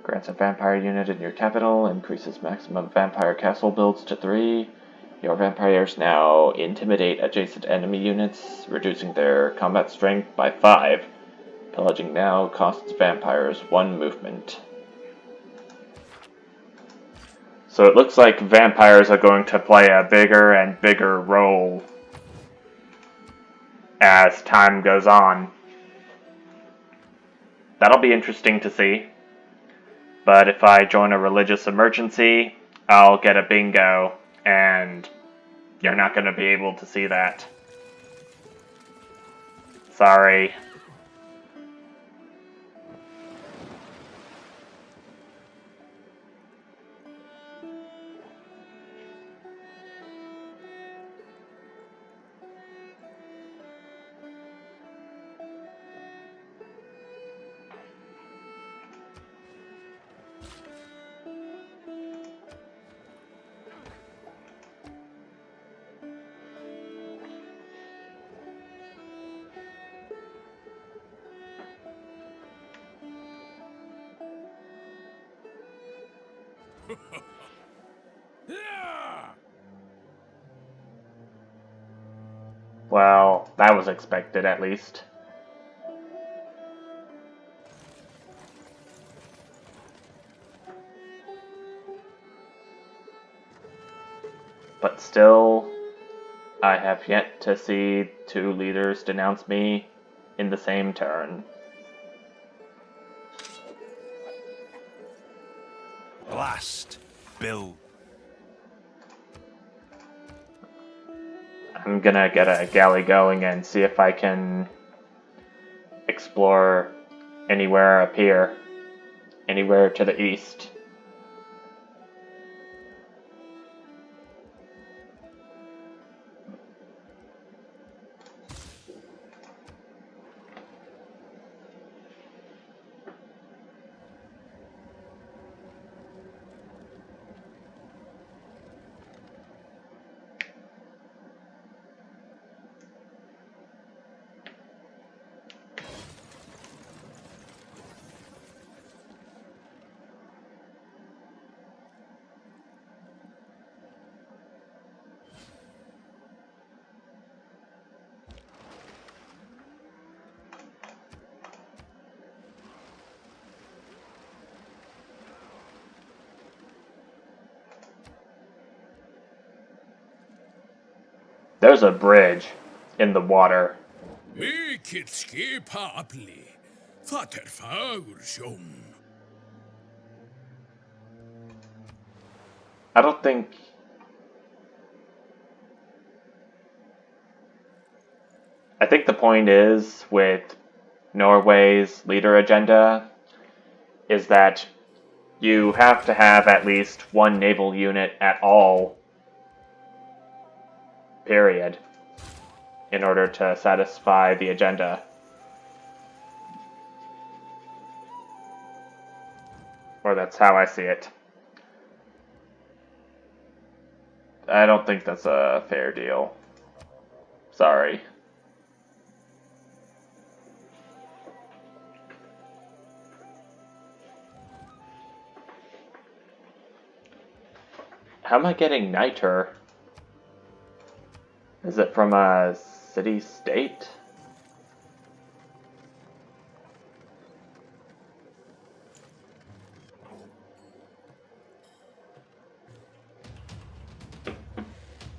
Grants a vampire unit in your capital, increases maximum vampire castle builds to 3. Your vampires now intimidate adjacent enemy units, reducing their combat strength by 5. Pillaging now costs vampires 1 movement. So it looks like vampires are going to play a bigger and bigger role as time goes on. That'll be interesting to see. But if I join a religious emergency, I'll get a bingo, and you're not going to be able to see that. Sorry. Well, that was expected at least. But still, I have yet to see 2 leaders denounce me in the same turn. Blast, Bill. I'm gonna get a galley going and see if I can explore anywhere up here, anywhere to the east. There's a bridge in the water. Mikið skipaafli. Það fagur sjón. I don't think... I think the point is, with Norway's leader agenda, is that you have to have at least 1 naval unit at all, period, in order to satisfy the agenda. Or that's how I see it. I don't think that's a fair deal. Sorry. How am I getting niter? Is it from a city-state?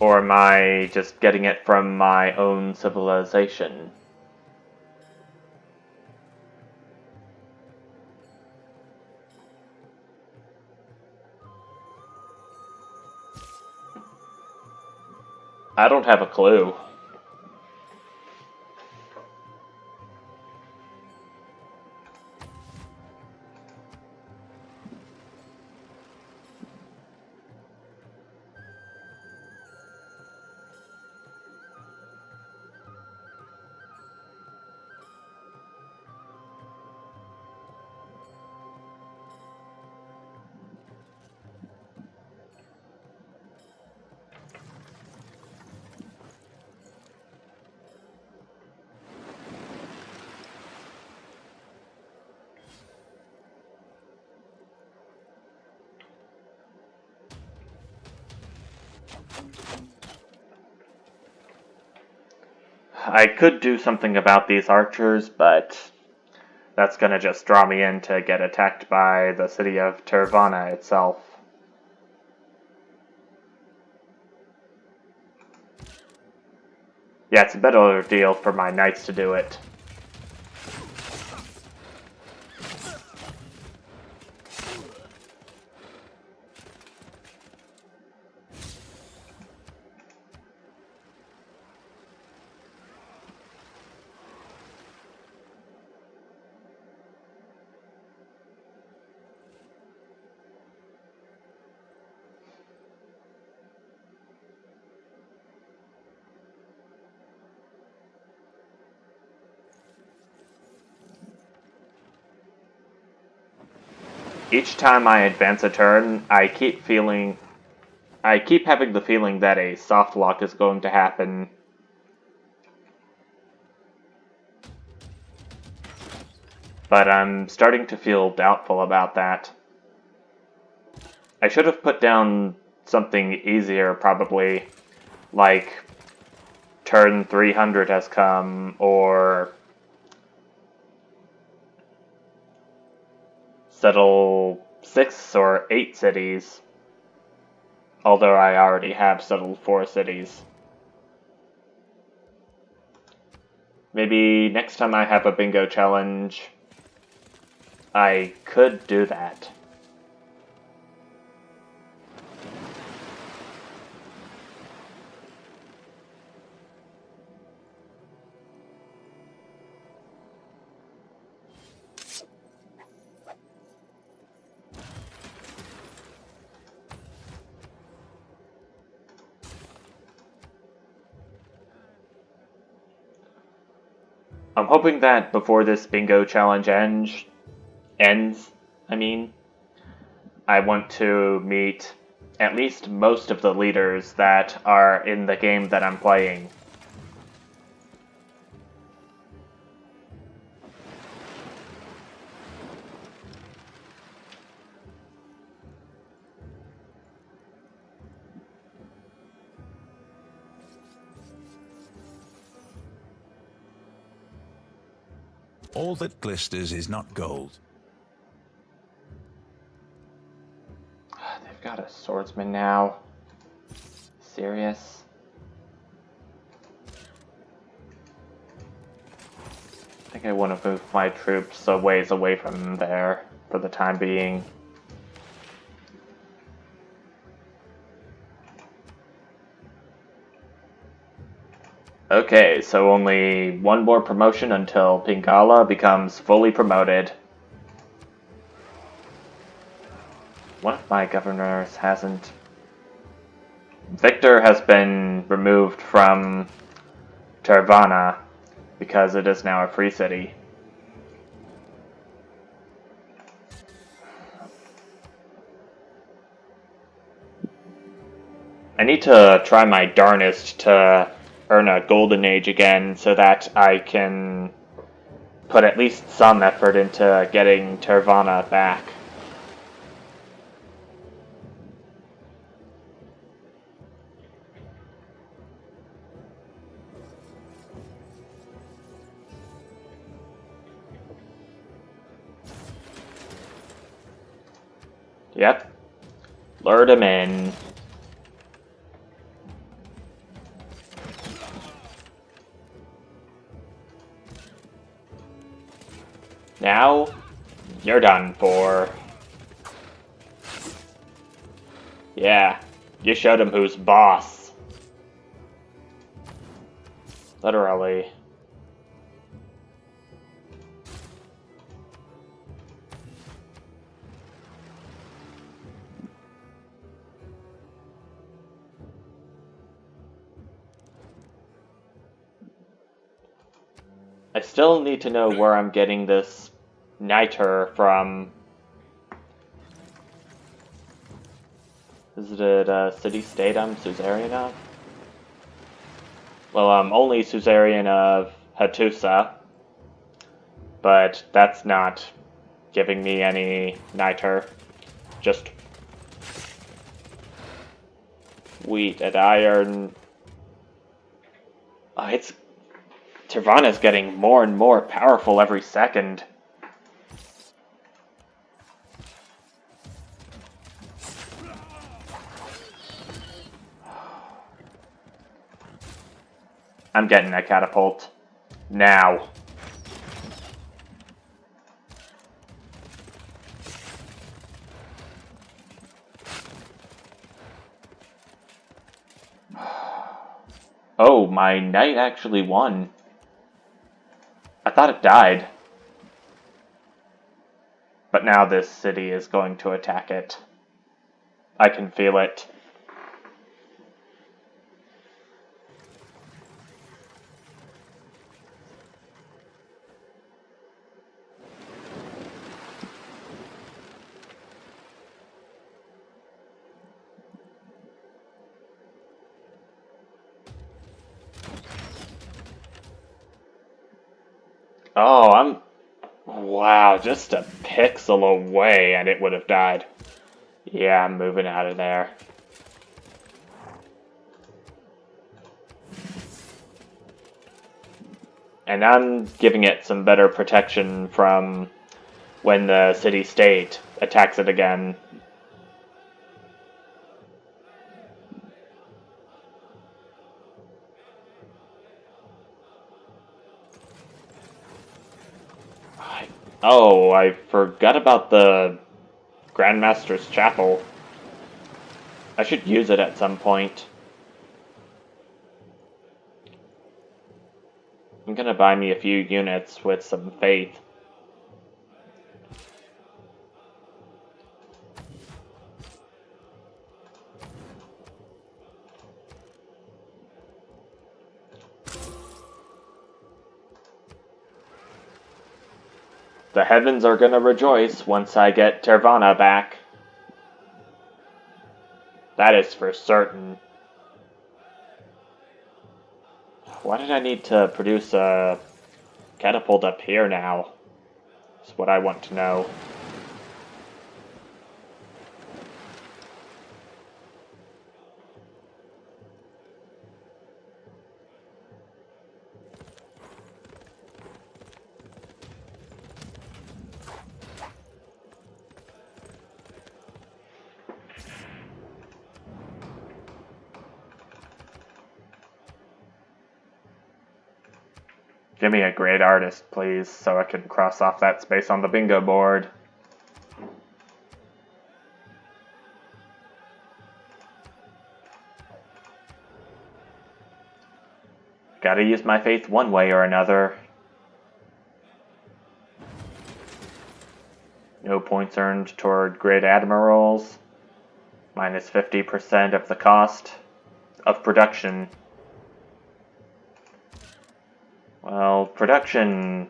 Or am I just getting it from my own civilization? I don't have a clue. I could do something about these archers, but that's gonna just draw me in to get attacked by the city of Tirvana itself. Yeah, it's a better deal for my knights to do it. Each time I advance a turn, I keep having the feeling that a softlock is going to happen. But I'm starting to feel doubtful about that. I should have put down something easier, probably, like turn 300 has come, or settle 6 or 8 cities, although I already have settled 4 cities. Maybe next time I have a bingo challenge, I could do that. I'm hoping that before this bingo challenge ends, I want to meet at least most of the leaders that are in the game that I'm playing. All that glisters is not gold. They've got a swordsman now. Serious? I think I want to move my troops a ways away from there for the time being. Okay, so only one more promotion until Pingala becomes fully promoted. One of my governors hasn't. Victor has been removed from Tirvana because it is now a free city. I need to try my darnest to earn a golden age again so that I can put at least some effort into getting Tirvana back. Yep. Lured him in. Now, you're done for. Yeah, you showed him who's boss. Literally. I still need to know where I'm getting this niter from. Is it a city-state I'm Suzerain of? Well, I'm only Suzerain of Hattusa, but that's not giving me any niter. Just wheat and iron. Tirvana's getting more and more powerful every second. I'm getting a catapult. Now. Oh, my knight actually won. I thought it died. But now this city is going to attack it. I can feel it. Oh, wow, just a pixel away and it would have died. Yeah, I'm moving out of there. And I'm giving it some better protection from when the city-state attacks it again. Oh, I forgot about the Grandmaster's Chapel. I should use it at some point. I'm gonna buy me a few units with some faith. The heavens are gonna rejoice once I get Tirvana back. That is for certain. Why did I need to produce a catapult up here now? That's what I want to know. Give me a great artist, please, so I can cross off that space on the bingo board. Gotta use my faith one way or another. No points earned toward Great Admirals. Minus 50% of the cost of production. Well, production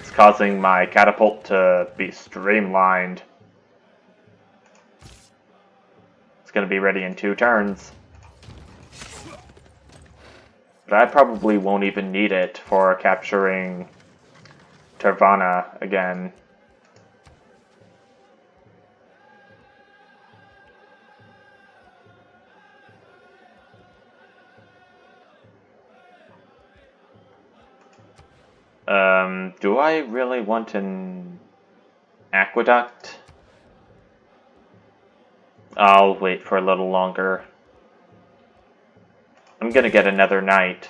is causing my catapult to be streamlined. It's going to be ready in 2 turns. But I probably won't even need it for capturing Tirvana again. Do I really want an aqueduct? I'll wait for a little longer. I'm gonna get another knight.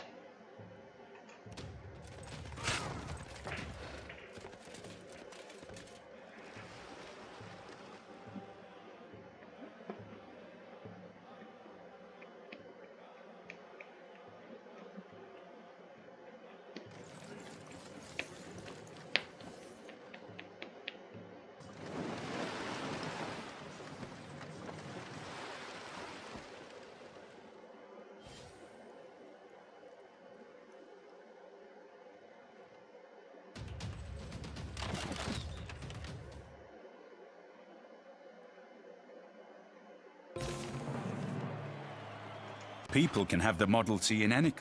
People can have the Model T in any...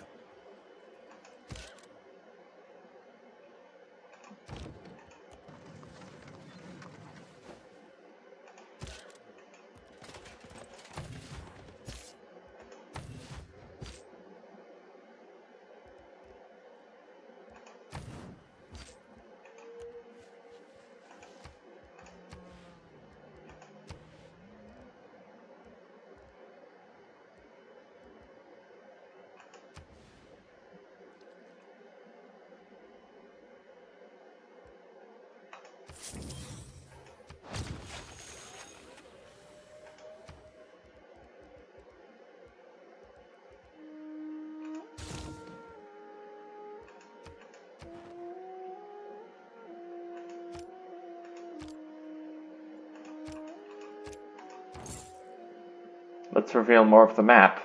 Let's reveal more of the map.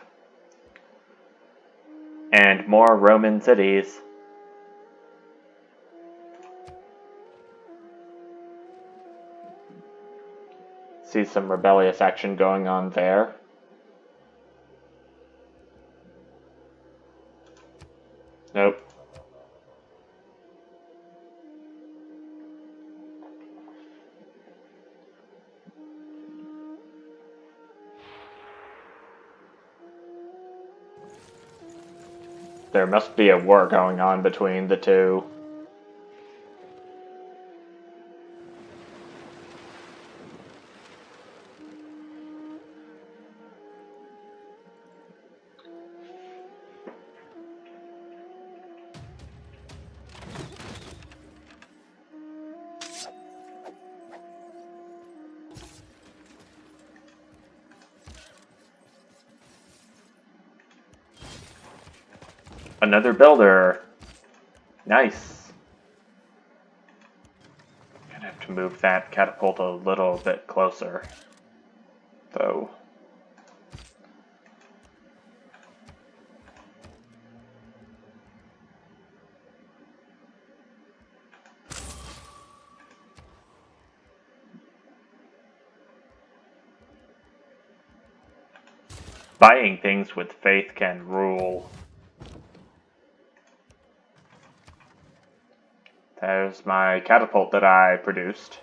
And more Roman cities. See some rebellious action going on there. Nope. There must be a war going on between the two. Another builder. Nice. Gonna have to move that catapult a little bit closer, though. Buying things with faith can rule. There's my catapult that I produced.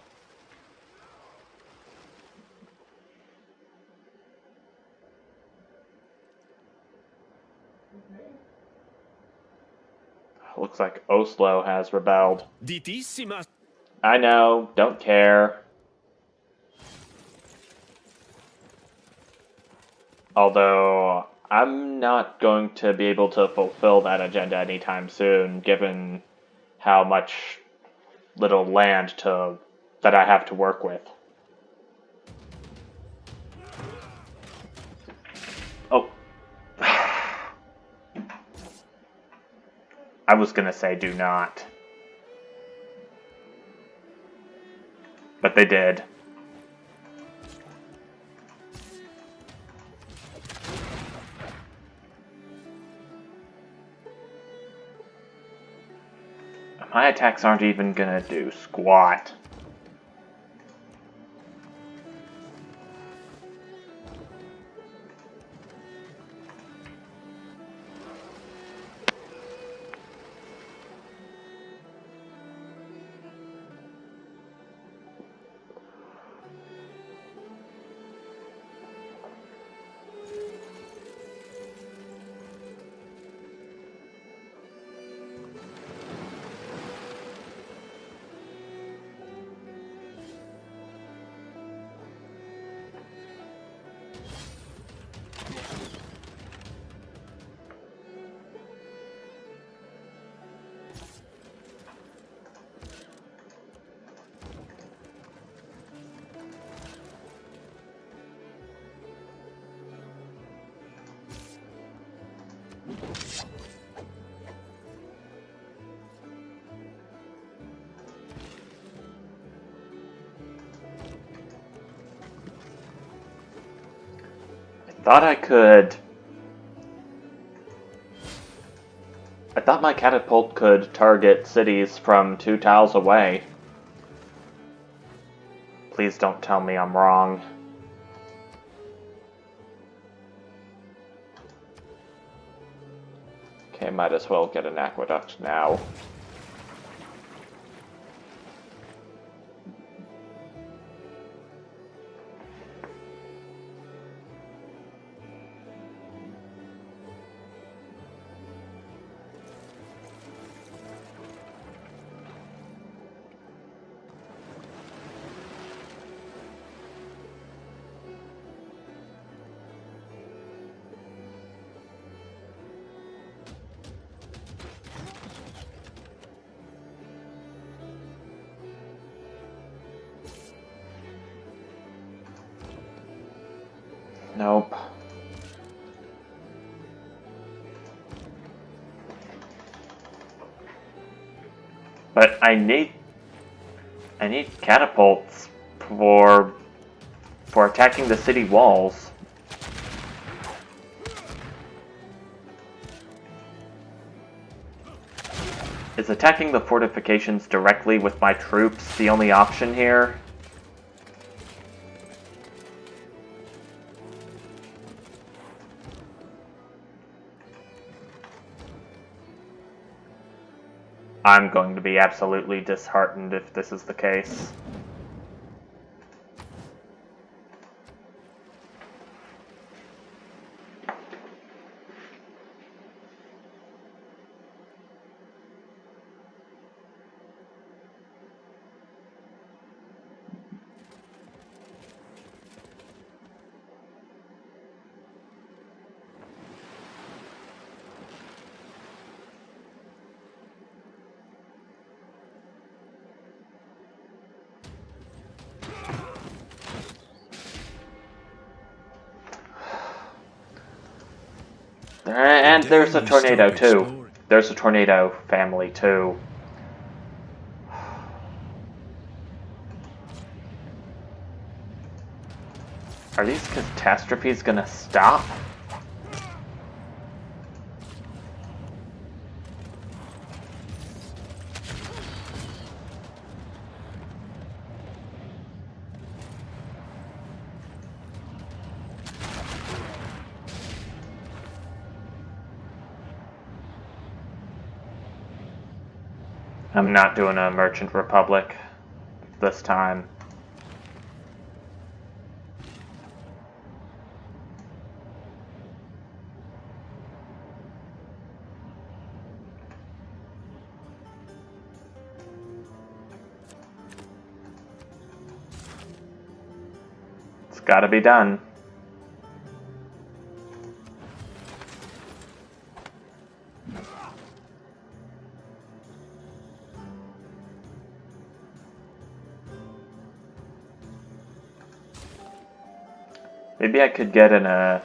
Looks like Oslo has rebelled. Ditissima. I know, don't care. Although, I'm not going to be able to fulfill that agenda anytime soon, given how much little land that I have to work with. Oh. I was gonna say do not. But they did. My attacks aren't even gonna do squat. I thought my catapult could target cities from 2 tiles away. Please don't tell me I'm wrong. Okay, might as well get an aqueduct now. Nope. But I need catapults for attacking the city walls. Is attacking the fortifications directly with my troops the only option here? I'm going to be absolutely disheartened if this is the case. And there's a tornado too. There's a tornado family too. Are these catastrophes gonna stop? I'm not doing a Merchant Republic this time. It's gotta be done. Maybe I could get in a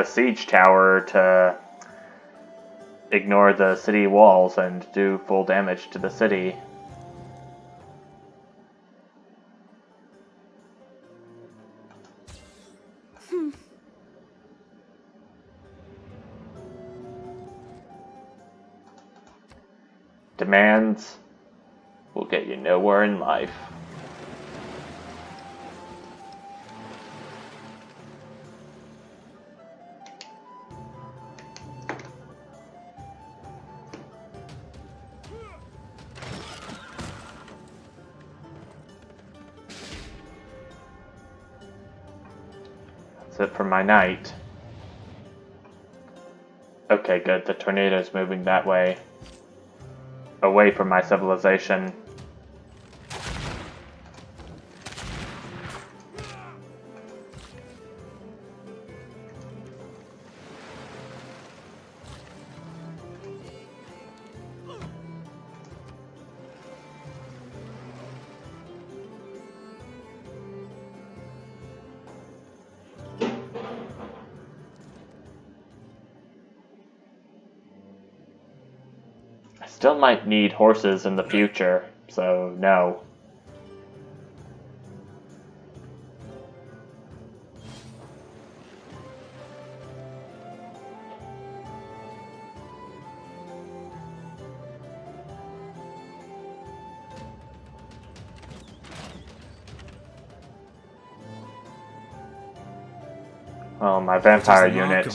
siege tower to ignore the city walls and do full damage to the city. Demands will get you nowhere in life. That's it for my night. Okay, good. The tornado's moving that way. Away from my civilization. I still might need horses in the future, so no. Well, my vampire unit,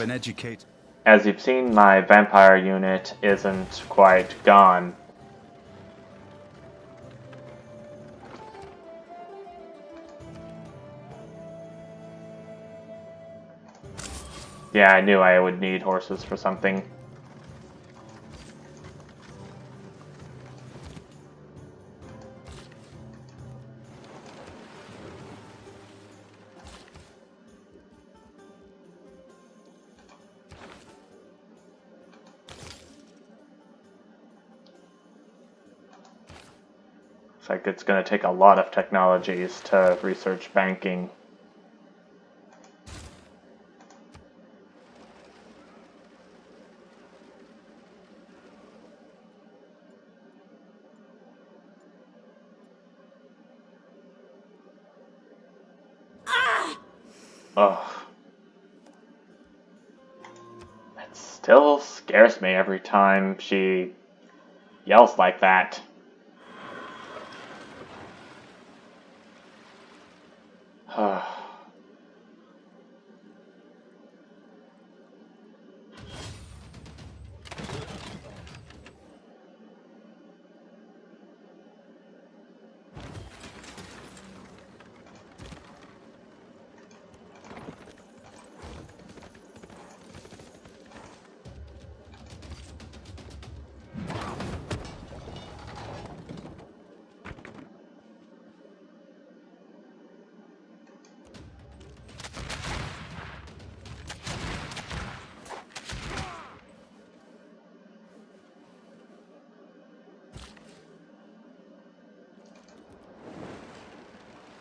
as you've seen, my vampire unit isn't quite gone. Yeah, I knew I would need horses for something. Looks like it's going to take a lot of technologies to research banking. Ugh. It still scares me every time she yells like that.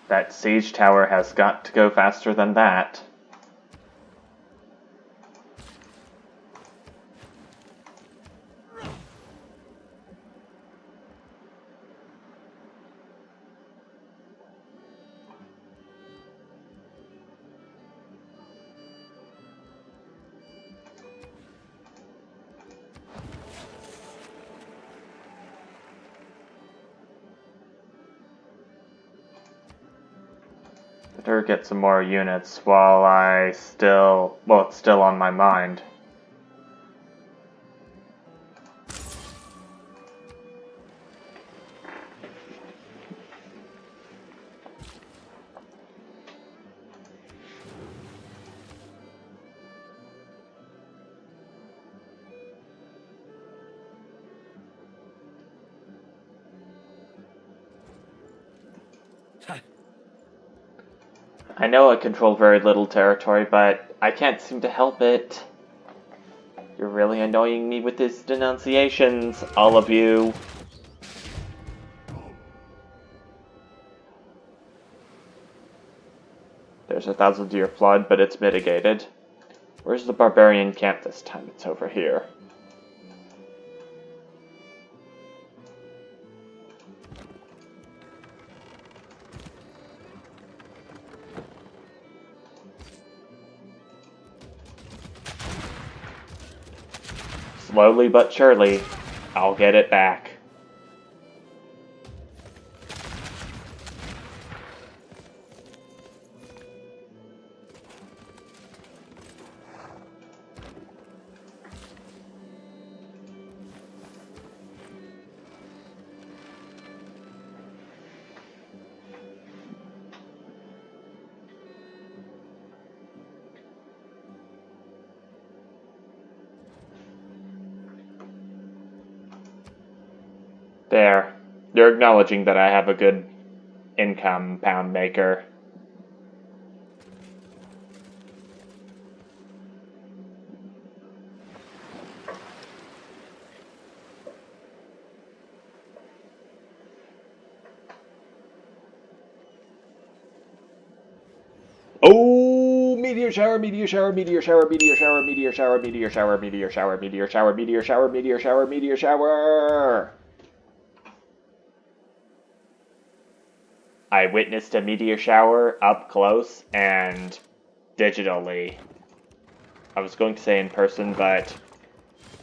That siege tower has got to go faster than that. Better get some more units while it's still on my mind. I know I control very little territory, but I can't seem to help it. You're really annoying me with these denunciations, all of you. There's a 1,000-year flood, but it's mitigated. Where's the barbarian camp this time? It's over here. Slowly but surely, I'll get it back. There. You're acknowledging that I have a good income, pound maker. Oh, meteor shower, meteor shower, meteor shower, meteor shower, meteor shower, meteor shower, meteor shower, meteor shower, meteor shower, meteor shower, meteor shower. I witnessed a meteor shower up close and digitally. I was going to say in person, but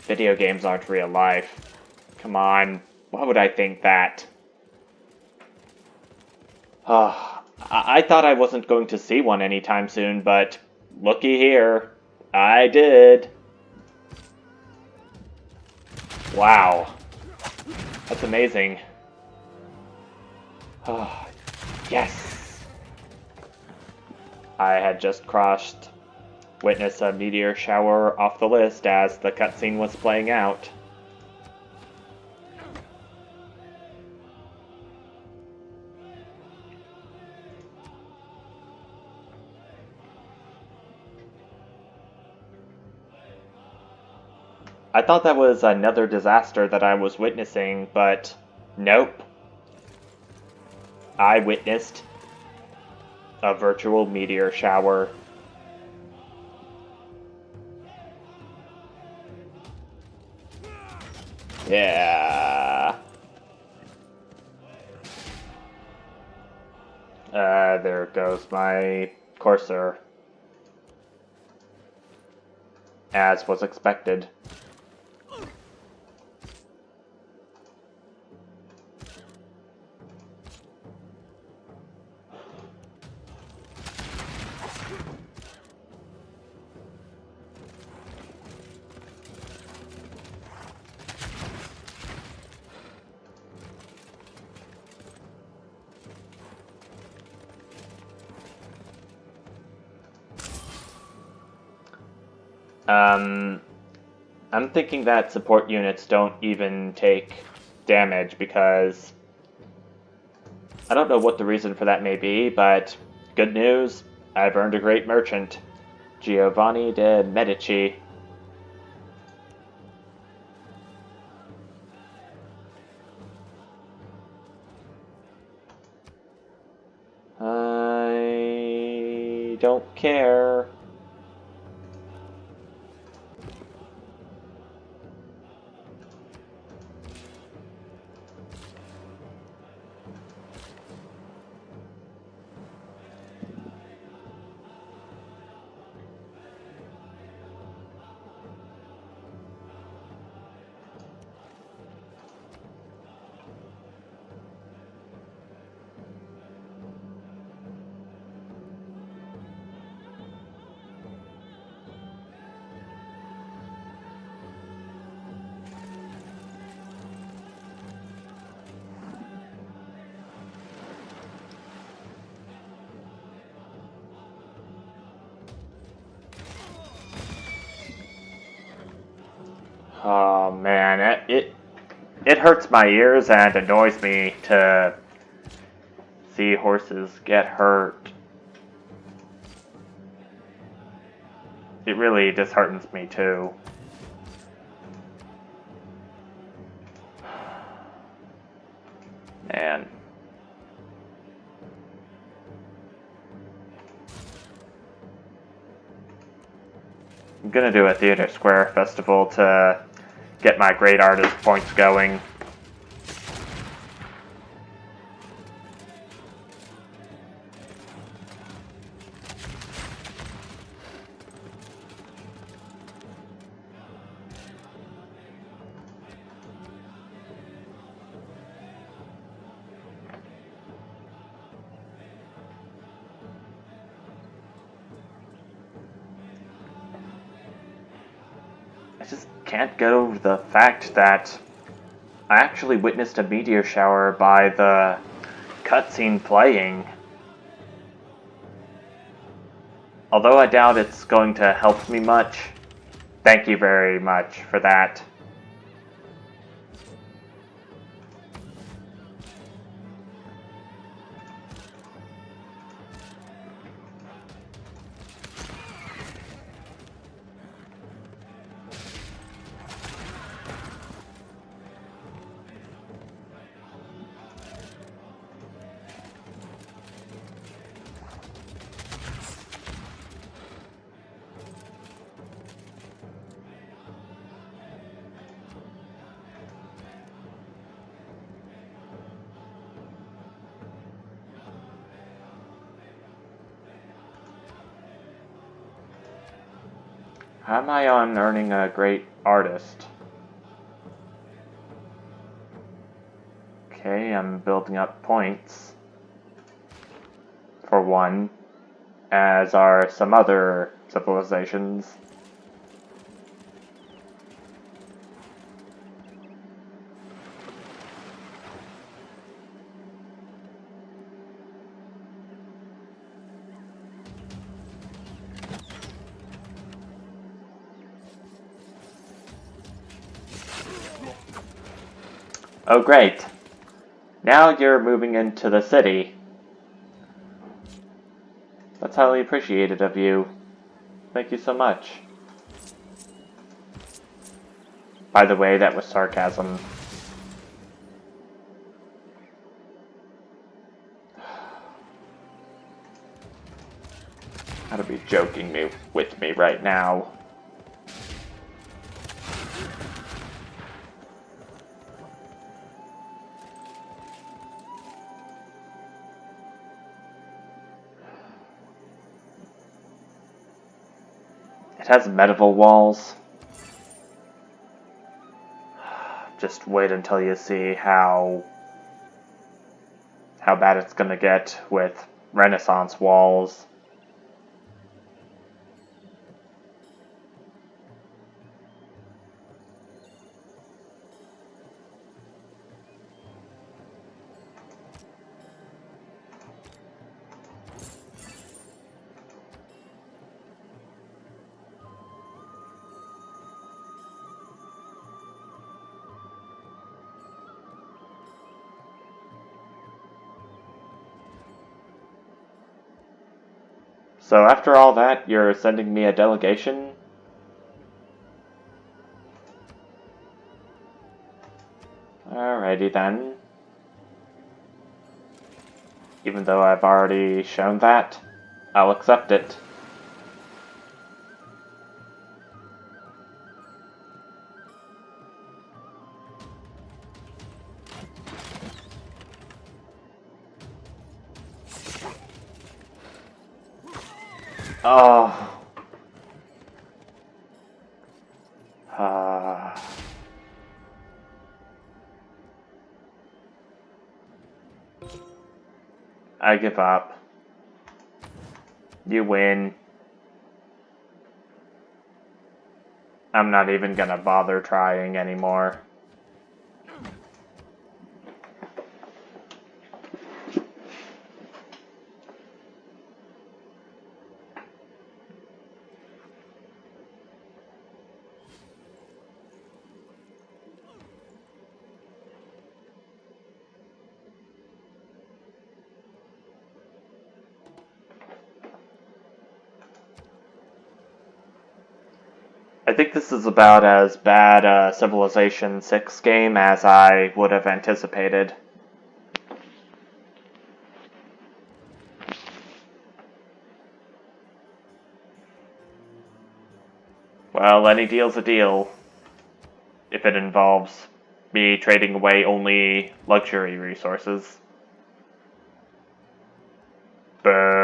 video games aren't real life. Come on, why would I think that? I thought I wasn't going to see one anytime soon, but looky here, I did. Wow, that's amazing. Yes! I had just crossed witness a meteor shower off the list as the cutscene was playing out. I thought that was another disaster that I was witnessing, but nope. I witnessed a virtual meteor shower. Yeah. There goes my cursor. as was expected. I'm thinking that support units don't even take damage because I don't know what the reason for that may be, but good news, I've earned a great merchant, Giovanni de' Medici. I don't care. Oh man, it hurts my ears and annoys me to see horses get hurt. It really disheartens me too. Man. I'm gonna do a Theater Square festival to get my great artist points going. I just can't get over the fact that I actually witnessed a meteor shower by the cutscene playing. Although I doubt it's going to help me much, thank you very much for that. How am I on earning a great artist? Okay, I'm building up points. For one, as are some other civilizations. Oh great, now you're moving into the city. That's highly appreciated of you. Thank you so much. By the way, that was sarcasm. Gotta be joking with me right now. It has medieval walls. Just wait until you see how bad it's gonna get with Renaissance walls. So after all that, you're sending me a delegation? Alrighty then. Even though I've already shown that, I'll accept it. Oh. I give up. You win. I'm not even gonna bother trying anymore. I think this is about as bad a Civilization 6 game as I would have anticipated. Well, any deal's a deal. If it involves me trading away only luxury resources. Boo.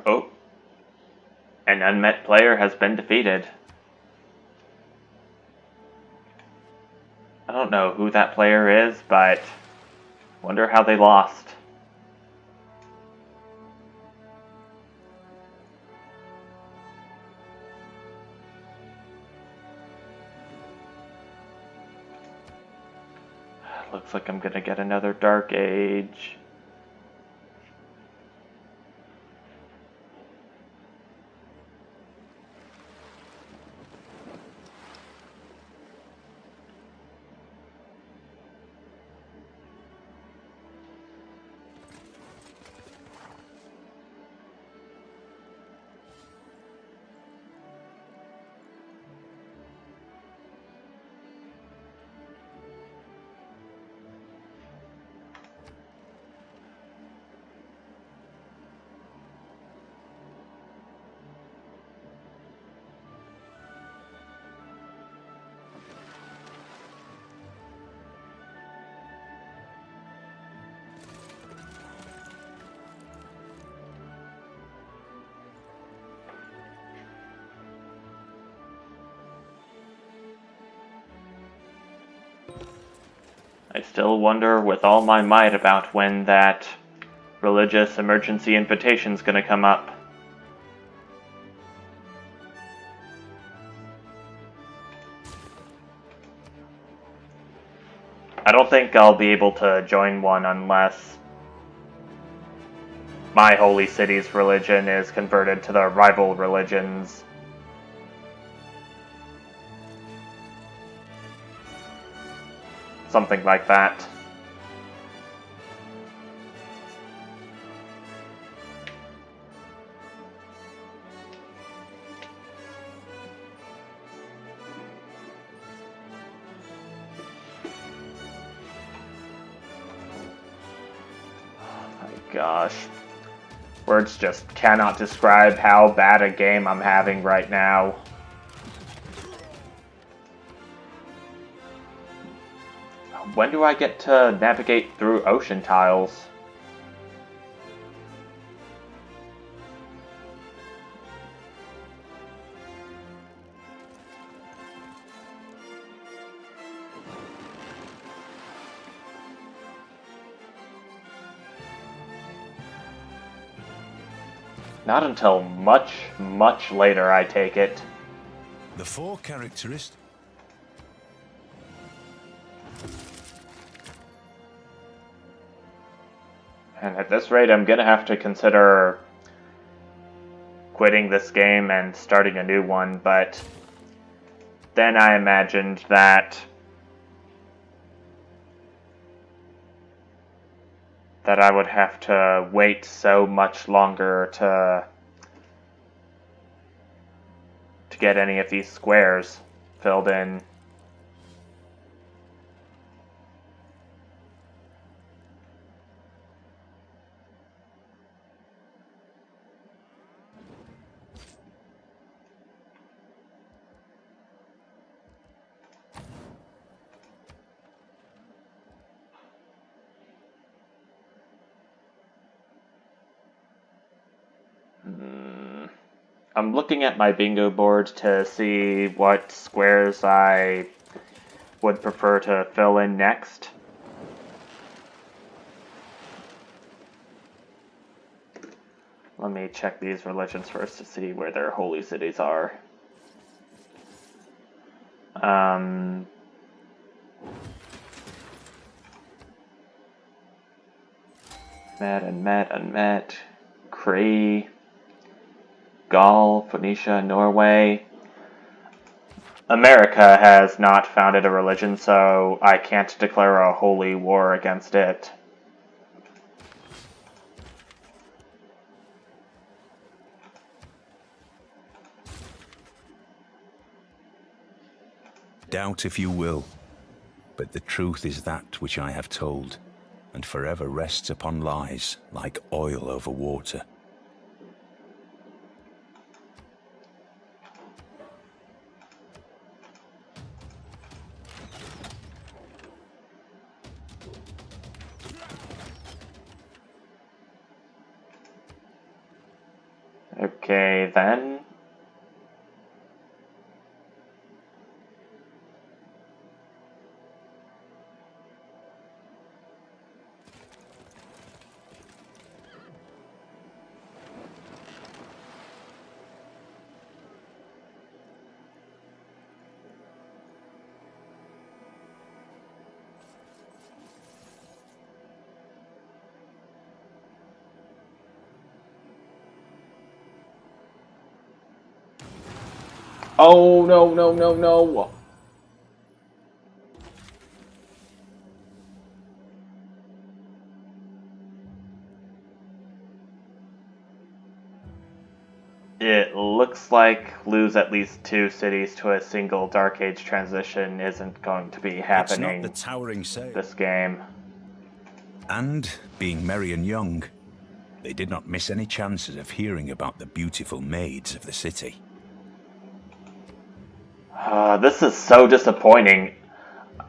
Oh. An unmet player has been defeated. I don't know who that player is, but wonder how they lost. Looks like I'm gonna get another Dark Age. I still wonder with all my might about when that religious emergency invitation's gonna come up. I don't think I'll be able to join one unless my holy city's religion is converted to the rival religions. something like that. Gosh. Words just cannot describe how bad a game I'm having right now. When do I get to navigate through ocean tiles? Not until much, much later, I take it. The 4 characteristics. And at this rate, I'm gonna have to consider quitting this game and starting a new one, but then I imagined that I would have to wait so much longer to get any of these squares filled in. I'm looking at my bingo board to see what squares I would prefer to fill in next. Let me check these religions first to see where their holy cities are. Met, unmet, Cree, Gaul, Phoenicia, Norway. America has not founded a religion, so I can't declare a holy war against it. Doubt if you will, but the truth is that which I have told, and forever rests upon lies like oil over water. Okay, then. Oh, no, no, no, no. It looks like lose at least 2 cities to a single Dark Age transition isn't going to be happening It's not the towering say. this game. And, being merry and young, they did not miss any chances of hearing about the beautiful maids of the city. This is so disappointing.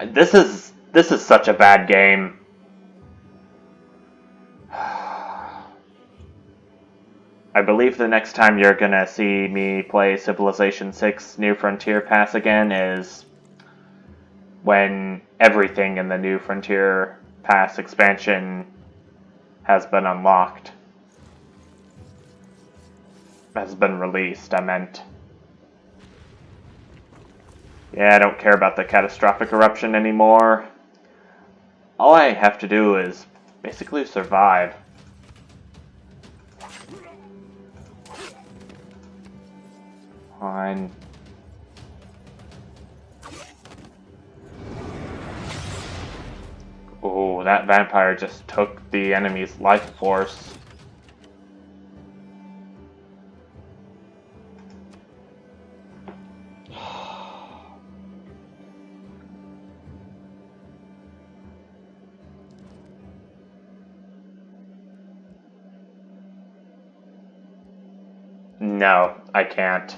This is such a bad game. I believe the next time you're gonna see me play Civilization 6 New Frontier Pass again is when everything in the New Frontier Pass expansion has been unlocked. Has been released, I meant. Yeah, I don't care about the catastrophic eruption anymore. All I have to do is basically survive. Fine. Ooh, that vampire just took the enemy's life force. No, I can't.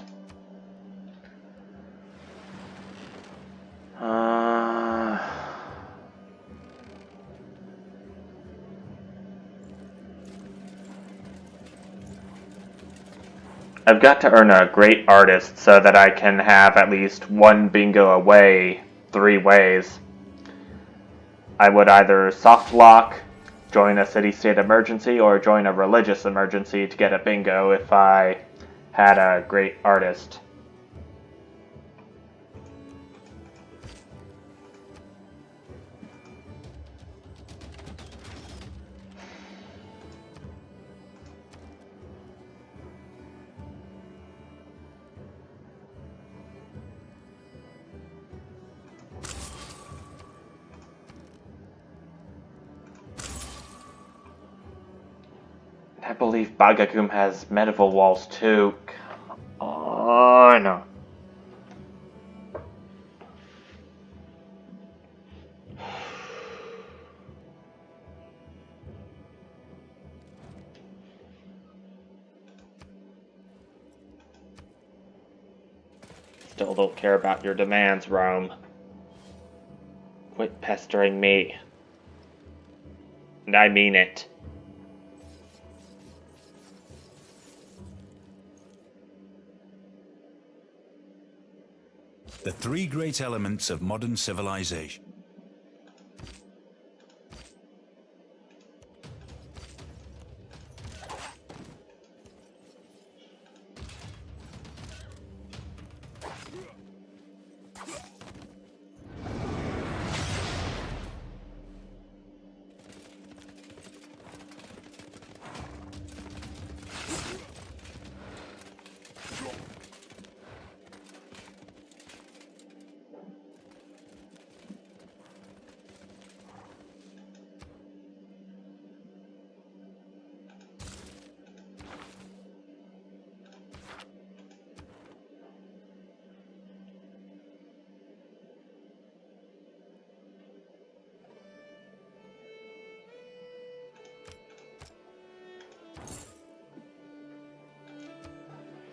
I've got to earn a great artist so that I can have at least one bingo away 3 ways. I would either softlock, join a city-state emergency, or join a religious emergency to get a bingo if I had a great artist. I believe Bagagum has medieval walls too. Oh no. Still don't care about your demands, Rome. Quit pestering me. And I mean it. The 3 great elements of modern civilization.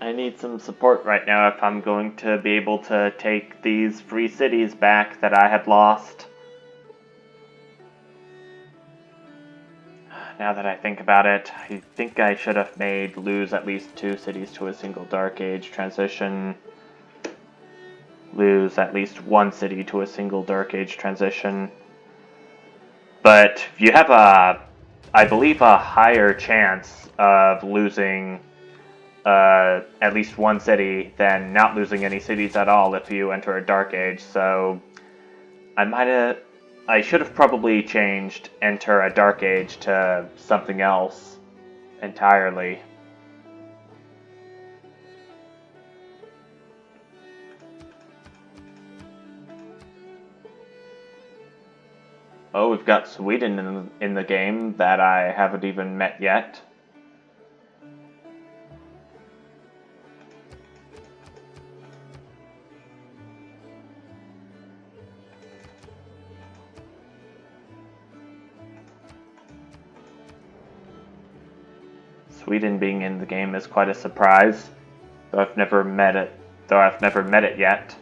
I need some support right now if I'm going to be able to take these free cities back that I had lost. Now that I think about it, I think I should have lose at least 2 cities to a single Dark Age transition. Lose at least 1 city to a single Dark Age transition. But you have I believe, a higher chance of losing at least 1 city than not losing any cities at all if you enter a Dark Age, so I should have probably changed enter a Dark Age to something else entirely. Oh, we've got Sweden in the game that I haven't even met yet. Sweden being in the game is quite a surprise, though I've never met it yet.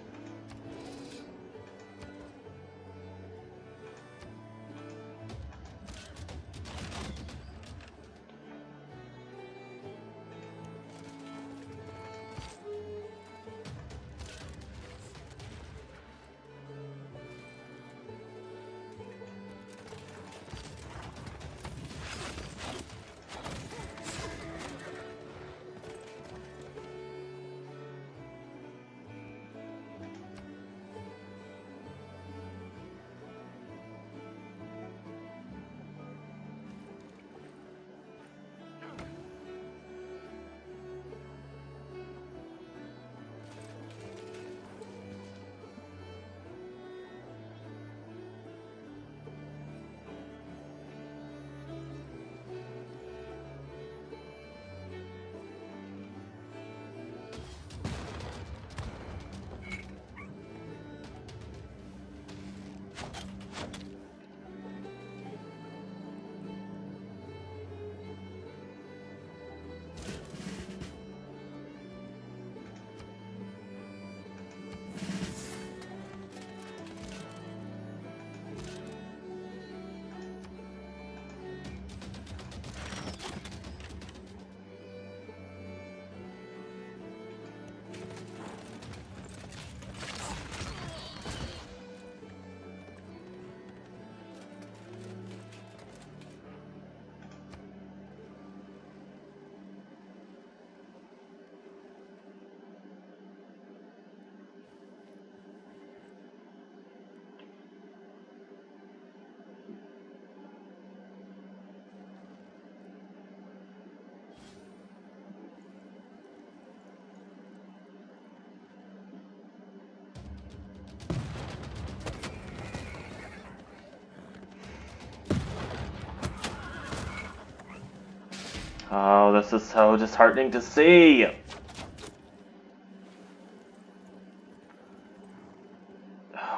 Oh, this is so disheartening to see.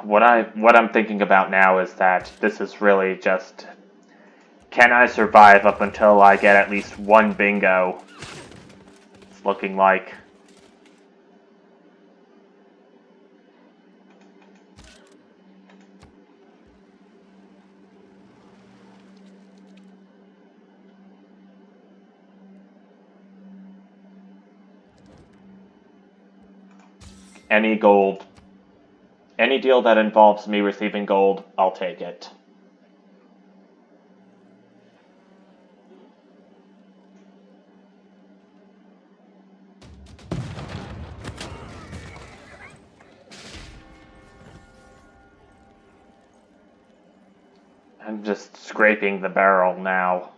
What I'm thinking about now is that this is really just, can I survive up until I get at least one bingo? It's looking like. Any gold. Any deal that involves me receiving gold, I'll take it. I'm just scraping the barrel now.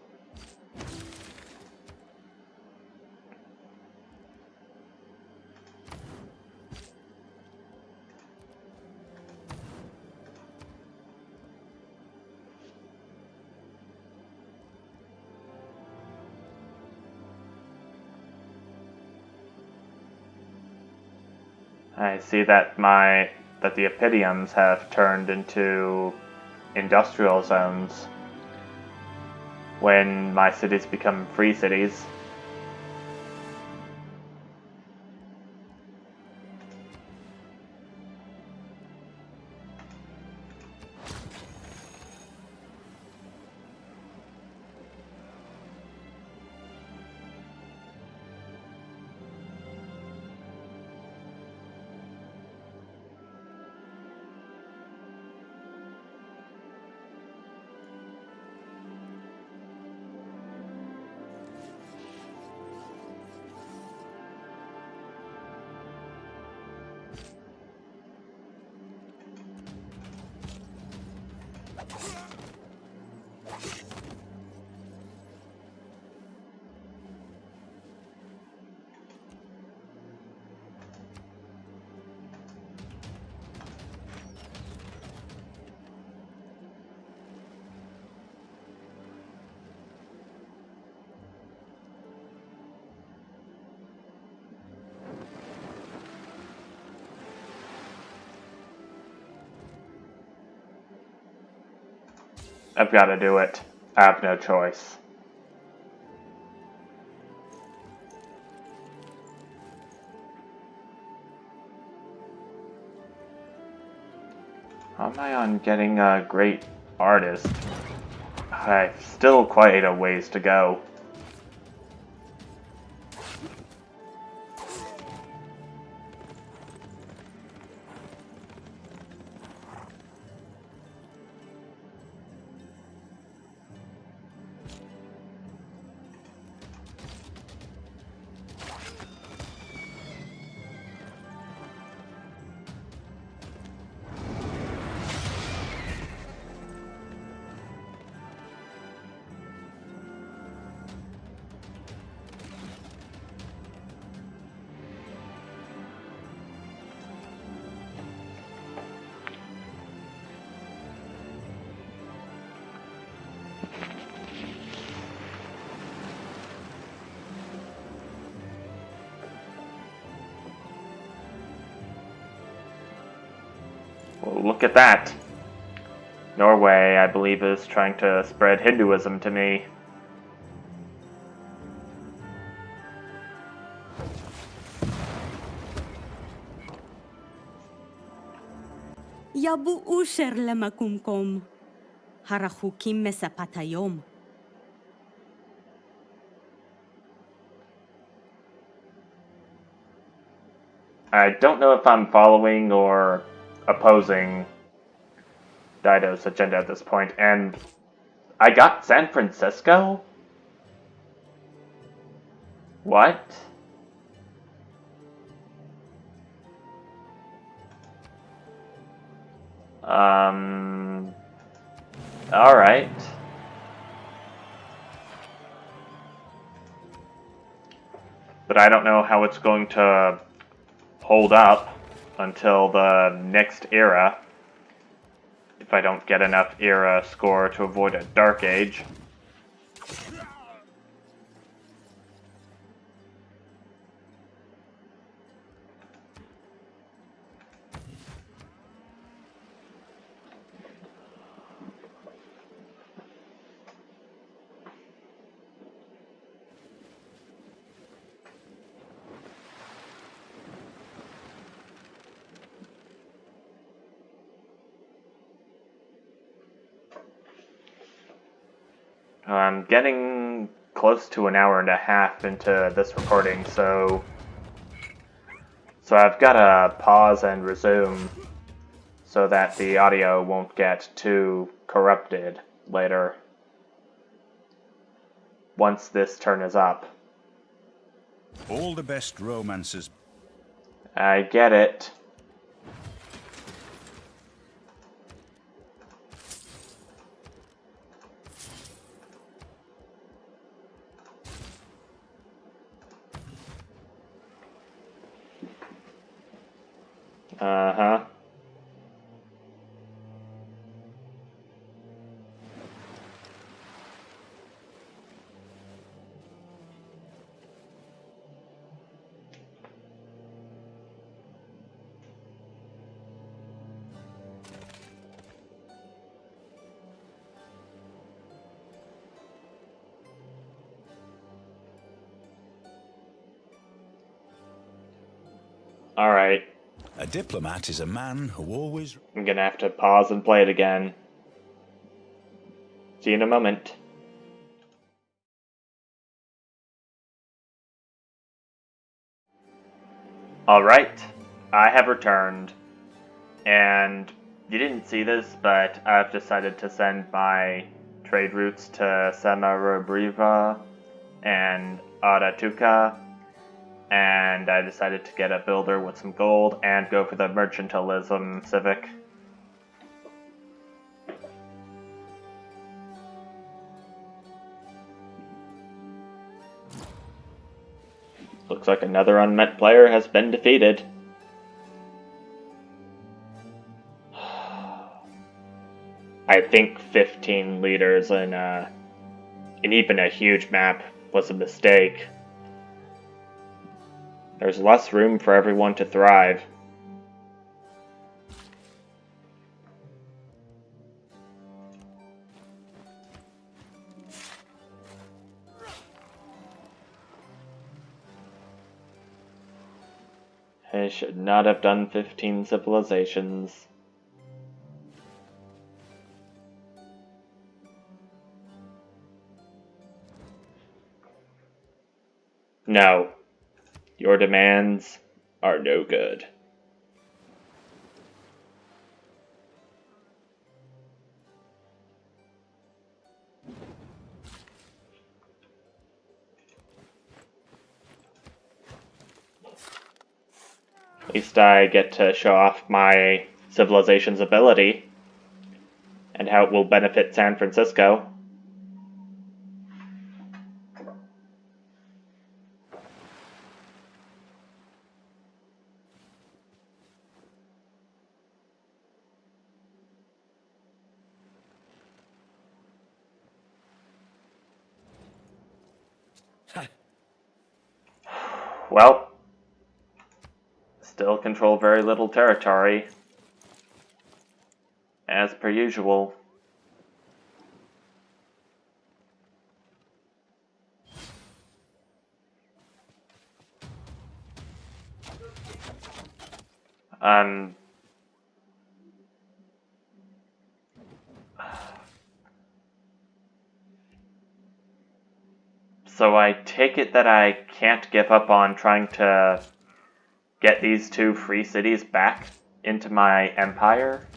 I see that the Epidiums have turned into industrial zones when my cities become free cities. I've got to do it. I have no choice. How am I on getting a great artist? I've still quite a ways to go. Well, look at that. Norway, I believe, is trying to spread Hinduism to me. Yabu usher lemakumkom. Harachukim mesapatayom. I don't know if I'm following or opposing Dido's agenda at this point, and I got San Francisco? What? Alright. But I don't know how it's going to hold up until the next era. If I don't get enough era score to avoid a Dark Age. I'm getting close to an hour and a half into this recording, so I've got to pause and resume so that the audio won't get too corrupted later once this turn is up. All the best romances. I get it. Uh-huh. Alright. A diplomat is a man who always... I'm gonna have to pause and play it again. See you in a moment. Alright, I have returned. And you didn't see this, but I've decided to send my trade routes to Samarabriva and Aratuka. And I decided to get a builder with some gold and go for the mercantilism civic. Looks like another unmet player has been defeated. I think 15 leaders in even a huge map was a mistake. There's less room for everyone to thrive. I should not have done 15 civilizations. No. Your demands are no good. At least I get to show off my civilization's ability and how it will benefit San Francisco. Well, still control very little territory, as per usual. So I take it that I can't give up on trying to get these two free cities back into my empire?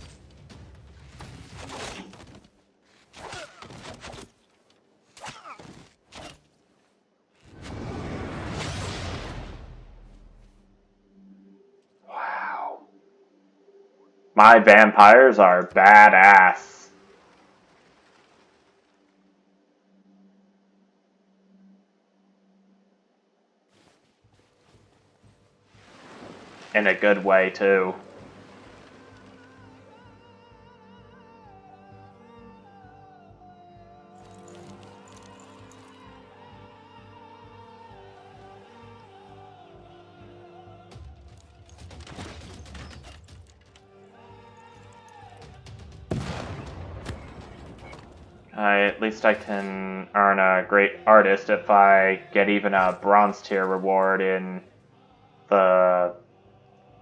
Wow. My vampires are badass. In a good way, too. At least I can earn a great artist if I get even a bronze tier reward in the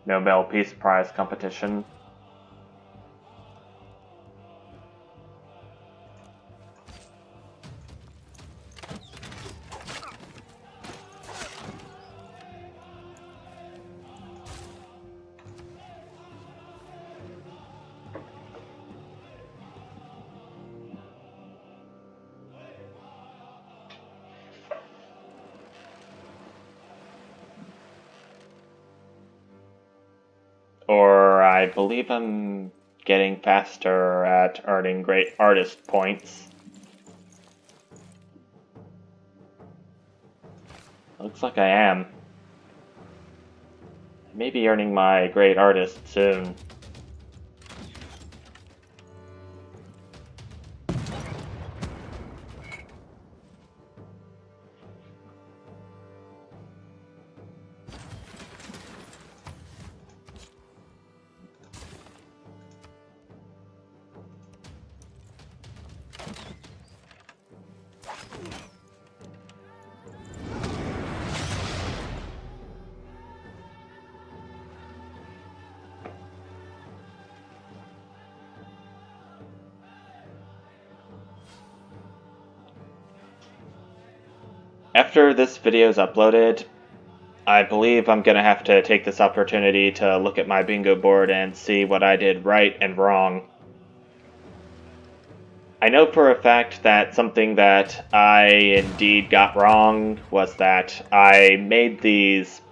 Nobel Peace Prize competition. or I believe I'm getting faster at earning great artist points. Looks like I am. Maybe earning my great artist soon. After this video is uploaded, I believe I'm going to have to take this opportunity to look at my bingo board and see what I did right and wrong. I know for a fact that something that I indeed got wrong was that I made these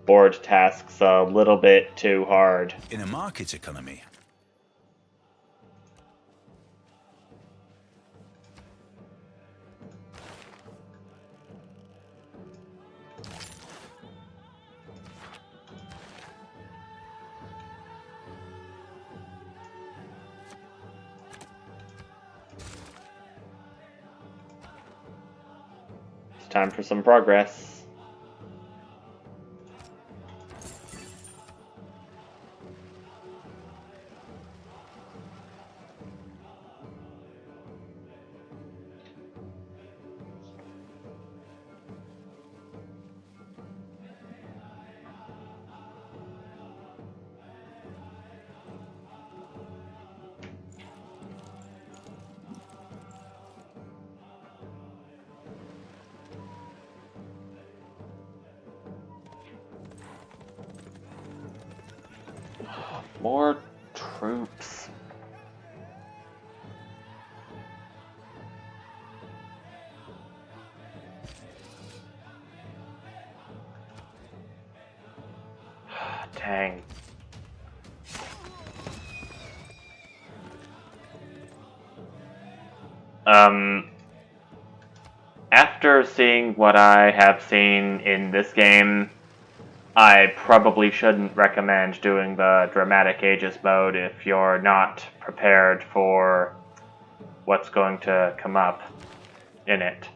board tasks a little bit too hard. In a market economy, It's time for some progress. More troops. Dang. After seeing what I have seen in this game, I probably shouldn't recommend doing the Dramatic Ages mode if you're not prepared for what's going to come up in it.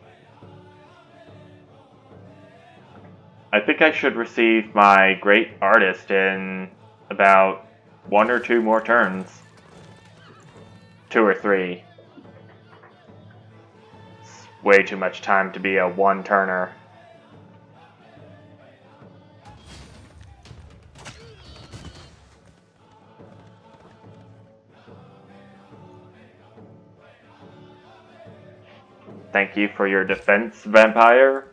I think I should receive my Great Artist in about 1 or 2 more turns. 2 or 3. It's way too much time to be a one-turner. Thank you for your defense, vampire.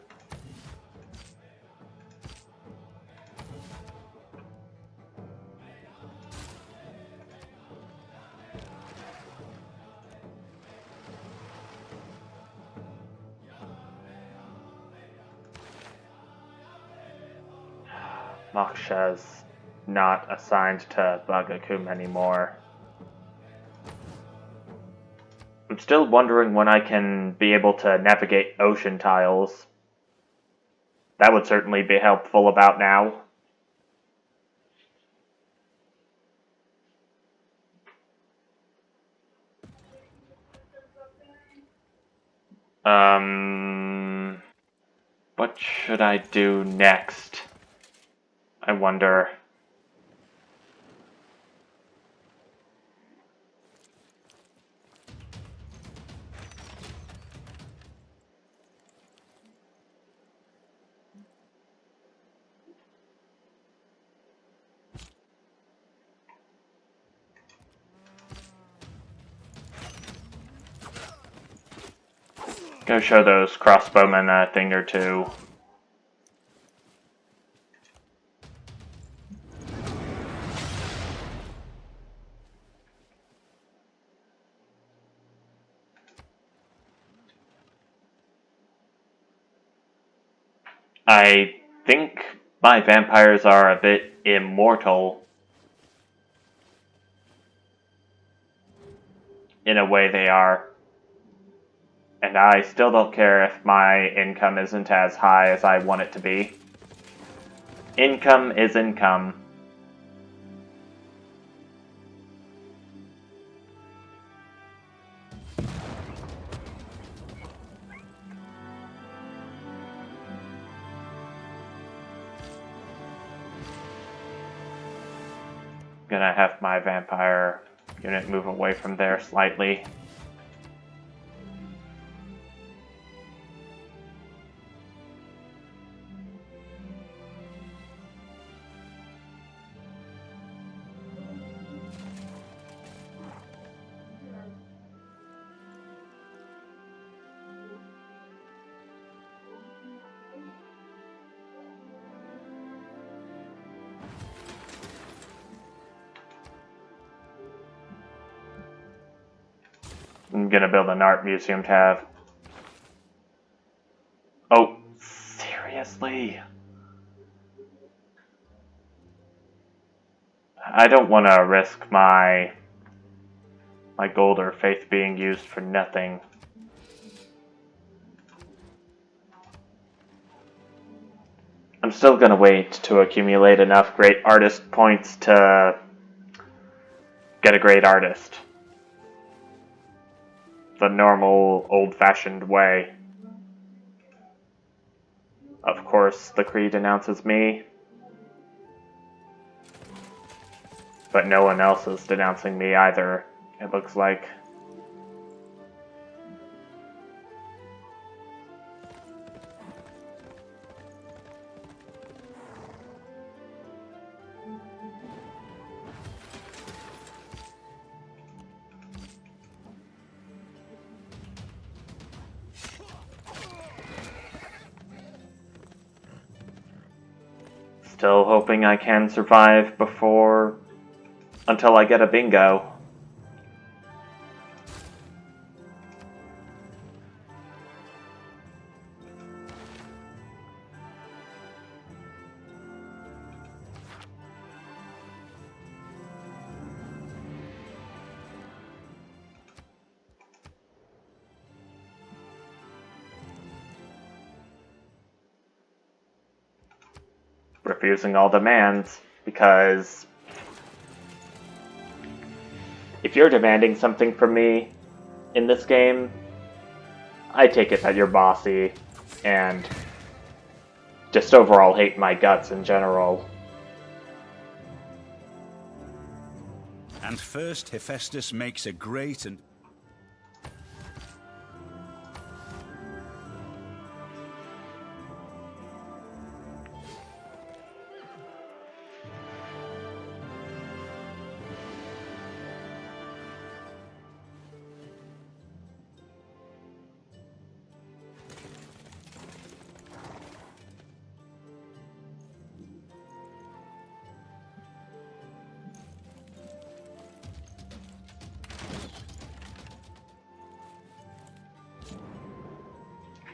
Moksha's not assigned to Bagakum anymore. I'm still wondering when I can be able to navigate ocean tiles. That would certainly be helpful about now. What should I do next? I wonder. Go show those crossbowmen a thing or two. I think my vampires are a bit immortal. In a way they are. And I still don't care if my income isn't as high as I want it to be. Income is income. Gonna have my vampire unit move away from there slightly. I'm gonna build an art museum to have. Oh, seriously? I don't want to risk my gold or faith being used for nothing. I'm still gonna wait to accumulate enough great artist points to get a great artist. The normal, old-fashioned way. Of course, the creed denounces me. But no one else is denouncing me either, it looks like. Still hoping I can survive until I get a bingo. Refusing all demands, because if you're demanding something from me in this game, I take it that you're bossy and just overall hate my guts in general. And first Hephaestus makes a great and...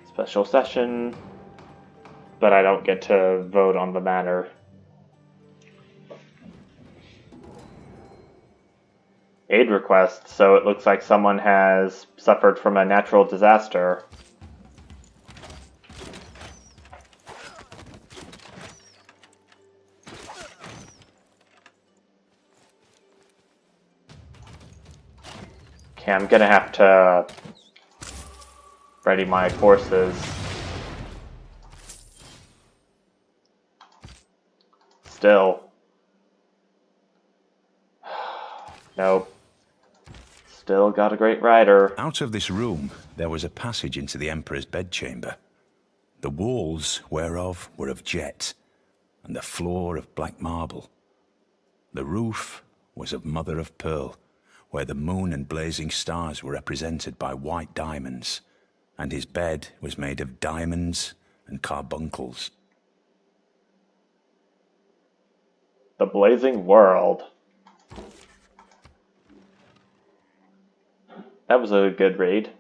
Special session, but I don't get to vote on the matter. Aid request, so it looks like someone has suffered from a natural disaster. Okay, I'm gonna have to ready my forces. Still. Nope. Still got a great rider. Out of this room, there was a passage into the Emperor's bedchamber. The walls whereof were of jet, and the floor of black marble. The roof was of mother of pearl, where the moon and blazing stars were represented by white diamonds, and his bed was made of diamonds and carbuncles. The Blazing World. That was a good read.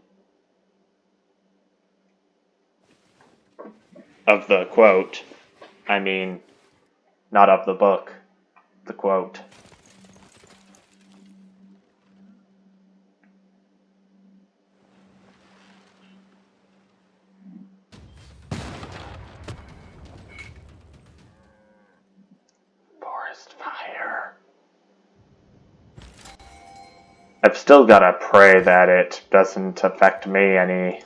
Of the quote. I mean, not of the book. the quote. Forest fire. I've still gotta pray that it doesn't affect me any.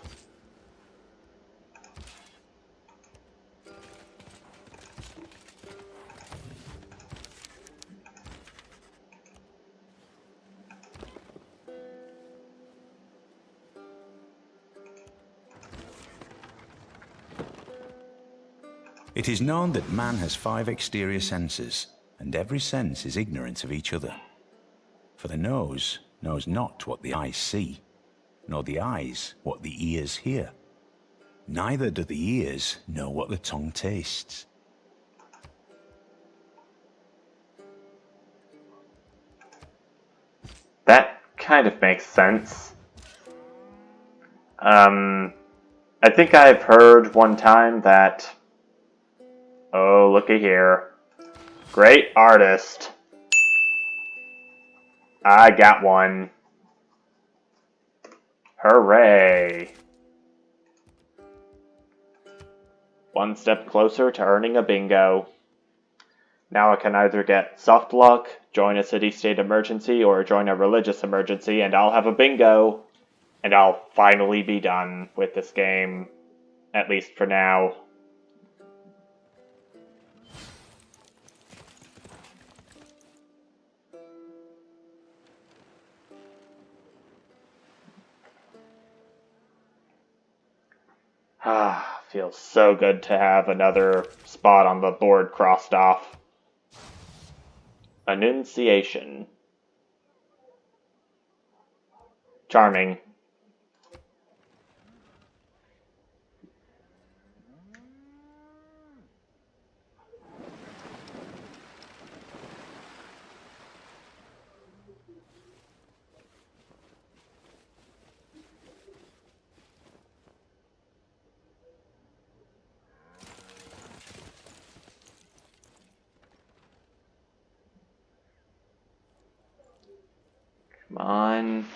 It is known that man has 5 exterior senses, and every sense is ignorant of each other. For the nose knows not what the eyes see, nor the eyes what the ears hear. Neither do the ears know what the tongue tastes. That kind of makes sense. I think I've heard one time that... Oh, looky here. Great artist. I got one. Hooray. One step closer to earning a bingo. Now I can either get Softlock, join a city-state emergency, or join a religious emergency, and I'll have a bingo. And I'll finally be done with this game. At least for now. Ah, feels so good to have another spot on the board crossed off. Annunciation. Charming. Come on.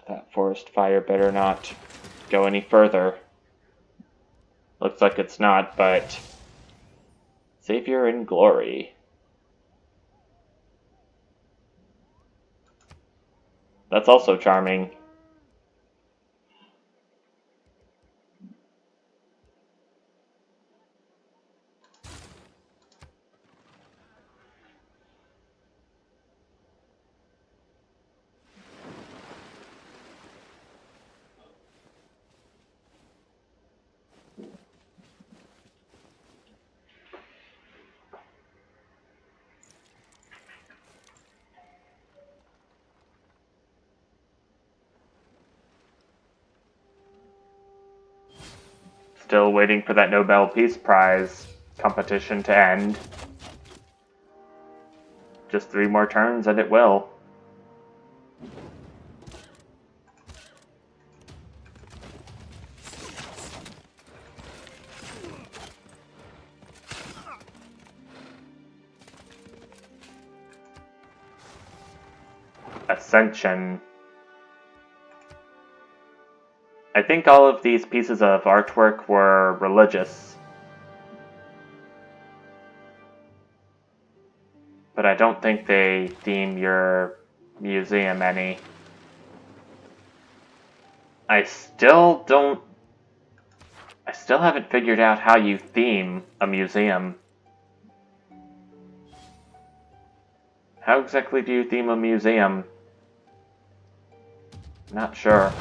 That forest fire better not go any further. Looks like it's not, but... Savior in glory. That's also charming. Still waiting for that Nobel Peace Prize competition to end. Just 3 more turns and it will. Ascension. I think all of these pieces of artwork were religious. But I don't think they theme your museum any. I still haven't figured out how you theme a museum. How exactly do you theme a museum? Not sure.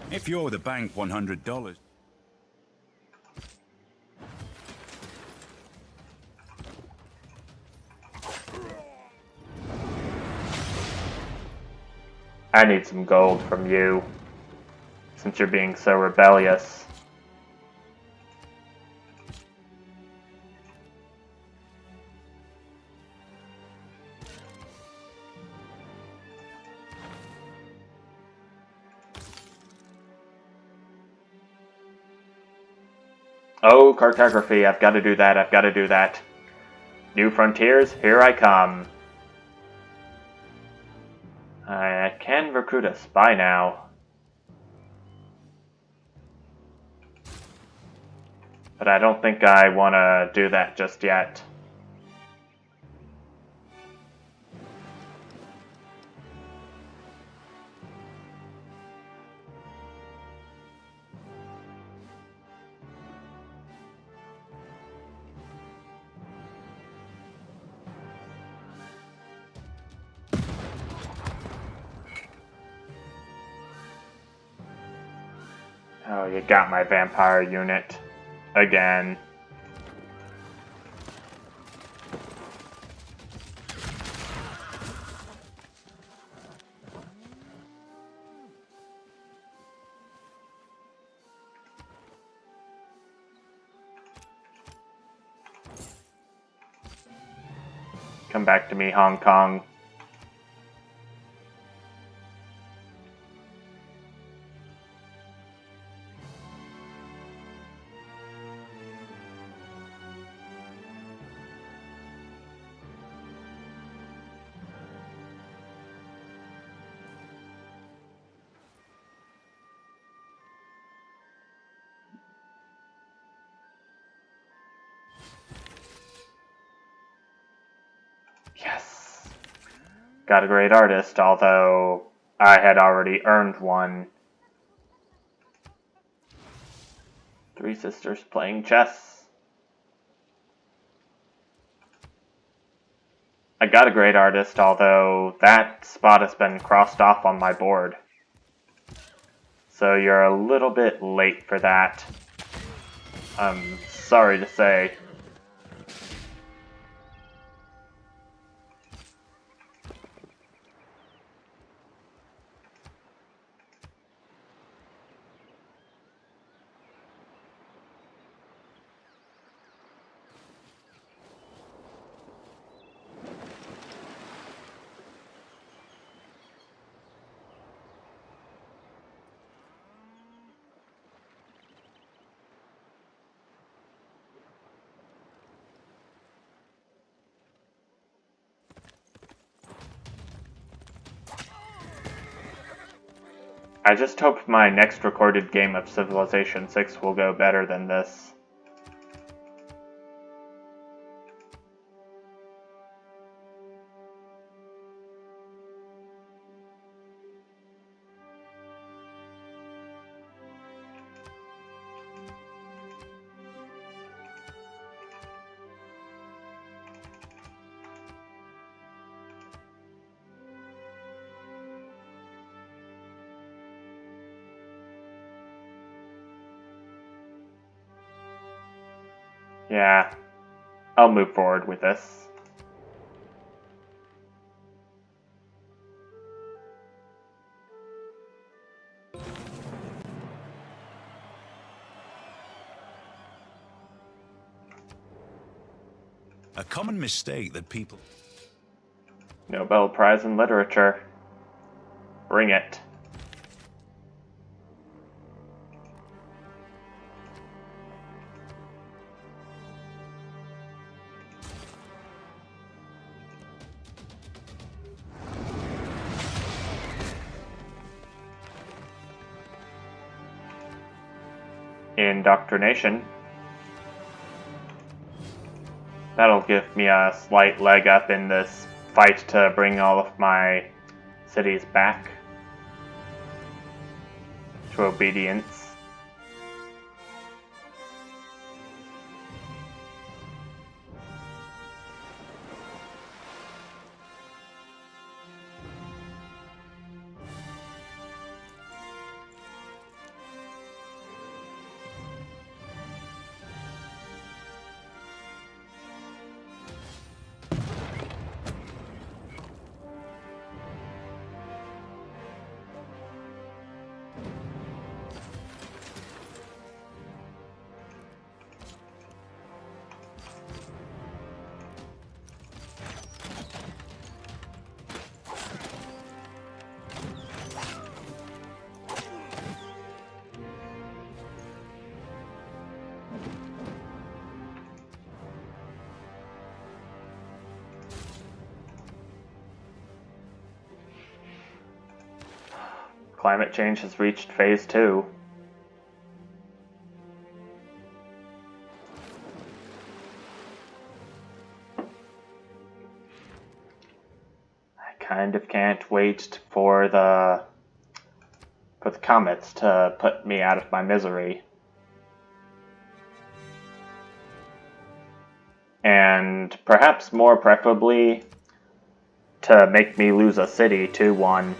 If you owe the bank $100... I need some gold from you, since you're being so rebellious. Oh, cartography, I've got to do that, I've got to do that. New frontiers, here I come. I can recruit a spy now. But I don't think I want to do that just yet. Oh, you got my vampire unit. Again. Come back to me, Hong Kong. Yes! Got a great artist, although I had already earned one. 3 sisters playing chess. I got a great artist, although that spot has been crossed off on my board. So you're a little bit late for that. I'm sorry to say. I just hope my next recorded game of Civilization 6 will go better than this. Yeah, I'll move forward with this. A common mistake that people... Nobel Prize in Literature. Bring it. Indoctrination. That'll give me a slight leg up in this fight to bring all of my cities back to obedience. climate change has reached phase 2. I kind of can't wait for the comets to put me out of my misery. And perhaps more preferably, to make me lose a city 2-1.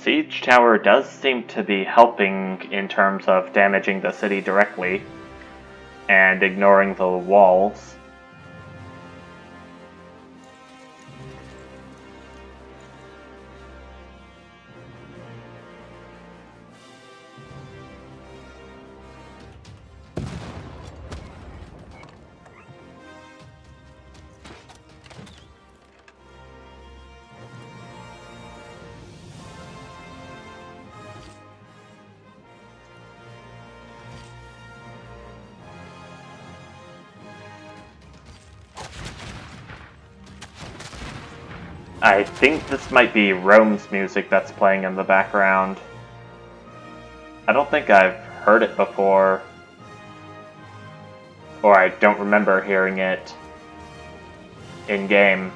Siege Tower does seem to be helping in terms of damaging the city directly and ignoring the walls. I think this might be Rome's music that's playing in the background. I don't think I've heard it before, or I don't remember hearing it in-game.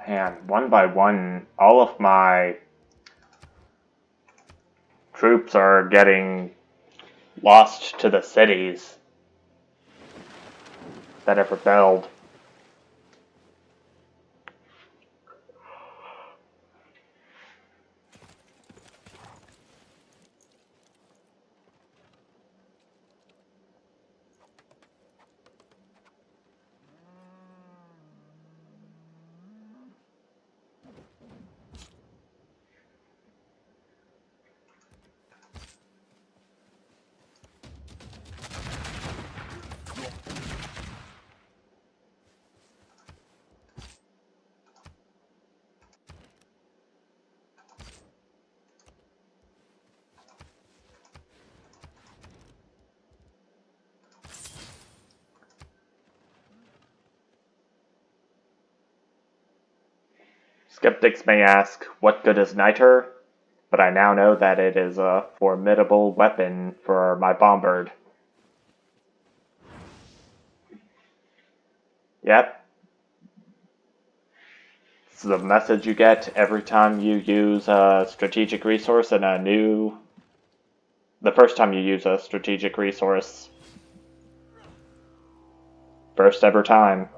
And one by one, all of my troops are getting lost to the cities that have rebelled. Skeptics may ask, what good is niter? But I now know that it is a formidable weapon for my bombard. Yep. It's the message you get every time you use a strategic resource in a new... The first time you use a strategic resource. First ever time.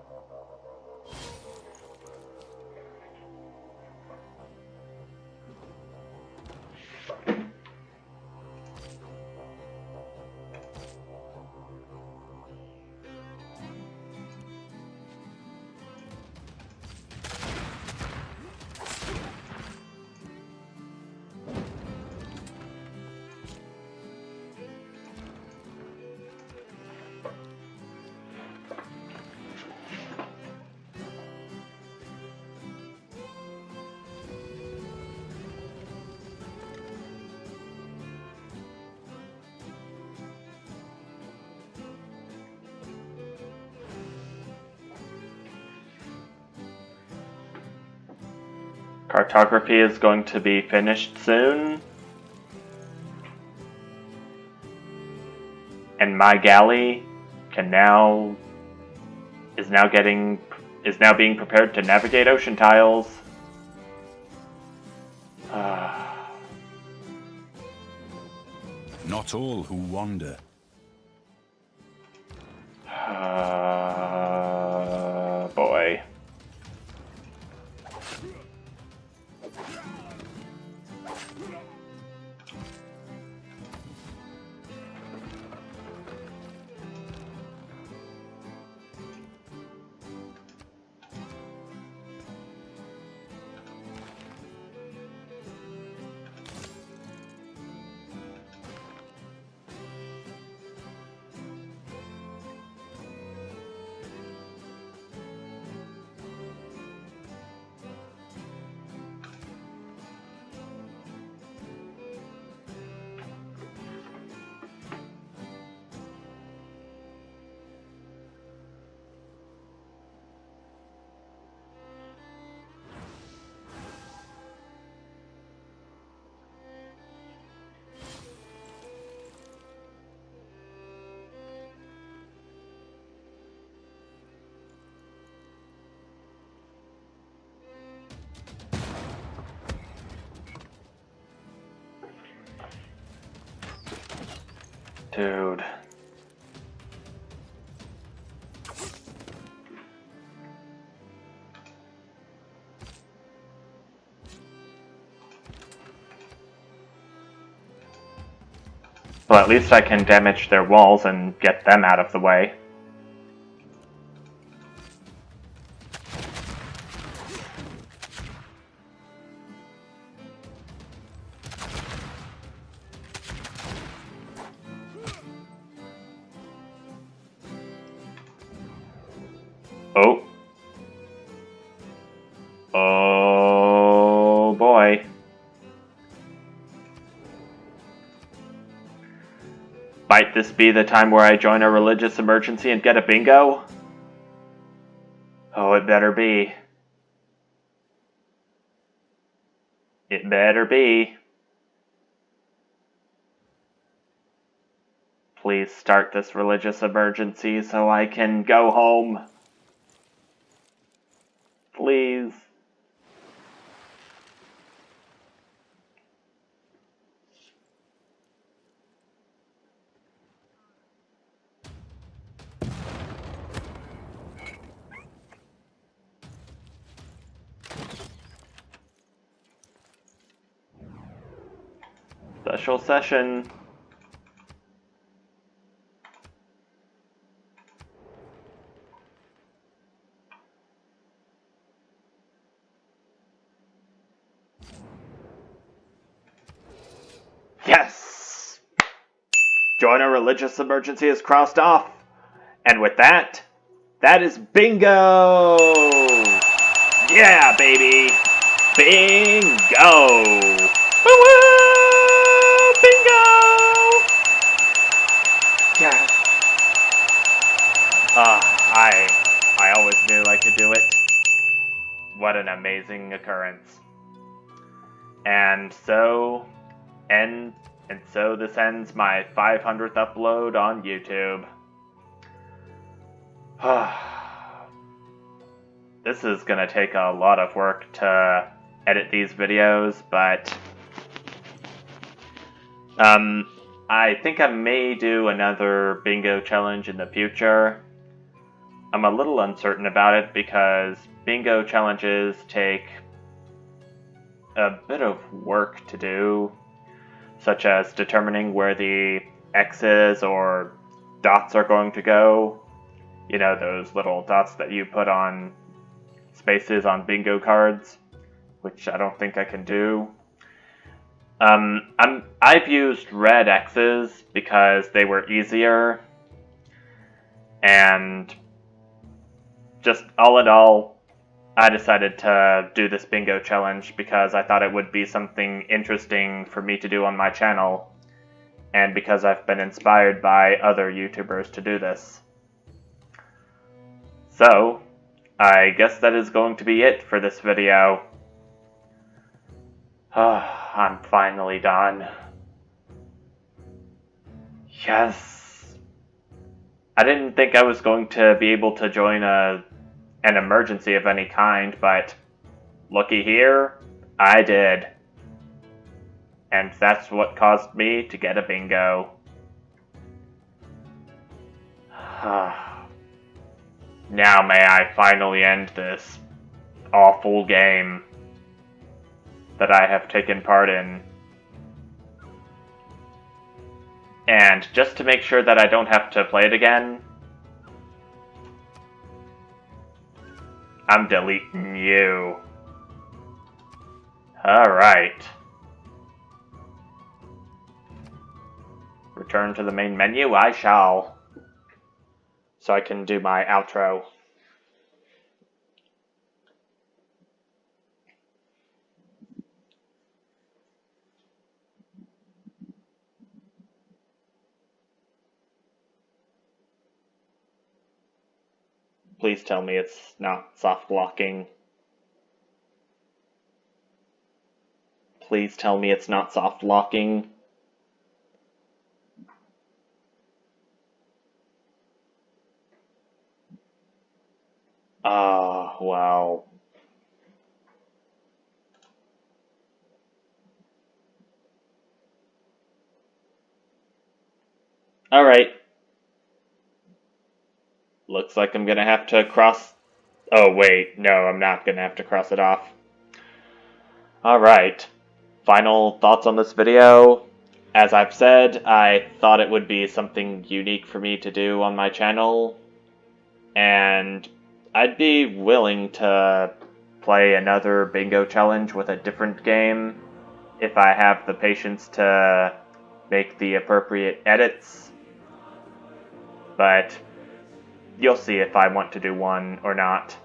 Cartography is going to be finished soon. And my galley is now being prepared to navigate ocean tiles. Not all who wander. Boy. Dude. Well, at least I can damage their walls and get them out of the way. Oh. Oh boy. Might this be the time where I join a religious emergency and get a bingo? Oh, it better be. It better be. Please start this religious emergency so I can go home. Please. Special session. Yes! Join a religious emergency is crossed off. And with that, that is bingo! Yeah, baby! Bingo! Woo-woo! Bingo! Yeah. I always knew I could do it. What an amazing occurrence. And so this ends my 500th upload on YouTube. This is gonna take a lot of work to edit these videos, but I think I may do another bingo challenge in the future. I'm a little uncertain about it because bingo challenges take a bit of work to do, such as determining where the X's or dots are going to go. You know, those little dots that you put on spaces on bingo cards, which I don't think I can do. I've used red X's because they were easier, and just all in all, I decided to do this bingo challenge because I thought it would be something interesting for me to do on my channel, and because I've been inspired by other YouTubers to do this. So, I guess that is going to be it for this video. I'm finally done. Yes. I didn't think I was going to be able to join an emergency of any kind, but looky here, I did. And that's what caused me to get a bingo. Now may I finally end this awful game that I have taken part in. And just to make sure that I don't have to play it again, I'm deleting you. Alright. Return to the main menu, I shall. So I can do my outro. Please tell me it's not soft locking. Please tell me it's not soft locking. Well. Alright. Looks like I'm gonna have to cross... Oh, wait. No, I'm not gonna have to cross it off. Alright. Final thoughts on this video. As I've said, I thought it would be something unique for me to do on my channel. And I'd be willing to play another bingo challenge with a different game if I have the patience to make the appropriate edits. But you'll see if I want to do one or not.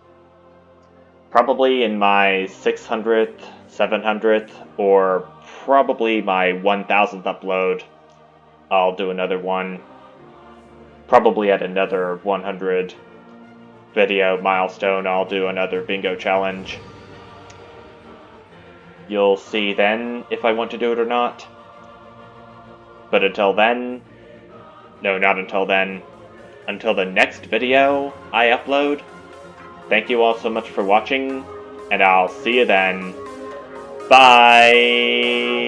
Probably in my 600th, 700th, or probably my 1000th upload, I'll do another one. Probably at another 100 video milestone, I'll do another bingo challenge. You'll see then if I want to do it or not. But until then, no, not until then, until the next video I upload, thank you all so much for watching, and I'll see you then. Bye!